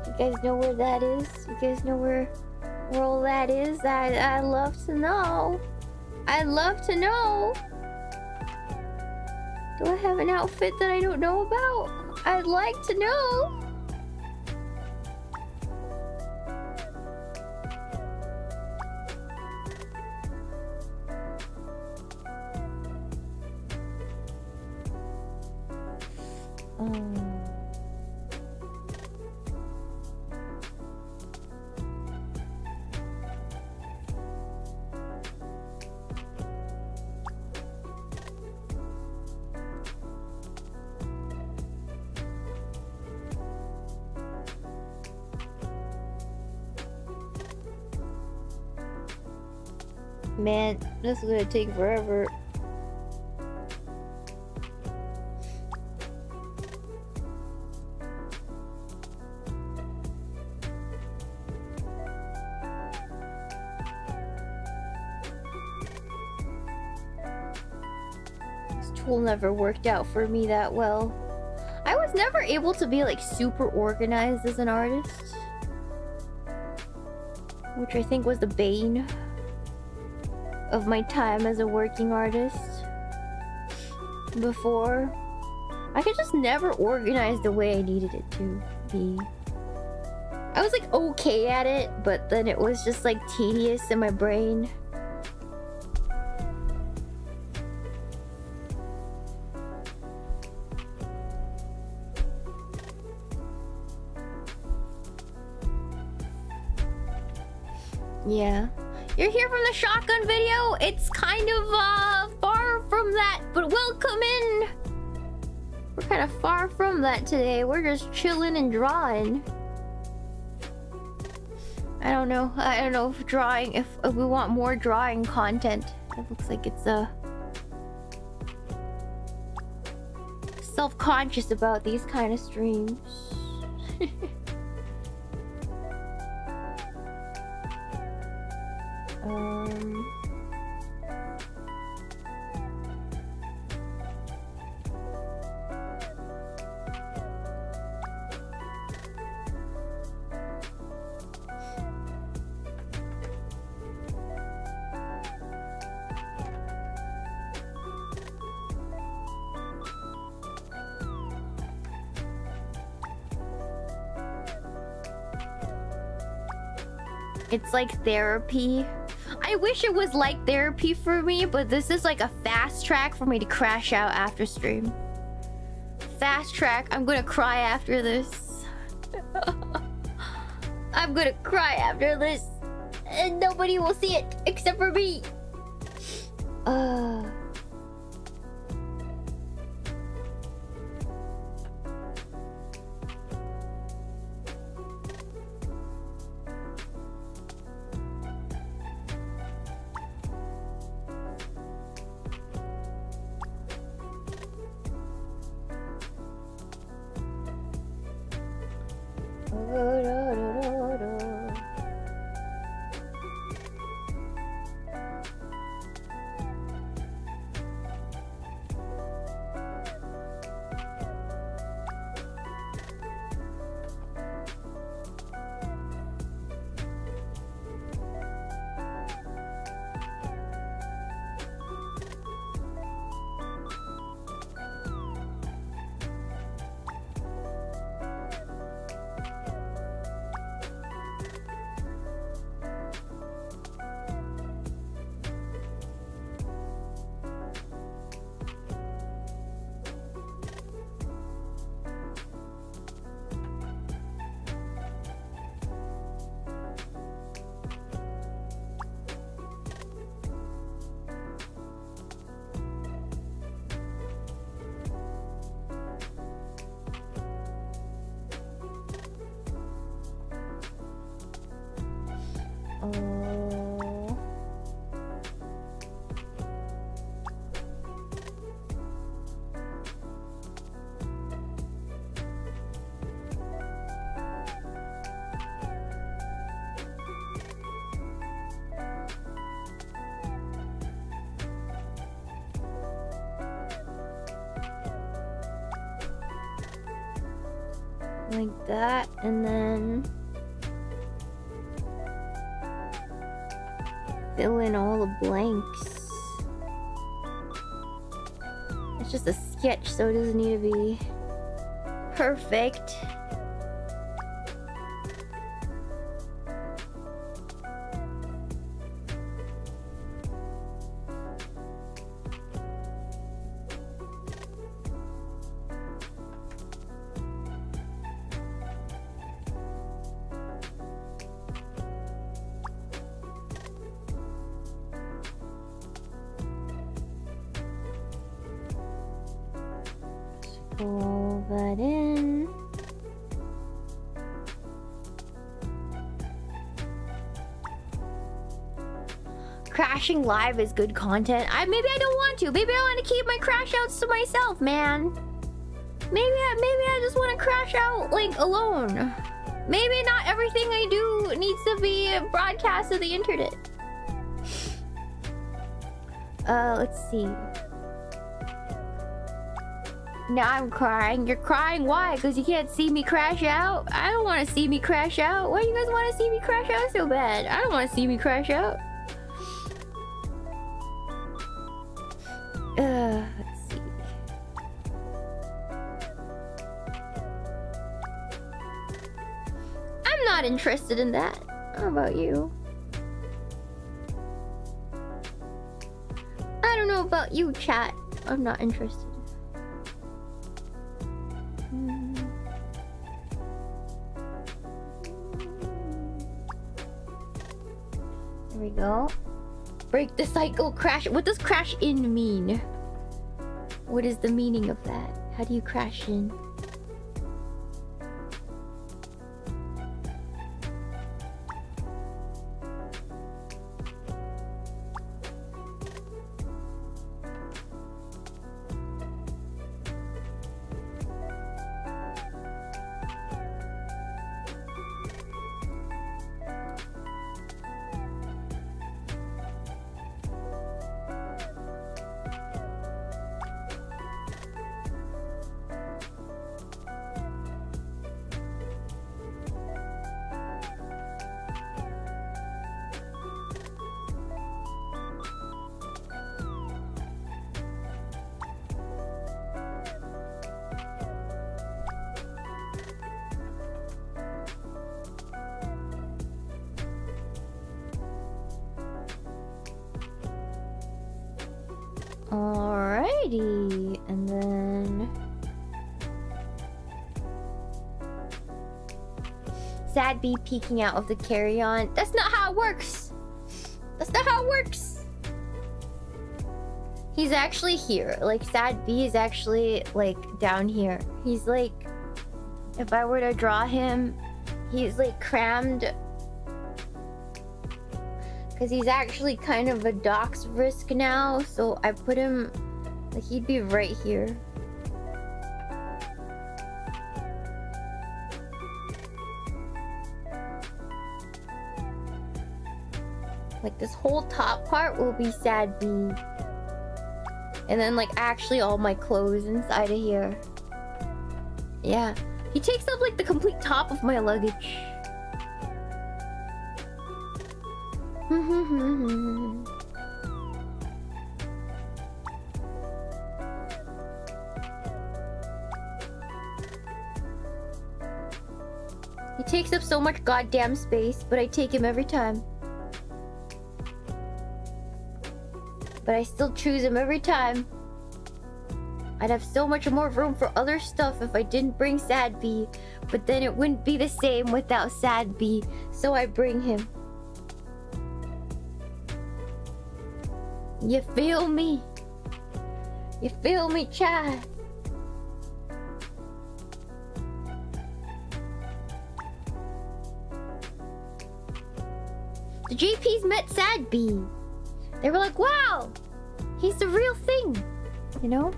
Speaker 2: You guys know where that is? You guys know where all that is? I'd love to know. I'd love to know. Do I have an outfit that I don't know about? I'd like to know. Man, this is gonna take forever. This tool never worked out for me that well. I was never able to be like super organized as an artist, which I think was the bane of my time as a working artist. Before, I could just never organize the way I needed it to be. I was like okay at it, but then it was just like tedious in my brain. Yeah. You're here from the shotgun video? It's kind of far from that, but welcome in. We're kind of far from that today. We're just chilling and drawing. I don't know if drawing, if we want more drawing content. It looks like it's self-conscious about these kind of streams. It's like therapy. I wish it was like therapy for me, but this is like a fast track for me to crash out after stream. Fast track. I'm gonna cry after this. I'm gonna cry after this. And nobody will see it except for me. Like that, and then fill in all the blanks. It's just a sketch, so it doesn't need to be perfect. All that in. Crashing live is good content. Maybe I don't want to. Maybe I want to keep my crash outs to myself, man. Maybe I just want to crash out like alone. Maybe not everything I do needs to be broadcast to the internet. Let's see. Now I'm crying. You're crying? Why? Because you can't see me crash out? I don't want to see me crash out. Why do you guys want to see me crash out so bad? I don't want to see me crash out. Let's see. I'm not interested in that. How about you? I don't know about you, chat. I'm not interested. There we go. Break the cycle, crash. What does crash in mean? What is the meaning of that? How do you crash in? Alrighty, and then Sad B peeking out of the carry-on. That's not how it works. That's not how it works. He's actually here. Like, Sad B is actually like down here. He's like, if I were to draw him, he's like crammed. Because he's actually kind of a dox risk now, so I put him, like, he'd be right here. Like, this whole top part will be Sad B. And then, like, actually all my clothes inside of here. Yeah. He takes up, like, the complete top of my luggage. He takes up so much goddamn space, but I take him every time. But I still choose him every time. I'd have so much more room for other stuff if I didn't bring Sad B, but then it wouldn't be the same without Sad B, so I bring him. You feel me? You feel me, Chad? The GPs met Sad B. They were like, wow, he's the real thing, you know?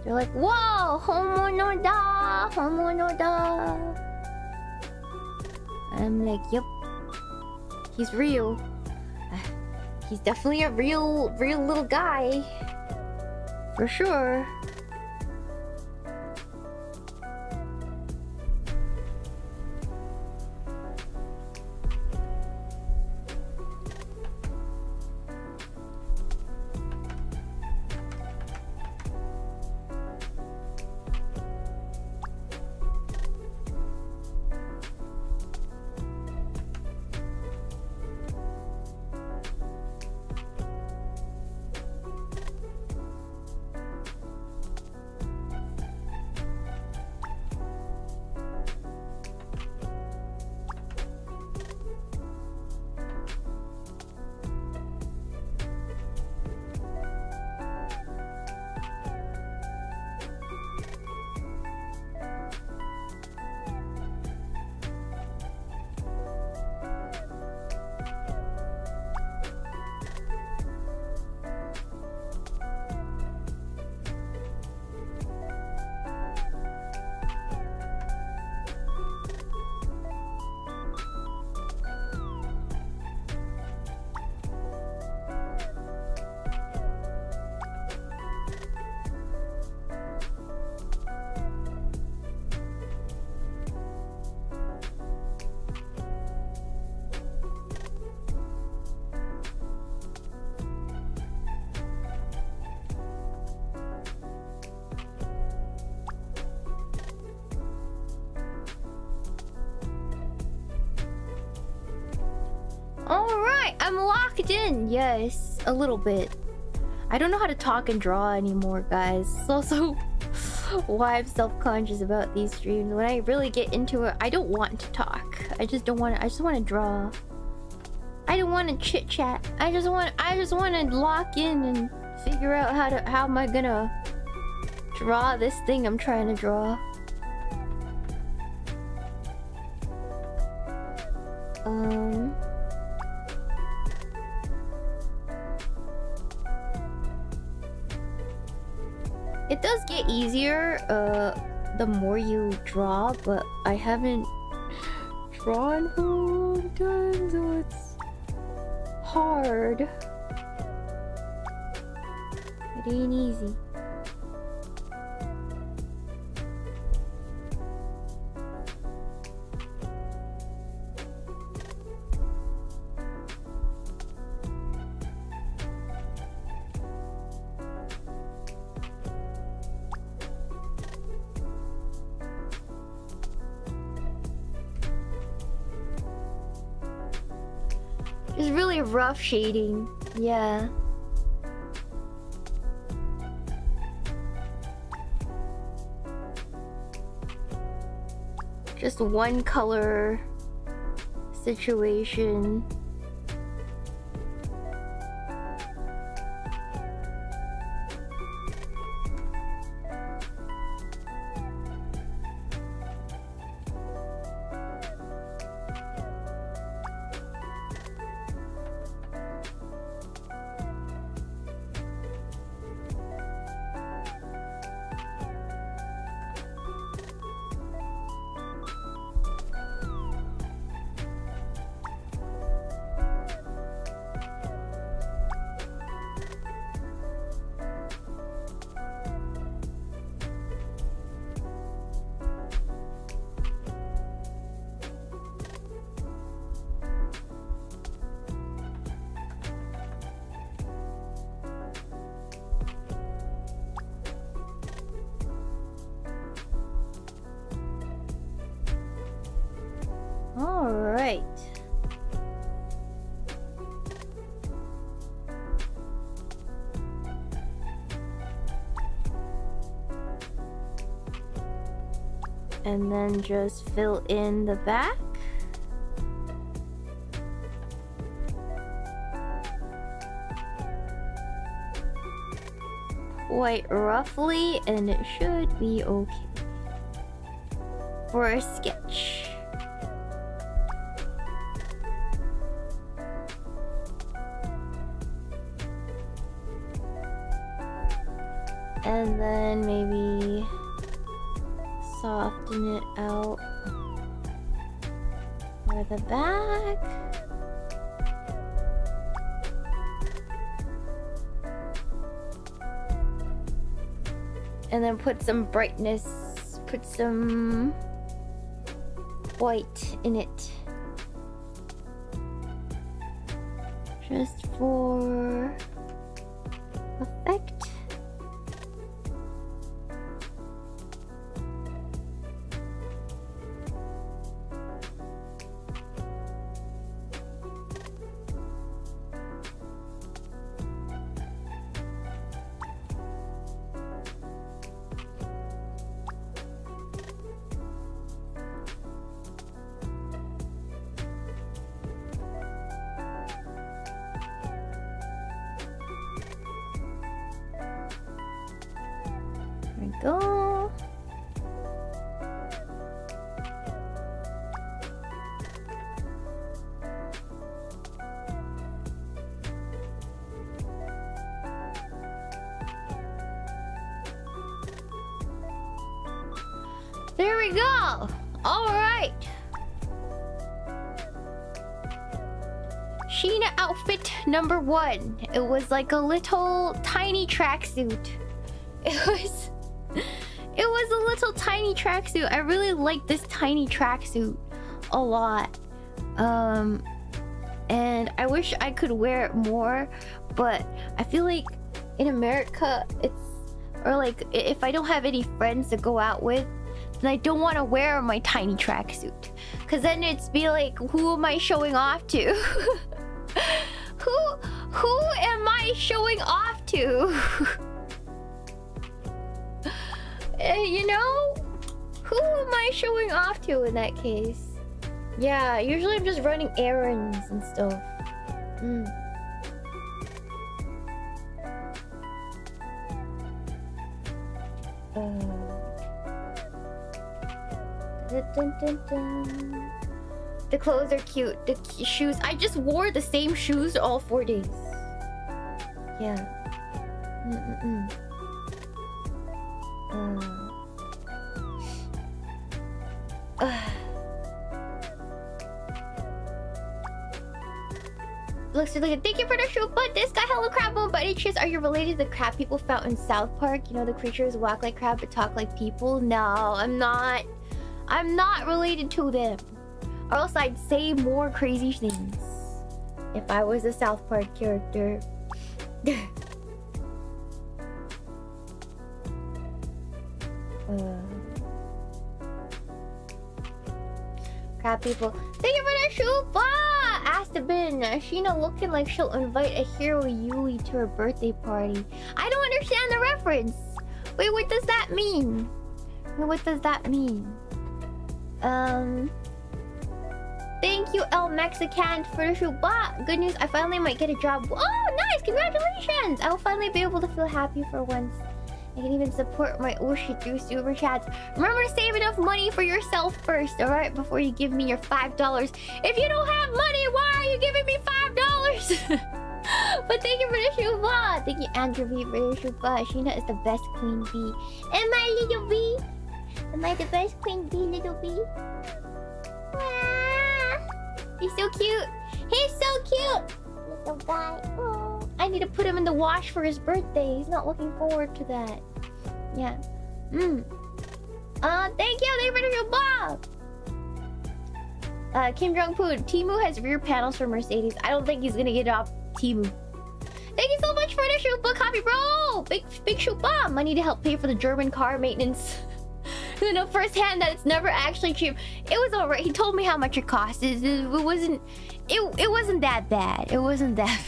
Speaker 2: They're like, whoa, homo no da, homo no da. I'm like, yep, he's real. He's definitely a real little guy, for sure. Alright, I'm locked in. Yes, a little bit. I don't know how to talk and draw anymore, guys. It's also why I'm self-conscious about these streams. When I really get into it, I don't want to talk. I just don't want to. I just want to draw. I don't want to chit-chat. I just want to lock in and figure out how am I gonna draw this thing I'm trying to draw. It does get easier the more you draw, but I haven't drawn for a long time, so it's hard. It ain't easy. It's really rough shading, yeah. Just one color situation. All right. And then just fill in the back. Quite roughly, and it should be okay for a sketch. And then maybe soften it out for the back. And then put some brightness, put some white in it. Just for effect. There we go. There we go. All right. Shiina outfit number 1. It was like a little tiny tracksuit. It was a little tiny tracksuit. I really like this tiny tracksuit a lot. And I wish I could wear it more, but I feel like in America or like if I don't have any friends to go out with, then I don't want to wear my tiny tracksuit, cause then it's be like, who am I showing off to? Who am I showing off to? You know? Who am I showing off to in that case? Yeah, usually I'm just running errands and stuff. The clothes are cute. The shoes. I just wore the same shoes all 4 days. Yeah. Looks really good. Thank you for the shoot, but this guy, hello crab bone. By any chance, are you related to the crab people found in South Park? You know, the creatures walk like crab but talk like people? No, I'm not. I'm not related to them. Or else I'd say more crazy things if I was a South Park character. Crab people. Thank you for the shoot. Asked the bin. Shiina looking like she'll invite a hero Yui to her birthday party. I don't understand the reference. Wait, what does that mean? What does that mean? Thank you, El Mexican, for the shoot. Good news, I finally might get a job. Oh, nice! Congratulations! I'll finally be able to feel happy for once. I can even support my Ushi through super chats. Remember to save enough money for yourself first, alright? Before you give me your $5. If you don't have money, why are you giving me $5? But thank you for the shoot. Thank you, Andrew V, for the shoot. Shiina is the best queen bee. Am I little bee? Am I the best queen bee, little bee? He's so cute. He's so cute. Little guy. Oh, I need to put him in the wash for his birthday. He's not looking forward to that. Yeah. Thank you. Thank you for the Kim Jong-poo. Temu has rear panels for Mercedes. I don't think he's gonna get off Temu. Thank you so much for the shoot, copy, bro. Big shoot bomb. Money to help pay for the German car maintenance. You know firsthand that it's never actually cheap. It was alright. He told me how much it cost. It wasn't that bad. It wasn't that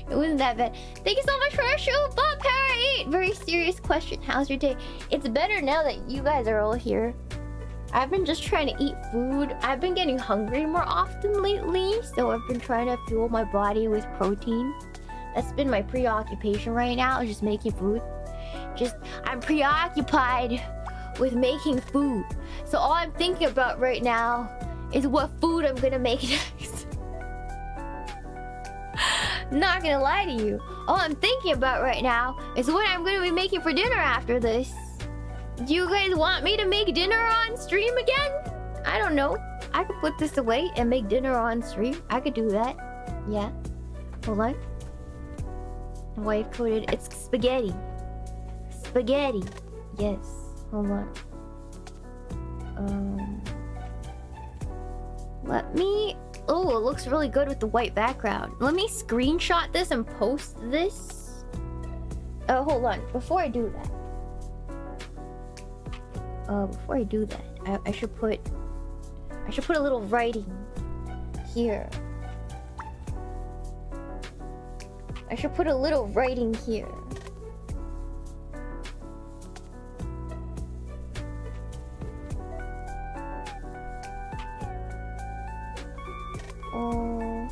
Speaker 2: bad. Thank you so much for our show, Bob Para 8. Very serious question. How's your day? It's better now that you guys are all here. I've been just trying to eat food. I've been getting hungry more often lately, so I've been trying to fuel my body with protein. That's been my preoccupation right now, just making food. I'm preoccupied with making food. So all I'm thinking about right now is what food I'm gonna make next. Not gonna lie to you. All I'm thinking about right now is what I'm gonna be making for dinner after this. Do you guys want me to make dinner on stream again? I don't know. I could put this away and make dinner on stream. I could do that. Yeah. Hold on. White coated. It's spaghetti. Spaghetti. Yes. Hold on. Let me... Oh, it looks really good with the white background. Let me screenshot this and post this. Oh, hold on. Before I do that, I should put a little writing here. I should put a little writing here. Oh.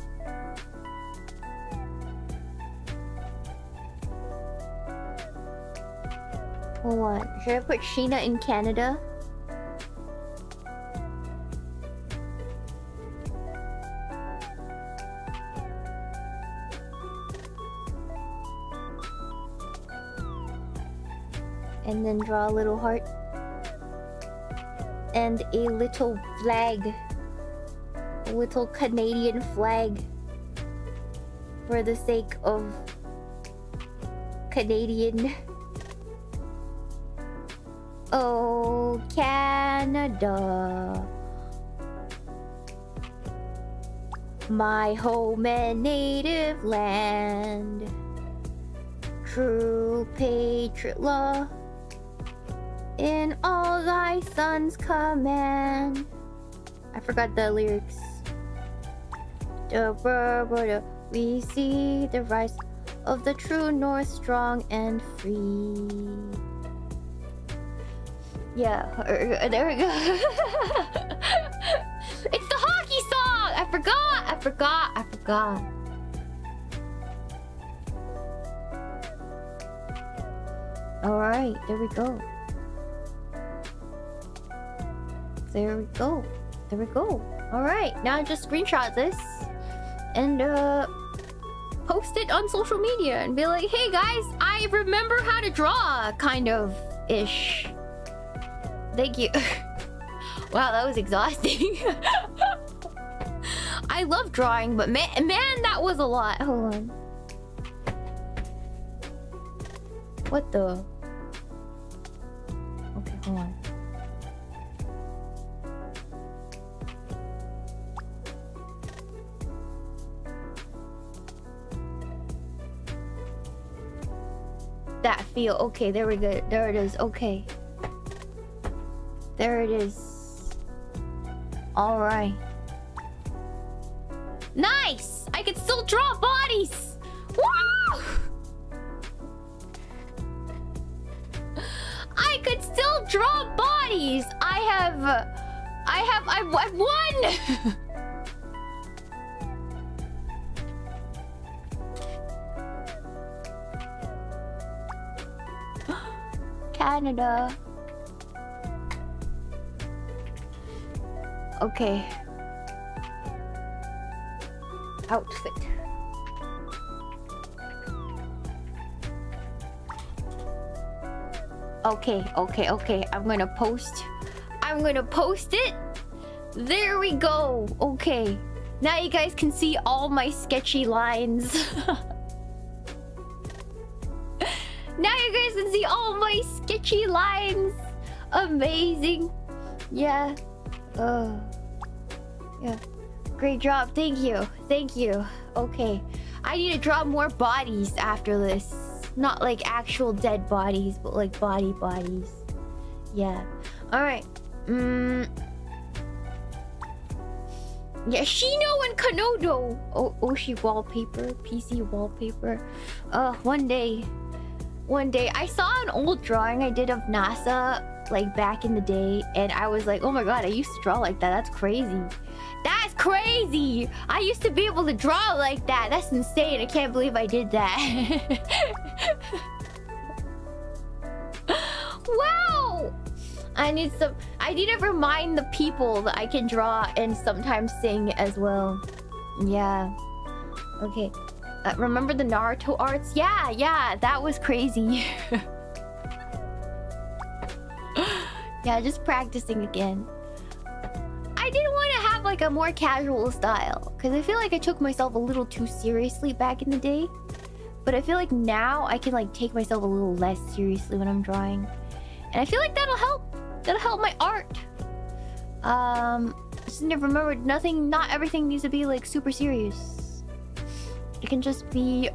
Speaker 2: Hold on. Should I put Shiina in Canada? And then draw a little heart. And a little flag. A little Canadian flag. For the sake of Canadian. Oh, Canada. My home and native land. True patriot law. In all thy sons' command. I forgot the lyrics. We see the rise of the true North, strong and free. Yeah, there we go. It's the hockey song! I forgot. Alright, there we go. Alright, now just screenshot this and post it on social media and be like, hey guys, I remember how to draw, kind of ish. Thank you. Wow, that was exhausting. I love drawing, but man, that was a lot. Hold on. What the? Okay, hold on. That feel. Okay, there we go. There it is. Okay. There it is. All right. Nice! I can still draw bodies! Woo! I could still draw bodies! I've won! Canada. Okay. Outfit. Okay. I'm gonna post it. There we go. Okay. Now you guys can see all my sketchy lines. Now you guys can see all my sketchy lines. Amazing. Yeah. Yeah. Great job. Thank you. Okay. I need to draw more bodies after this. Not like actual dead bodies, but like bodies. Yeah. Alright. Yeah, Shino and Kanodo. Oshi wallpaper. PC wallpaper. One day. I saw an old drawing I did of NASA like back in the day, and I was like, oh my god, I used to draw like that. That's crazy. That's crazy! I used to be able to draw like that. That's insane. I can't believe I did that. Wow! I need to remind the people that I can draw and sometimes sing as well. Yeah. Okay. Remember the Naruto arts? Yeah, that was crazy. Yeah, just practicing again. I didn't want to have like a more casual style because I feel like I took myself a little too seriously back in the day. But I feel like now I can like take myself a little less seriously when I'm drawing. And I feel like that'll help. That'll help my art. Just remember, not everything needs to be like super serious. It can just be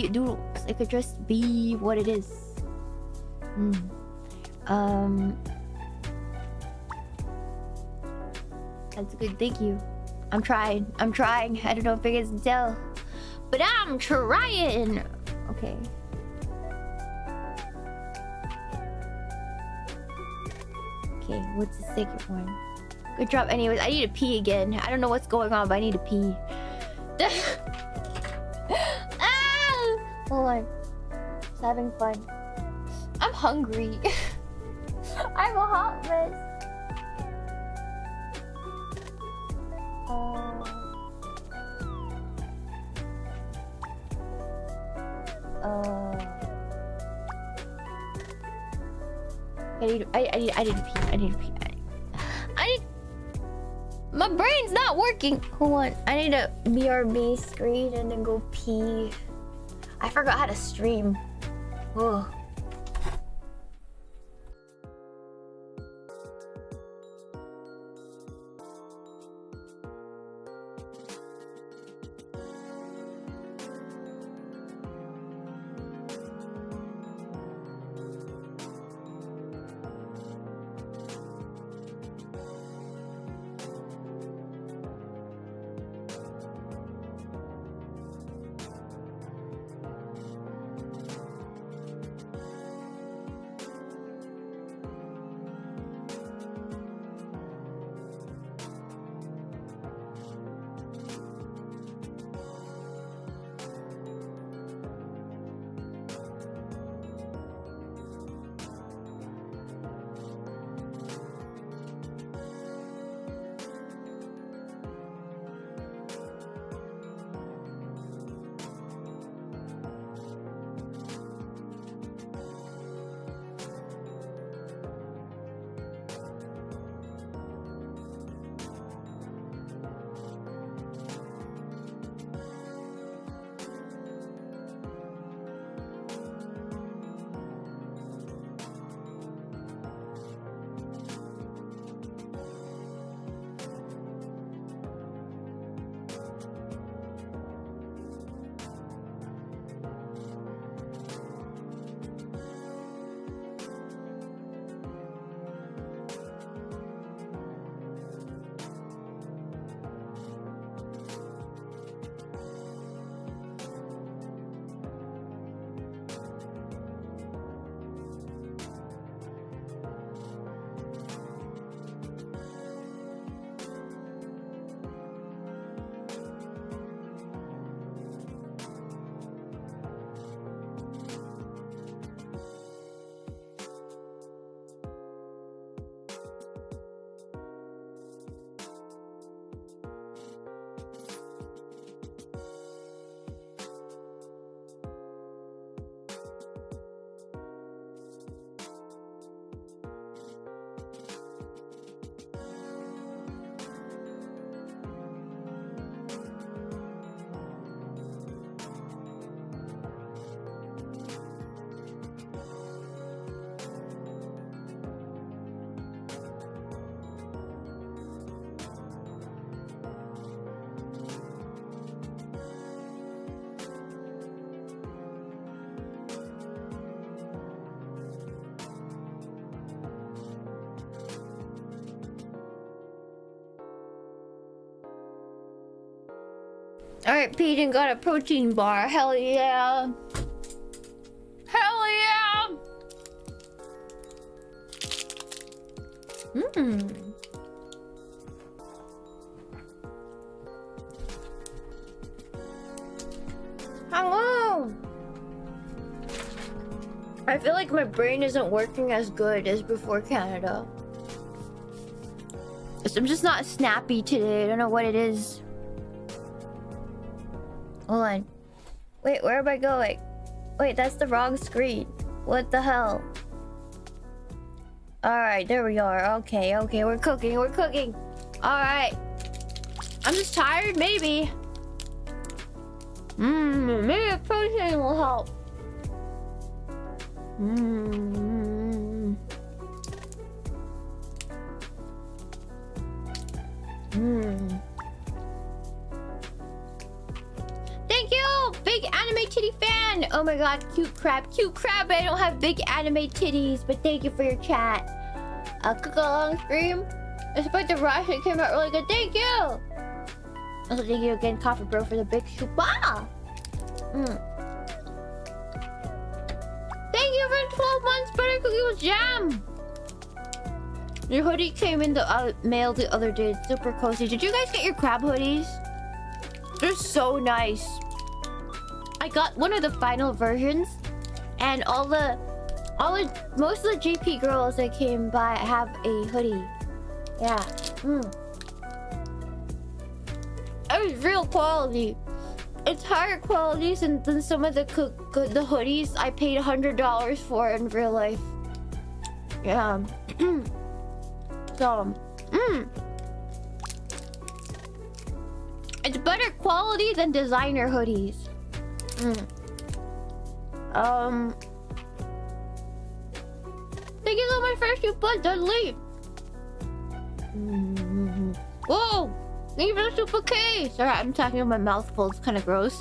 Speaker 2: doodles. It could just be what it is. That's good, thank you. I'm trying. I don't know if you guys can tell, but I'm trying. Okay. Okay, what's the second one? Good job. Anyways, I need to pee again. I don't know what's going on, but I need to pee. Ah! Hold on. Just having fun. I'm hungry. I'm a hot mess. I need to pee. My brain's not working. Hold on. I need to BRB screen and then go pee. I forgot how to stream. Ugh. Alright, Peyton got a protein bar. Hell yeah. Hell yeah. Hello. I feel like my brain isn't working as good as before Canada. I'm just not snappy today. I don't know what it is. Hold on. Wait, where am I going? Wait, that's the wrong screen. What the hell? Alright, there we are. Okay, we're cooking. Alright. I'm just tired, maybe. Maybe a protein will help. Thank you, big anime titty fan. Oh my god, cute crab. I don't have big anime titties, but thank you for your chat. I'll cook a long stream. Despite the rush, it came out really good. Thank you. Also, thank you again, Coffee Bro, for the big shupa. Thank you for 12 months, butter cookie with jam. Your hoodie came in the mail the other day. It's super cozy. Did you guys get your crab hoodies? They're so nice. I got one of the final versions, and most of the GP girls that came by have a hoodie. Yeah. It's real quality. It's higher quality than some of the hoodies I paid $100 for in real life. Yeah. So, it's better quality than designer hoodies. Thank you so much for your super Dudley. Whoa! Thank you for the super K. Sorry, I'm talking with my mouth full. It's kind of gross.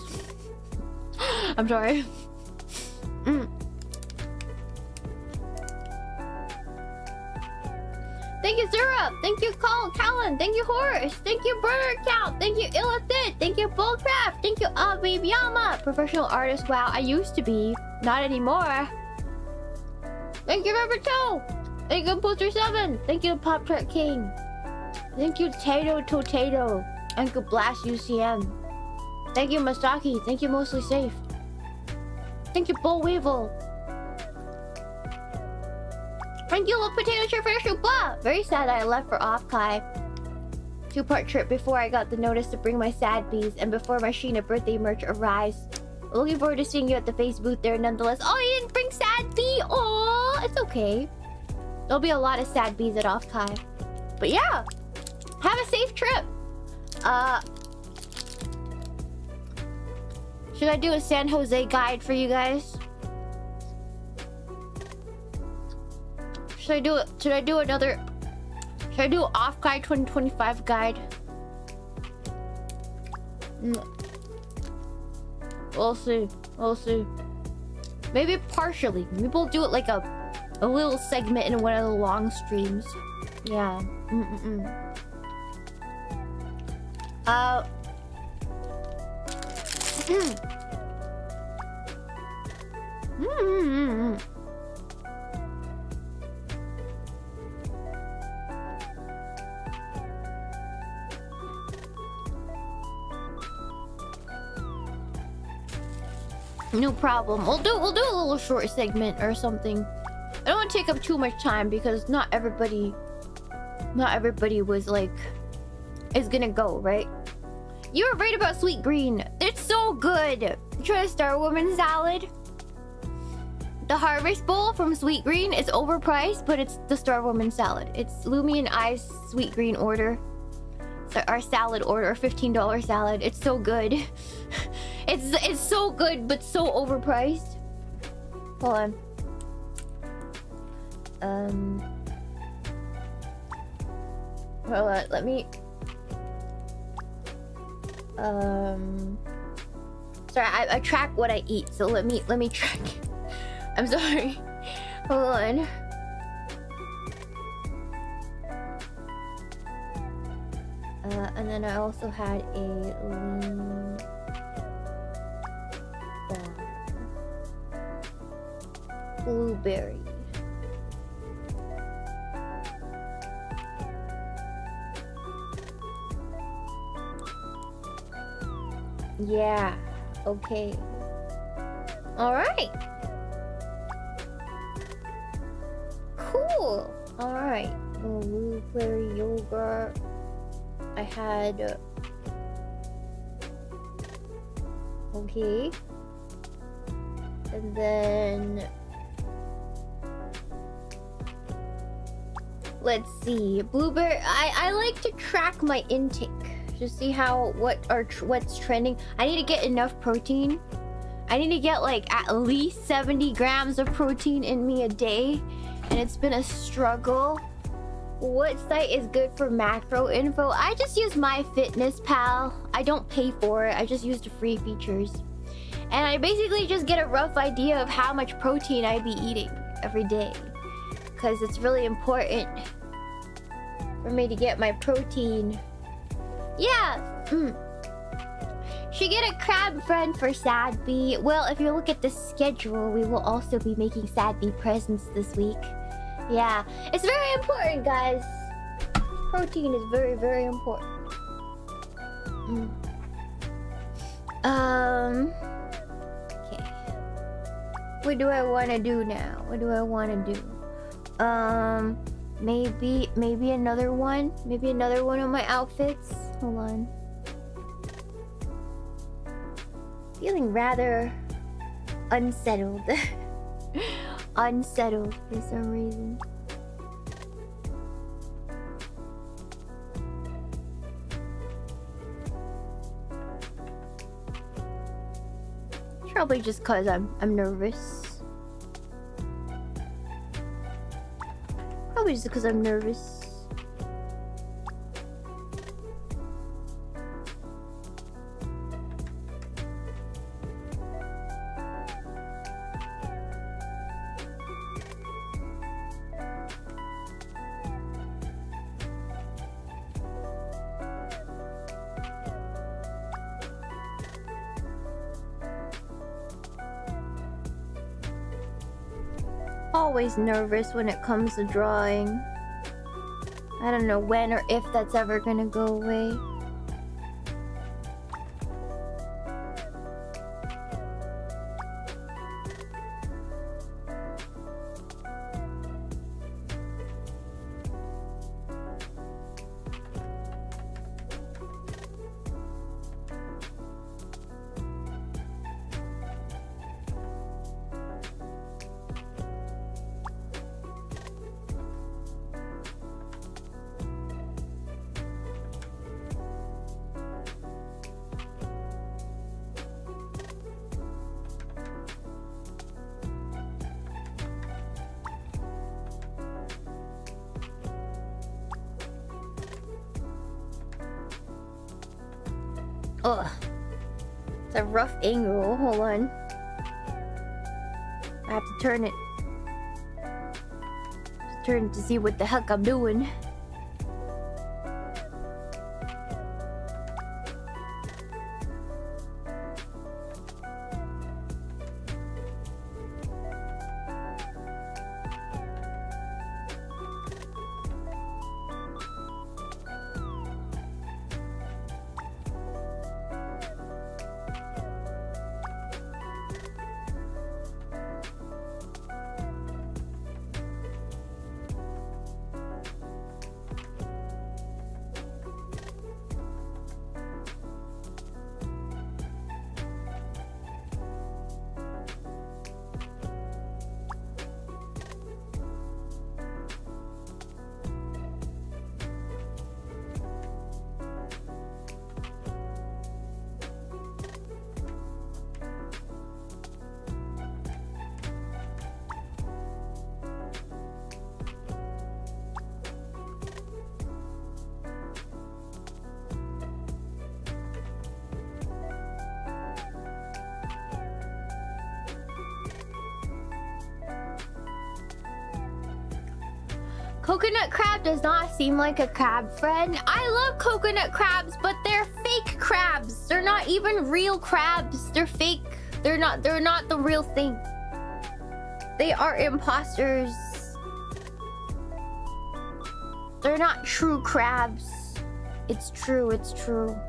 Speaker 2: I'm sorry. Thank you, Zura. Thank you, Callan. Thank you, Horace. Thank you, Burner Count. Thank you, Illithid. Thank you, Bullcraft. Thank you, Baby Yama. Professional artist. Wow, I used to be. Not anymore. Thank you, Roberto. Thank you, Poster 7. Thank you, Pop Tart King. Thank you, Tato. Thank you, Blast UCM. Thank you, Masaki. Thank you, Mostly Safe. Thank you, Bull Weevil. Thank you, Little Potato Chip for your shupa. Very sad I left for Off-Kai. 2-part trip before I got the notice to bring my sad bees and before my Shiina birthday merch arrives. Looking forward to seeing you at the FaZe booth there nonetheless. Oh, you didn't bring sad bee. Oh, it's okay. There'll be a lot of sad bees at Off-Kai. But yeah, have a safe trip. Should I do a San Jose guide for you guys? Should I do Off-Guide 2025 guide? We'll see. Maybe partially. Maybe we'll do it like a little segment in one of the long streams. Yeah. No problem. We'll do a little short segment or something. I don't want to take up too much time because not everybody was like is gonna go, right? You were right about sweet green. It's so good. Try a Star Woman salad. The Harvest Bowl from Sweet Green is overpriced, but it's the Star Woman salad. It's Lumi and I's Sweet Green order. So our salad order, our $15 salad. It's so good. It's so good, but so overpriced. Hold on. Hold on, let me... Sorry, I track what I eat, so let me track. I'm sorry. Hold on. And then I also had a lean blueberry. Yeah. Okay. All right. Cool. All right. Blueberry yogurt. I had Okay. And then let's see. Blueberry. I like to track my intake to see what's trending. I need to get enough protein. I need to get like at least 70 grams of protein in me a day, and it's been a struggle. What site is good for macro info? I just use MyFitnessPal. I don't pay for it. I just use the free features. And I basically just get a rough idea of how much protein I be eating every day. Because it's really important for me to get my protein. Yeah. Should get a crab friend for Sad Bee. Well, if you look at the schedule, we will also be making Sad Bee presents this week. Yeah, it's very important, guys. Protein is very, very important. Okay. What do I want to do now? What do I want to do? Maybe another one. Maybe another one of my outfits. Hold on. Feeling rather unsettled. Unsettled for some reason. Probably just cause I'm nervous. Probably just because I'm nervous. Always nervous when it comes to drawing. I don't know when or if that's ever gonna go away. Ugh. It's a rough angle. Hold on. I have to turn it. Just turn it to see what the heck I'm doing. Coconut crab does not seem like a crab friend. I love coconut crabs, but they're fake crabs. They're not even real crabs. They're fake. They're not the real thing. They are imposters. They're not true crabs. It's true, it's true.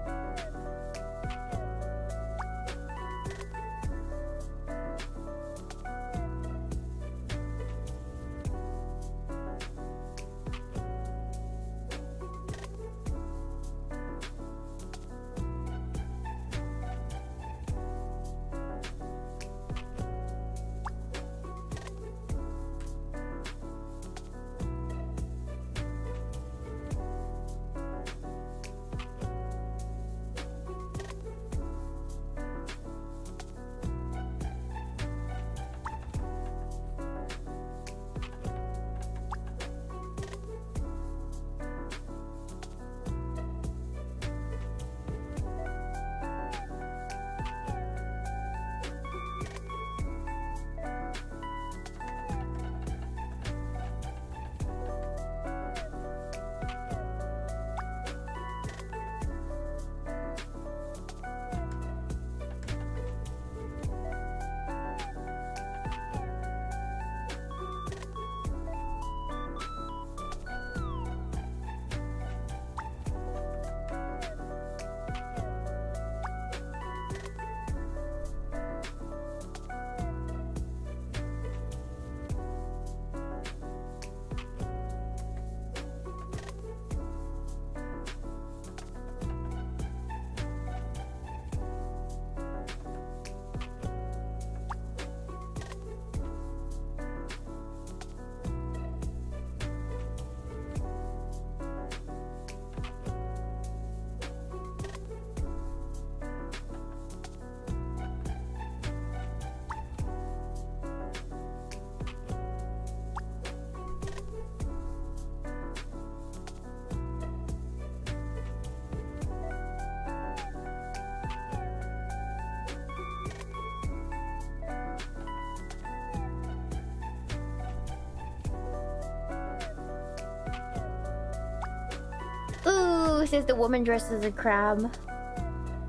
Speaker 2: says the woman dressed as a crab.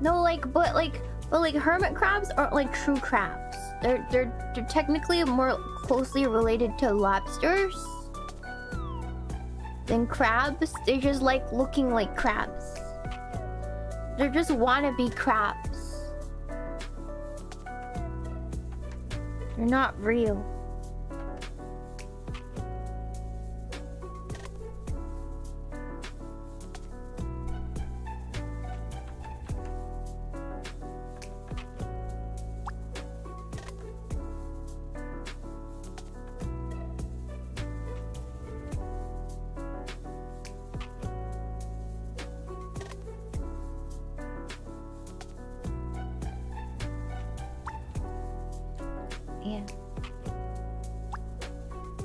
Speaker 2: No, but hermit crabs aren't like true crabs. They're technically more closely related to lobsters than crabs. They just like looking like crabs. They're just wannabe crabs. They're not real.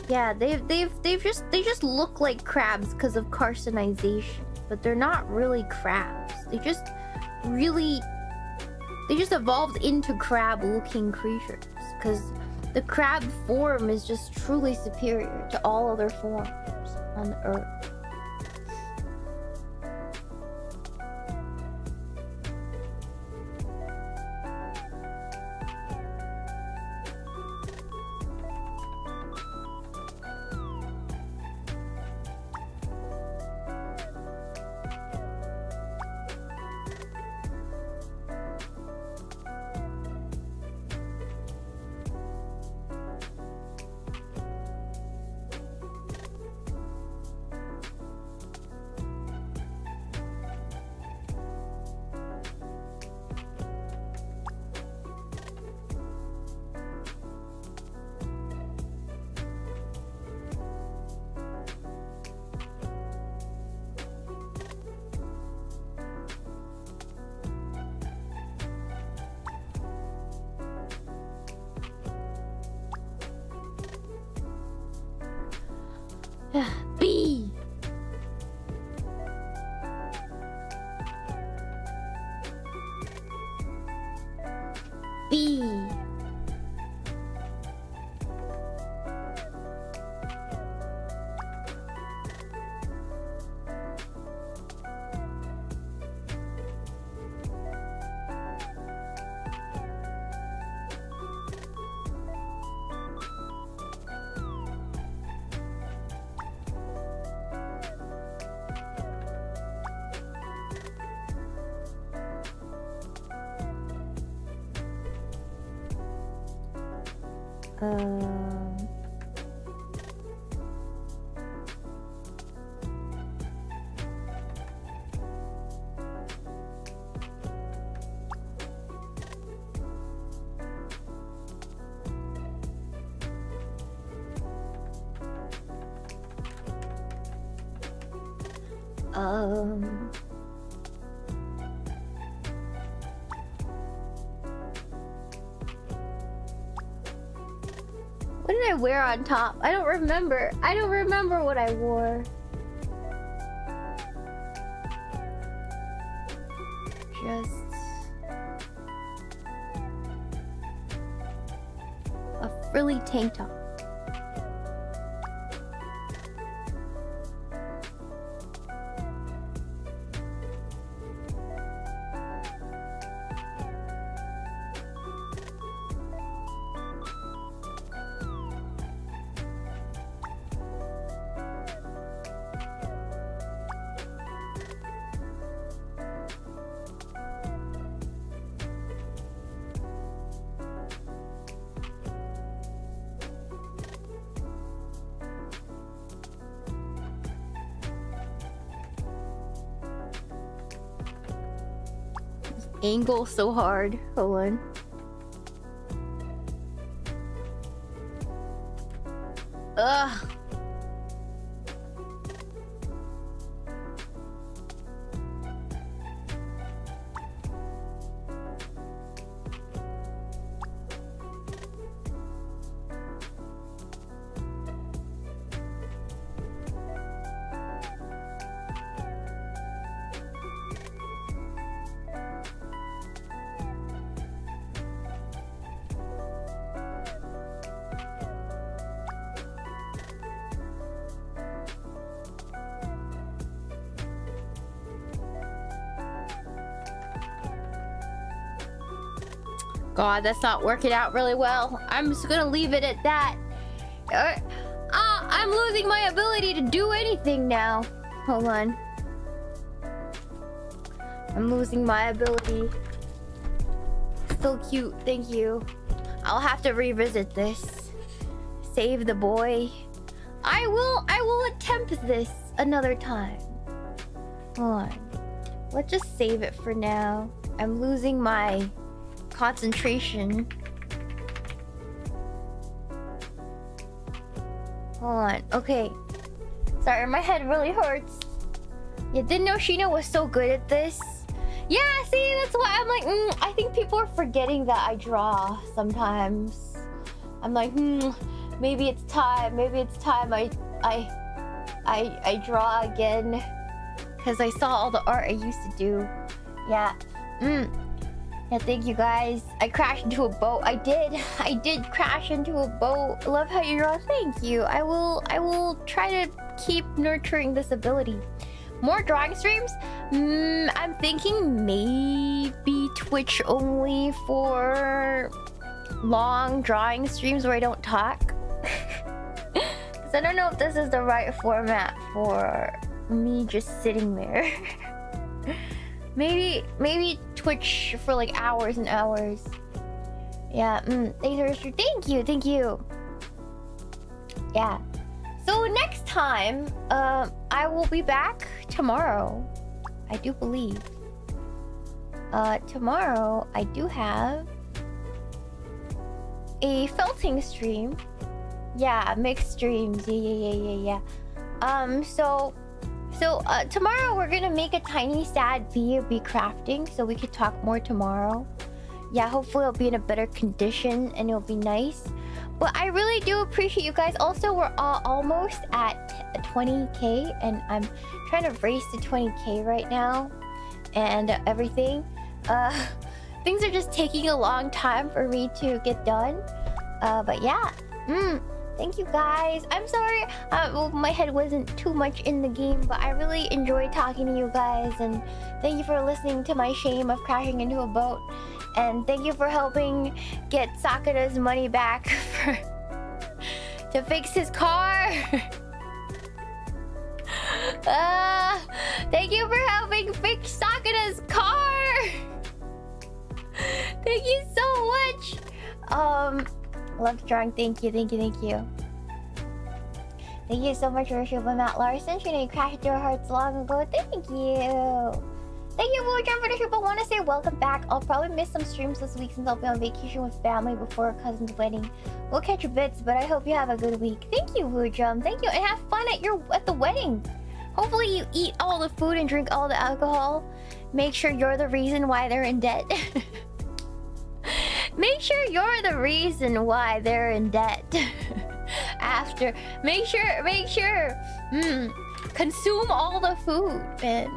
Speaker 2: Yeah, they just look like crabs because of carcinization, but they're not really crabs. They just evolved into crab-looking creatures because the crab form is just truly superior to all other forms on Earth. B. B. What did I wear on top? I don't remember. I don't remember what I wore. Just a frilly tank top. Angle so hard. Hold on. Ugh. God, that's not working out really well. I'm just gonna leave it at that. I'm losing my ability to do anything now. Hold on. I'm losing my ability. Still cute, thank you. I'll have to revisit this. Save the boy. I will attempt this another time. Hold on. Let's just save it for now. I'm losing my concentration. Hold on. Okay. Sorry, my head really hurts. Yeah, didn't know Shiina was so good at this. Yeah, see, that's why I'm like, I think people are forgetting that I draw sometimes. I'm like, maybe it's time. Maybe it's time I draw again. Because I saw all the art I used to do. Yeah. Yeah, thank you guys. I crashed into a boat. I did crash into a boat. Love how you draw. Thank you. I will try to keep nurturing this ability. More drawing streams? I'm thinking maybe Twitch only for long drawing streams where I don't talk. Because I don't know if this is the right format for me just sitting there. Maybe Twitch for like hours and hours. Yeah, thank you. Yeah. So next time, I will be back tomorrow. I do believe. Tomorrow I do have a felting stream. Yeah, mixed streams. Yeah. So tomorrow we're gonna make a tiny sad B crafting so we could talk more tomorrow. Yeah, hopefully it'll be in a better condition and it'll be nice. But I really do appreciate you guys. Also, we're almost at 20k and I'm trying to race to 20k right now and everything. Things are just taking a long time for me to get done. But yeah, thank you guys. I'm sorry well, my head wasn't too much in the game, but I really enjoyed talking to you guys, and thank you for listening to my shame of crashing into a boat, and thank you for helping get Sakana's money back to fix his car. Thank you for helping fix Sakana's car. Thank you so much. Love drawing. Thank you. Thank you so much for Shubha Matt Larson. You crashed into our hearts long ago. Thank you. Thank you, Blue Jump, for the Shubha. Want to say welcome back. I'll probably miss some streams this week since I'll be on vacation with family before a cousin's wedding. We'll catch your bits, but I hope you have a good week. Thank you, Blue Jump. Thank you, and have fun at the wedding. Hopefully you eat all the food and drink all the alcohol. Make sure you're the reason why they're in debt. Make sure you're the reason why they're in debt. After, make sure. Consume all the food, man.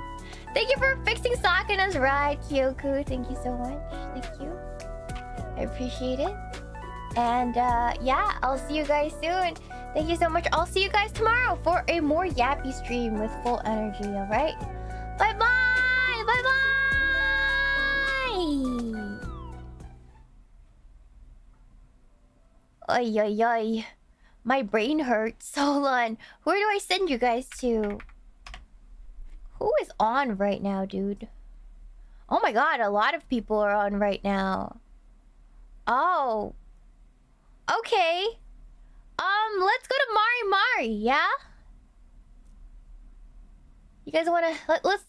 Speaker 2: Thank you for fixing Sakana's ride, Kyoku. Thank you so much. Thank you. I appreciate it. And yeah, I'll see you guys soon. Thank you so much. I'll see you guys tomorrow for a more yappy stream with full energy. All right. Bye bye. Bye bye. Oy. My brain hurts. Hold on. Where do I send you guys to? Who is on right now, dude? Oh my god, a lot of people are on right now. Oh. Okay. Let's go to Mari, yeah? You guys wanna let's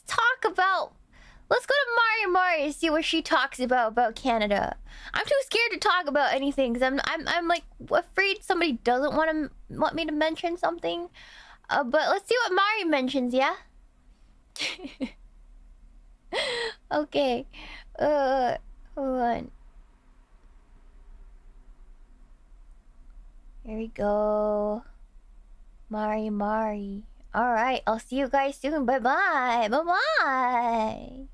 Speaker 2: talk about, let's go to Mari and see what she talks about Canada. I'm too scared to talk about anything because I'm like afraid somebody doesn't want me to mention something. But let's see what Mari mentions, yeah? Okay. Hold on. Here we go. Mari. Alright, I'll see you guys soon. Bye-bye. Bye-bye.